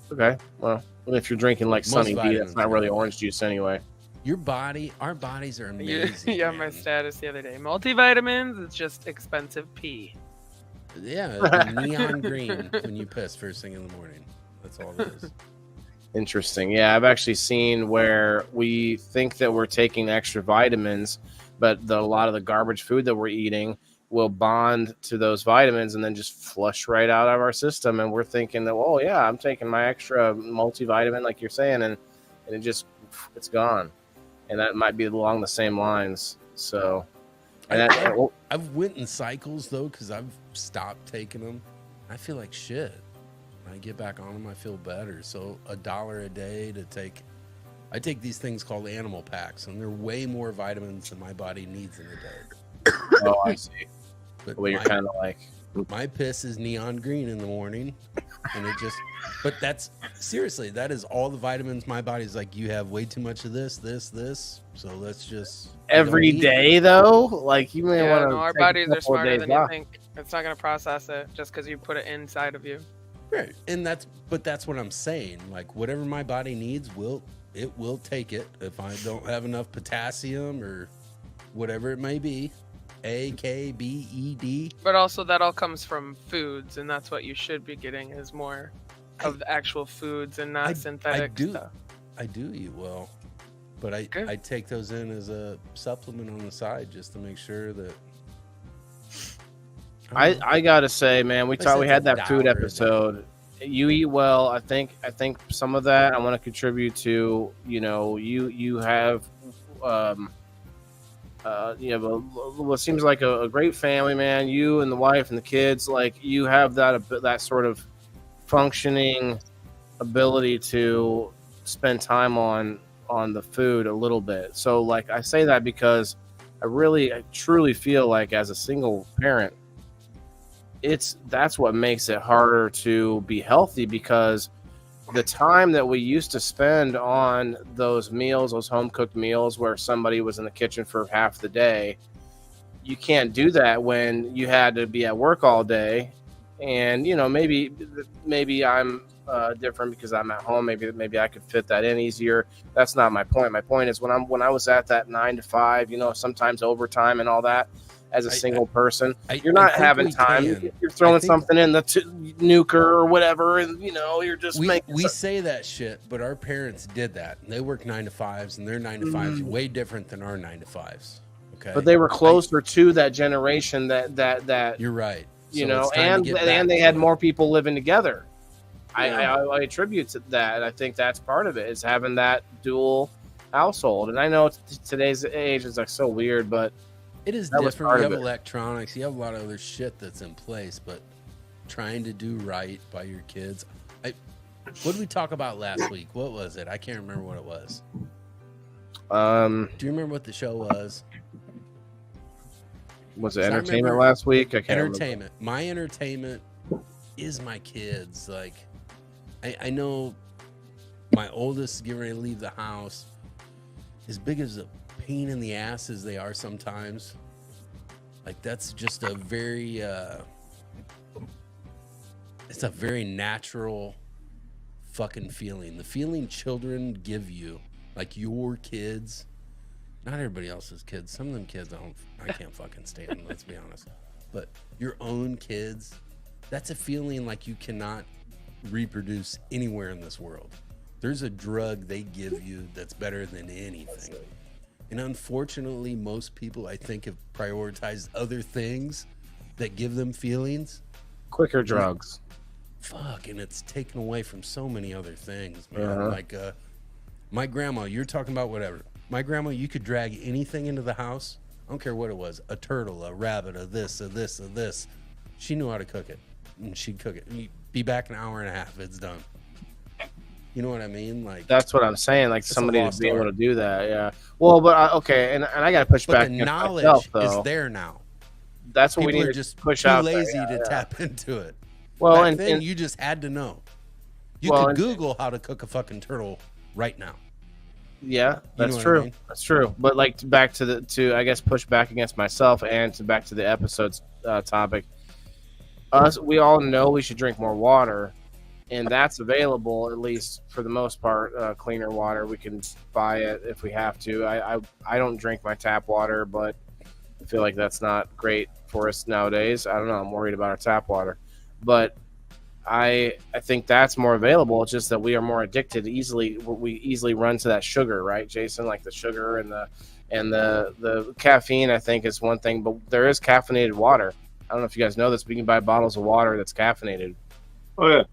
Okay, well, if you're drinking like Sunny D, that's not really orange juice anyway. Our bodies are amazing. Yeah, my status the other day. Multivitamins, it's just expensive pee. Yeah, neon green when you piss first thing in the morning. That's all it is. Interesting. Yeah, I've actually seen where we think that we're taking extra vitamins, but a lot of the garbage food that we're eating will bond to those vitamins and then just flush right out of our system. And we're thinking that, oh yeah, I'm taking my extra multivitamin, like you're saying, and it's gone. And that might be along the same lines. So, I've went in cycles though, because I've stopped taking them. I feel like shit. When I get back on them, I feel better. So $1 a day to take. I take these things called animal packs, and they're way more vitamins than my body needs in a day. Oh, I see. But well, you're kind of like, my piss is neon green in the morning, and it just. But that's seriously, that is all the vitamins my body's like. You have way too much of this. So let's just every day though. Like you may want to. Our bodies are smarter than you think. It's not going to process it just because you put it inside of you. Right, and that's what I'm saying. Like whatever my body needs, will take it. If I don't have enough potassium or whatever it may be. A, K, B, E, D. But also that all comes from foods, and that's what you should be getting is more of the actual foods and not synthetic stuff. I do eat well, but I take those in as a supplement on the side just to make sure that. I gotta say, man, we had that food episode. You eat well. I think some of that I want to contribute to. You know, you have. You have what seems like a great family, man. You and the wife and the kids, like you have that sort of functioning ability to spend time on the food a little bit. So, like I say that because I truly feel like as a single parent, that's what makes it harder to be healthy, because the time that we used to spend on those meals, those home cooked meals where somebody was in the kitchen for half the day, you can't do that when you had to be at work all day. And, you know, maybe I'm different because I'm at home. Maybe I could fit that in easier. That's not my point. My point is when I was at that 9 to 5, you know, sometimes overtime and all that, as a single person. You're I not think having we time. can. You're throwing I think- something in the nuker or whatever, and you're just making. We say that shit, but our parents did that. They work 9 to 5s, and their 9 to 5s are way different than our 9 to 5s. Okay, but they were closer to that generation that you're right. And they had more people living together. I attribute to that, and I think that's part of it is having that dual household. And I know today's age is like so weird, but it is different. You have electronics, you have a lot of other shit that's in place, but trying to do right by your kids. What did we talk about last week? What was it? I can't remember what it was. Do you remember what the show was? Was it entertainment last week? I can't entertainment. Remember. My entertainment is my kids. Like, I know my oldest is getting ready to leave the house. As big as a pain in the ass as they are sometimes, like that's just a very it's a very natural fucking feeling. The feeling children give you, like your kids, not everybody else's kids. Some of them kids I can't fucking stand, let's be honest. But your own kids, that's a feeling like you cannot reproduce anywhere in this world. There's a drug they give you that's better than anything. And unfortunately, most people, I think, have prioritized other things that give them feelings. Quicker drugs. Fuck, and it's taken away from so many other things, man. Like my grandma, you're talking about whatever. My grandma, you could drag anything into the house. I don't care what it was. A turtle, a rabbit, a this, a this, a this. She knew how to cook it. And she'd cook it. You'd be back an hour and a half. It's done. You know what I mean? Like that's what I'm saying. Like somebody to be able to do that. Yeah. Well, but okay, and I got to push back. The knowledge is there now. That's what people we need are to just push too out. Lazy to tap into it. Well, Back then you just had to know. You could Google how to cook a fucking turtle right now. Yeah, that's true. I mean? That's true. But like back to I guess push back against myself and back to the episode's topic. We all know we should drink more water, and that's available, at least for the most part. Cleaner water, we can buy it if we have to. I don't drink my tap water, but I feel like that's not great for us nowadays. I don't know. I'm worried about our tap water, but I think that's more available. It's just that we are more addicted. We easily run to that sugar, right, Jason? Like the sugar and the caffeine, I think, is one thing. But there is caffeinated water. I don't know if you guys know this, but you can buy bottles of water that's caffeinated. Oh, yeah.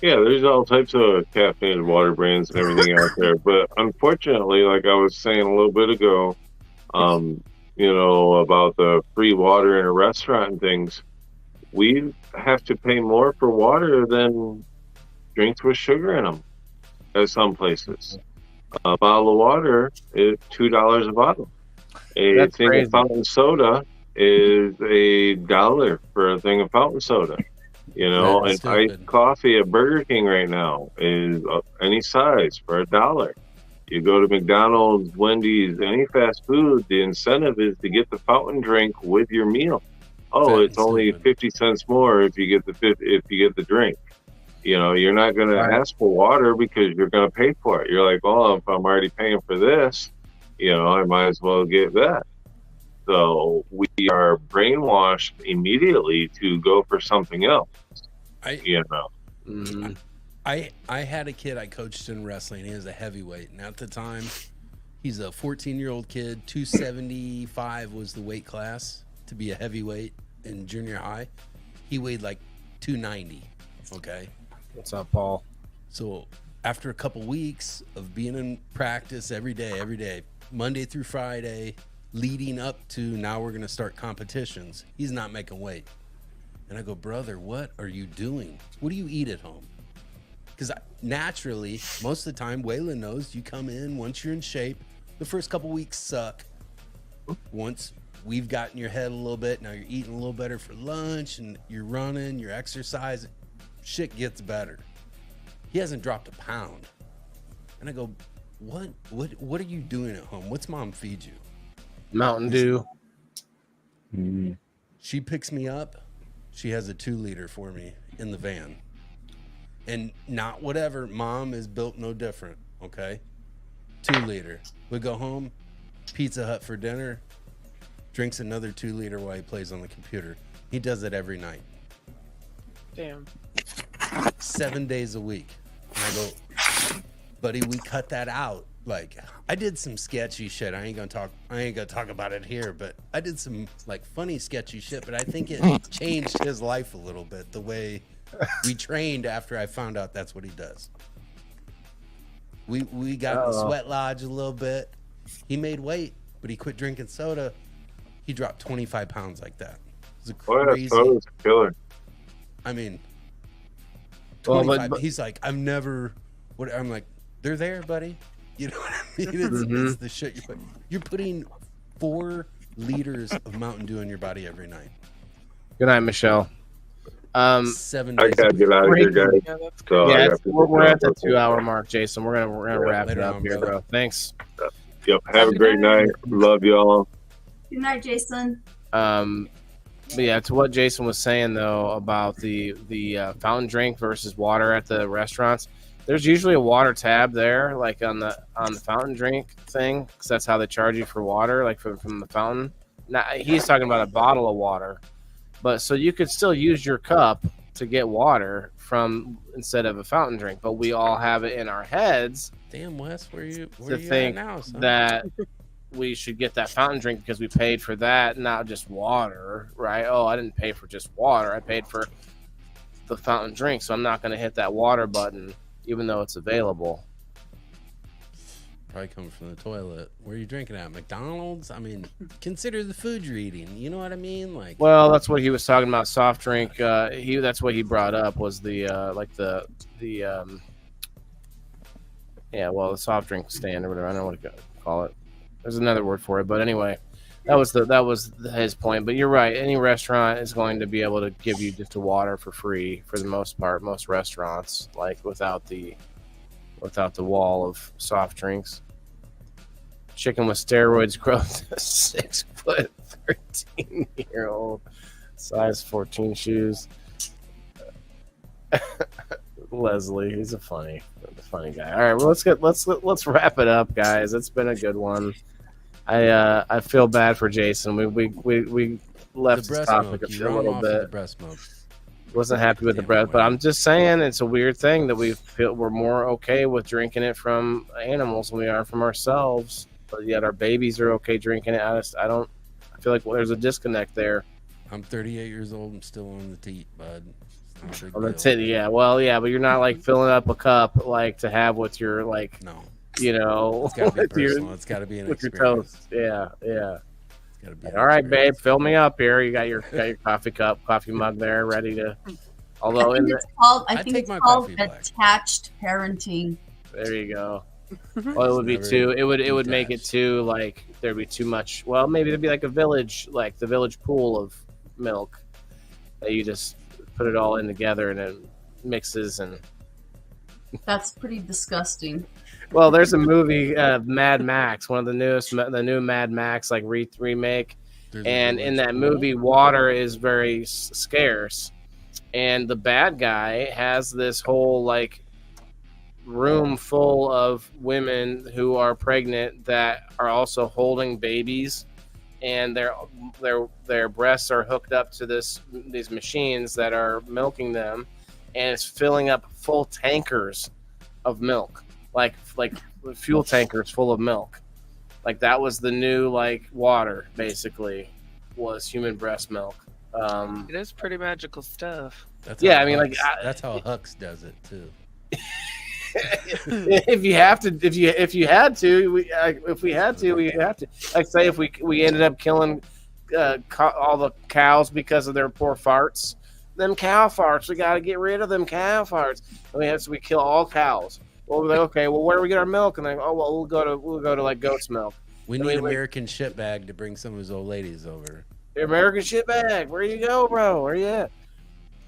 Yeah, there's all types of caffeinated water brands and everything out there. But unfortunately, like I was saying a little bit ago, about the free water in a restaurant and things, we have to pay more for water than drinks with sugar in them at some places. A bottle of water is $2 a bottle. A thing of fountain soda is $1 for a thing of fountain soda. And iced coffee at Burger King right now is any size for $1. You go to McDonald's, Wendy's, any fast food, the incentive is to get the fountain drink with your meal. Oh, it's only 50 cents more if you get the drink. You're not going to ask for water because you're going to pay for it. You're like, well, if I'm already paying for this, I might as well get that. So we are brainwashed immediately to go for something else. Mm-hmm. I had a kid I coached in wrestling. He was a heavyweight, and at the time, he's a 14-year-old kid. 275 was the weight class to be a heavyweight in junior high. He weighed like 290. Okay. What's up, Paul? So after a couple weeks of being in practice every day, Monday through Friday, leading up to now we're going to start competitions, he's not making weight. And I go, brother, what are you doing? What do you eat at home? Because naturally, most of the time, Waylon knows you come in once you're in shape. The first couple weeks suck. Once we've gotten your head a little bit, now you're eating a little better for lunch and you're running, you're exercising, shit gets better. He hasn't dropped a pound. And I go, what are you doing at home? What's mom feed you? Mountain Dew. Mm-hmm. She picks me up. She has a 2-liter for me in the van. And not whatever. Mom is built no different, okay? 2-liter. We go home, Pizza Hut for dinner, drinks another 2 liter while he plays on the computer. He does it every night. Damn. 7 days a week. And I go, buddy, we cut that out. Like, I did some sketchy shit. I ain't gonna talk about it here, but I did some like funny sketchy shit, but I think it changed his life a little bit, the way we trained after I found out that's what he does. We got in the sweat lodge a little bit. He made weight, but he quit drinking soda. He dropped 25 pounds like that. It was a crazy. Soda's a killer. I mean, Well, 25. but- He's like, I'm like, they're there, buddy. You know what I mean? It's the shit you're putting 4 liters of Mountain Dew in your body every night. Good night, Michelle. 7 I days. gotta get out of here, guys. Yeah, that's So Yeah, I got to we're at the go. 2-hour mark, Jason. We're gonna wrap it Later up on, here, brother. bro. Thanks. Yep. Have a great night. Love y'all. Good night, Jason. But yeah, to what Jason was saying though about the fountain drink versus water at the restaurants, there's usually a water tab there, like on the fountain drink thing, because that's how they charge you for water, like from the fountain. Now he's talking about a bottle of water, but so you could still use your cup to get water from instead of a fountain drink, but we all have it in our heads Damn, Wes, where you to at think now, son? that we should get that fountain drink because we paid for that, not just water, right? Oh, I didn't pay for just water. I paid for the fountain drink, so I'm not going to hit that water button, even though it's available. Probably coming from the toilet. Where are you drinking at? McDonald's? I mean, consider the food you're eating. You know what I mean? Like, Well, that's what he was talking about. Soft drink. That's what he brought up was the the soft drink stand or whatever. I don't know what to call it. There's another word for it, but anyway, that was his point. But you're right. Any restaurant is going to be able to give you just a water for free for the most part. Most restaurants, like without the wall of soft drinks. Chicken with steroids growth 6 foot 13-year-old, size 14 shoes. Leslie, he's a funny guy. All right, well let's wrap it up, guys. It's been a good one. I feel bad for Jason. We left the this breast topic milk. a You run little off of the bit. breast milk. Wasn't happy with the breath, but I'm just saying it's a weird thing that we're more okay with drinking it from animals than we are from ourselves, but yet our babies are okay drinking it. I feel like there's a disconnect there. I'm 38 years old. I'm still on the teat, bud. It's not a big On the deal. titty, yeah. Well, yeah, but you're not like filling up a cup like to have with your like, No, you know, it's got to be with your- personal. It's got to be an with your experience. toast. Yeah. It's gotta be an All right, babe, experience. fill me up here. You got your coffee mug there, ready to. Although I think I it's take called my coffee black. attached parenting. there you go. Well, it would be Never too. It would make it detached. too like there'd be too much. Well, maybe there'd be like a village, like the village pool of milk that you just put it all in together and it mixes and. That's pretty disgusting. Well, there's a movie, Mad Max, one of the new Mad Max like remake, There's a and in village that pool. movie, water is very scarce, and the bad guy has this whole like room full of women who are pregnant that are also holding babies, and their breasts are hooked up to these machines that are milking them, and it's filling up full tankers of milk, like fuel tankers full of milk. Like that was the new like water, basically, was human breast milk. It is pretty magical stuff. That's Yeah, how I mean, like, Hux- that's how Hux does it too. If we had to, we have to. Like, say if we ended up killing all the cows because of their poor farts, them cow farts, we got to get rid of them cow farts. And we kill all cows. Well, we're like, okay, well, where do we get our milk? And like, oh, well, we'll go to like goat's milk. We I need mean, like- American shitbag to bring some of his old ladies over. The American shitbag, where you go, bro? Where you at?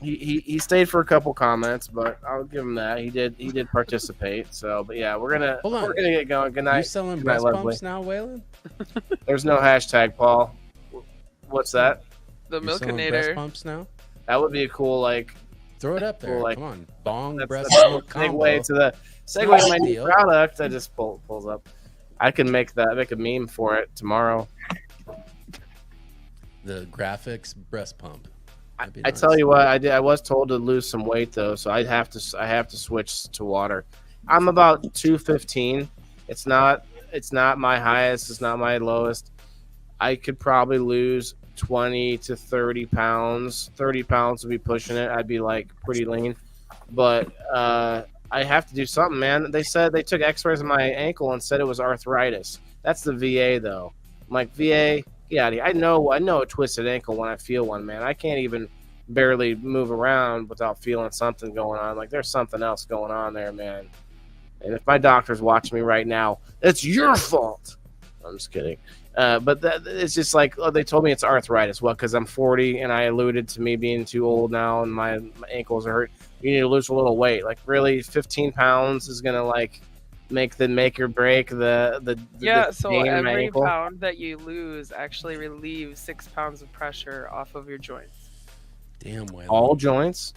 He stayed for a couple comments, but I'll give him that. He did participate. So, but yeah, we're gonna get going. Good You night. selling Good night, breast Leslie. pumps now, Waylon? There's no hashtag, Paul. What's that? The You selling breast Milkinator. pumps now? That would be a cool like. Throw it up there. Well, like, Come on, bong That's breast the milk combo. segue to the segue to my new Deal. product. I just pulls up. I can make a meme for it tomorrow. The graphics breast pump. That'd be I nice. tell you what, I was told to lose some weight though, so I have to switch to water. I'm about 215. It's not my highest. It's not my lowest. I could probably lose 20 to 30 pounds. 30 pounds would be pushing it. I'd be like pretty lean, but I have to do something, man. They said they took X-rays of my ankle and said it was arthritis. That's the VA though. I'm like, VA, get out of here. I know a twisted ankle when I feel one, man. I can't even barely move around without feeling something going on. Like there's something else going on there, man. And if my doctor's watching me right now, it's your fault. I'm just kidding. But it's just like, they told me it's arthritis. Well, because I'm 40 and I alluded to me being too old now and my ankles are hurt. You need to lose a little weight. Like really 15 pounds is going to like make or break the so pain in my every ankle. pound that you lose actually relieves 6 pounds of pressure off of your joints. Damn, Waylon. All joints.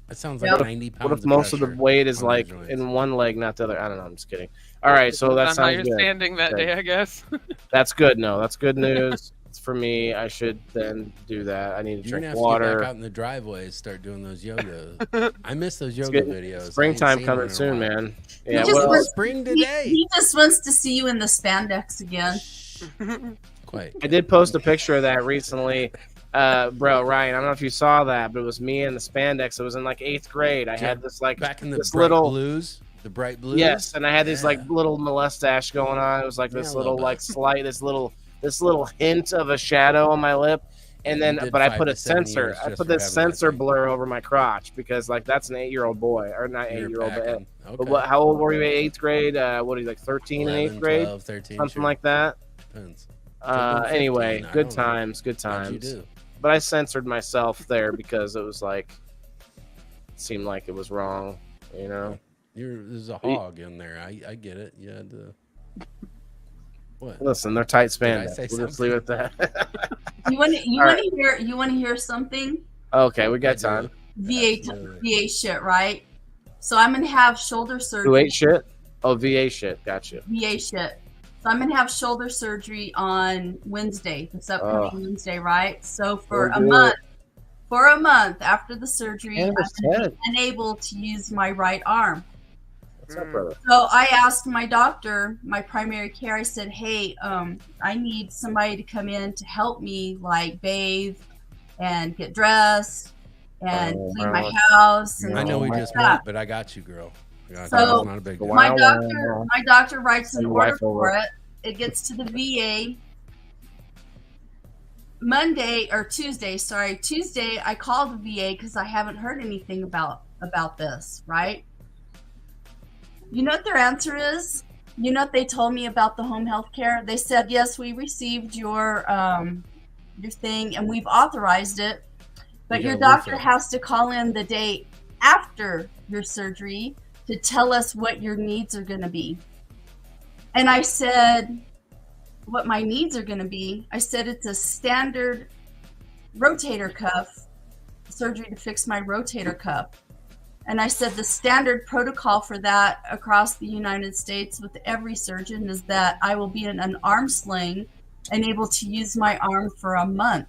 That sounds like Yep. 90 pounds. What if most of the pressure weight is on your like joints? in one leg, not the other? I don't know. I'm just kidding. All right, so that Depends on how sounds you're good. standing that Okay. day, I guess. That's good. No, that's good news. It's for me. I should then do that. I need to You're gonna drink have to get water. back out in the driveway and start doing those yoga. I miss those yoga getting- videos. I ain't Springtime seen coming one in a soon, while. man. He Yeah, just well, wants- Spring He, today. he just wants to see you in the spandex again. Quite. I did post a picture of that recently. Bro, Ryan, I don't know if you saw that, but it was me in the spandex. It was in like 8th grade. I had this like Back in the this bright little blues. The bright blues. yes, and I had this like Yeah. little mustache going on. It was like Yeah, this a little little like bit. slight, this little hint of a shadow on my lip. And You then, did but I 5 put to a 7 sensor. years I just put for this having that sensor thing. blur over my crotch because, like, that's an 8-year-old boy, or not You're 8-year-old, but packing. but Okay. what? How old were you? 8th grade? What are you like? 13 in 11, 8th grade? 12, 13, Something sure. like that. Depends. Could've been Anyway, 15, I good don't know. times, good What'd you times. do? But I censored myself there because it was like, it seemed like it was wrong, you know. There's a hog in there. I get it. You had to. What? Listen, they're tight Did I spandex. say We'll just leave it at that. You want to All right. hear something? Okay, we I got do. time. VA shit, right? So I'm gonna have shoulder Who surgery. ate shit? Oh, VA shit. Gotcha. VA shit. So I'm gonna have shoulder surgery on Wednesday, this upcoming Wednesday, right? So for Don't a do month, for a month after the surgery, I'm Cannabis gonna Ted. be unable to use my right arm. What's up, brother? So I asked my doctor, my primary care, I said, hey, I need somebody to come in to help me, like bathe and get dressed and Oh, clean wow. my house. And I know we my just God. met, but I got you, girl. I got So- you. It's not a big deal. Wow. my doctor writes an Your order wife over. for it. It gets to the VA Monday or Tuesday. Sorry, Tuesday. I called the VA because I haven't heard anything about this. Right? You know what their answer is? You know what they told me about the home health care? They said, yes, we received your thing and we've authorized it, but You your got a doctor refill. has to call in the day after your surgery to tell us what your needs are going to be. And I said, what my needs are going to be? I said, it's a standard rotator cuff surgery to fix my rotator cuff. And I said, the standard protocol for that across the United States with every surgeon is that I will be in an arm sling and able to use my arm for a month.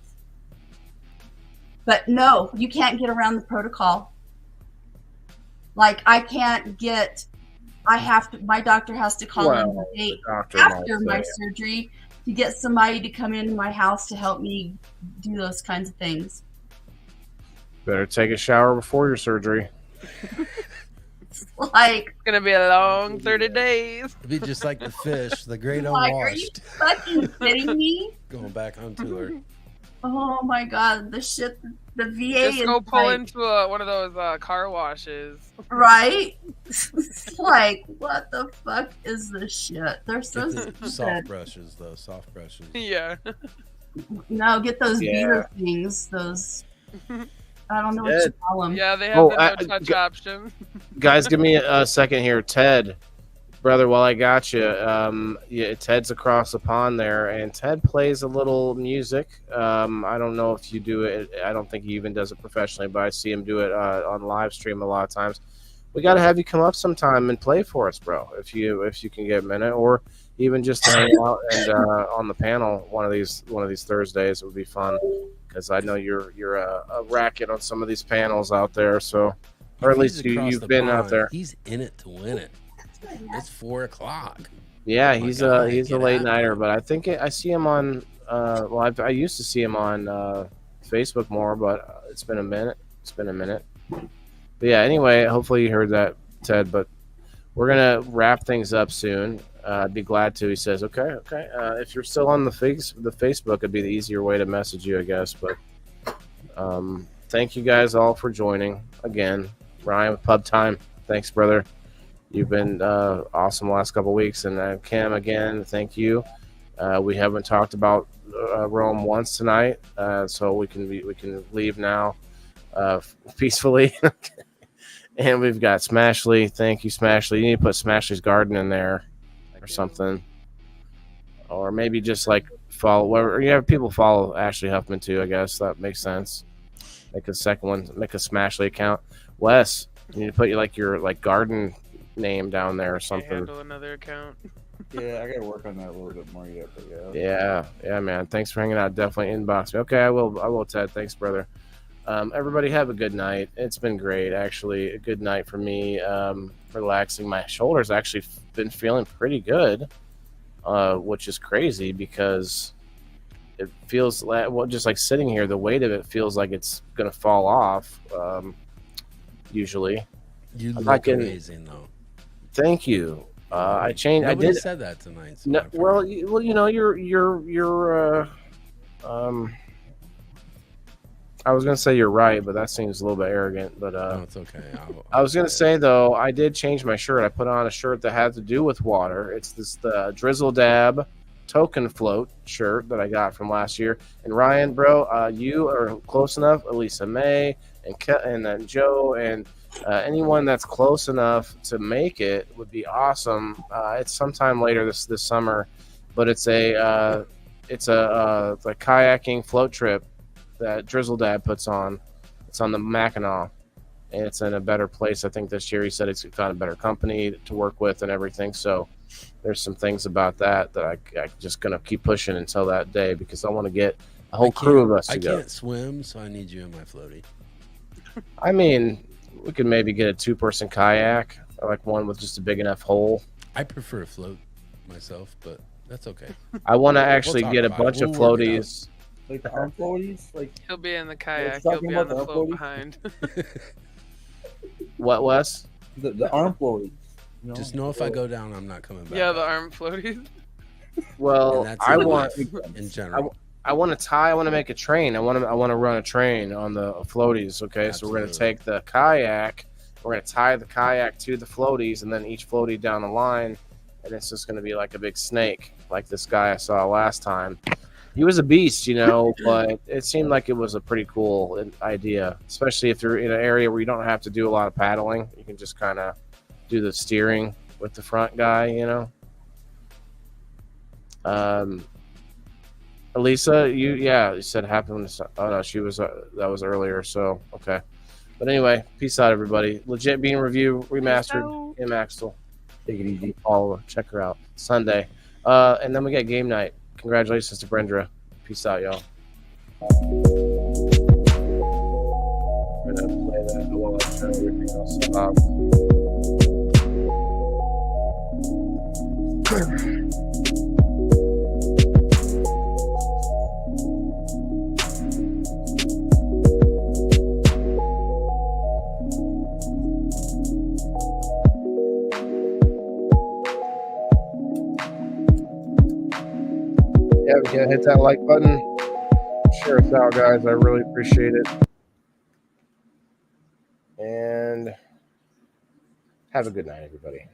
But no, you can't get around the protocol. Like my doctor has to call in the date Doctor after might my say. surgery to get somebody to come into my house to help me do those kinds of things. Better take a shower before your surgery. Like, It's gonna be a long 30 days. It'd be just like the fish, the great like, are you unwashed, fucking kidding me? going back on tour. Oh my god, the shit the VA Just is go pull like, into one of those car washes. right? Like, what the fuck is this shit? They're so Get the soft stupid. brushes, though. Soft brushes. Yeah. No, get those Yeah. beater things. Those I don't know what you call them. Yeah, they have Oh, the no-touch option. Guys, give me a second here. Ted, brother, while I got you, yeah, Ted's across the pond there, and Ted plays a little music. I don't know if you do it. I don't think he even does it professionally, but I see him do it on live stream a lot of times. we got to have you come up sometime and play for us, bro. If you can get a minute, or even just to hang out and on the panel one of these Thursdays, it would be fun. Because I know you're a racket on some of these panels out there, so or at least you've been out there. He's in it to win it. It's 4 o'clock. Yeah, he's a late nighter, but I think I see him on. I used to see him on Facebook more, but it's been a minute. But yeah, anyway, hopefully you heard that, Ted. But we're gonna wrap things up soon. I'd be glad to. He says, okay. If you're still on the Facebook, it'd be the easier way to message you, I guess. But thank you guys all for joining again. Ryan with Pub Time, thanks, brother. You've been awesome the last couple of weeks, and Cam again, thank you. We haven't talked about Rome once tonight, so we can leave now peacefully. And we've got Smashley. Thank you, Smashley. You need to put Smashley's Garden in there or something, or maybe just like follow. Or you have people follow Ashley Huffman too. I guess that makes sense. Make a second one. Make a Smashley account. Wes, you need to put your garden name down there or something. Handle another account. Yeah, I gotta work on that a little bit more yet, but yeah. Yeah, man. Thanks for hanging out. Definitely inbox me. Okay, I will, Ted. Thanks, brother. Everybody have a good night. It's been great, actually. A good night for me. Relaxing. My shoulders actually been feeling pretty good, which is crazy because it feels like, just like sitting here, the weight of it feels like it's gonna fall off. Usually, you look amazing though. Thank you. I changed. Nobody I did said that tonight. So no, well, you know, you're. I was gonna say you're right, but that seems a little bit arrogant. But no, it's okay. I was gonna say though, I did change my shirt. I put on a shirt that had to do with water. It's the Drizzle Dab Token Float shirt that I got from last year. And Ryan, bro, you are close enough. Elisa May and then Joe and anyone that's close enough to make it would be awesome. It's sometime later this summer, but it's a kayaking float trip that Drizzle Dad puts on. It's on the Mackinac, and it's in a better place. I think this year he said it's found a better company to work with and everything. So there's some things about that I just gonna keep pushing until that day because I want to get a whole crew of us to go. I can't swim, so I need you in my floaty. I mean, we could maybe get a 2-person kayak, or like one with just a big enough hole. I prefer a float myself, but that's okay. I want to actually get a bunch of floaties. Like the arm floaties? Like He'll be in the kayak. He'll be on the float behind. What, Wes? The arm floaties. You know? Just know if I go down, I'm not coming back. Yeah, the arm floaties. Well, I want in general. I want to make a train. I want to run a train on the floaties. Okay, so we're gonna take the kayak. We're gonna tie the kayak to the floaties, and then each floaty down the line, and it's just gonna be like a big snake, like this guy I saw last time. He was a beast, you know, but it seemed like it was a pretty cool idea, especially if you're in an area where you don't have to do a lot of paddling. You can just kind of do the steering with the front guy, you know. Elisa, you said happened. Oh no, she was that was earlier. So okay, but anyway, peace out, everybody. Legit Bean Review remastered in Axel. Take it easy. Follow her, check her out Sunday, and then we got game night. Congratulations to Brenda. Peace out, y'all. I'm gonna play that while I turn everything else off. Yeah, we can hit that like button. Share us out, guys. I really appreciate it. And have a good night, everybody.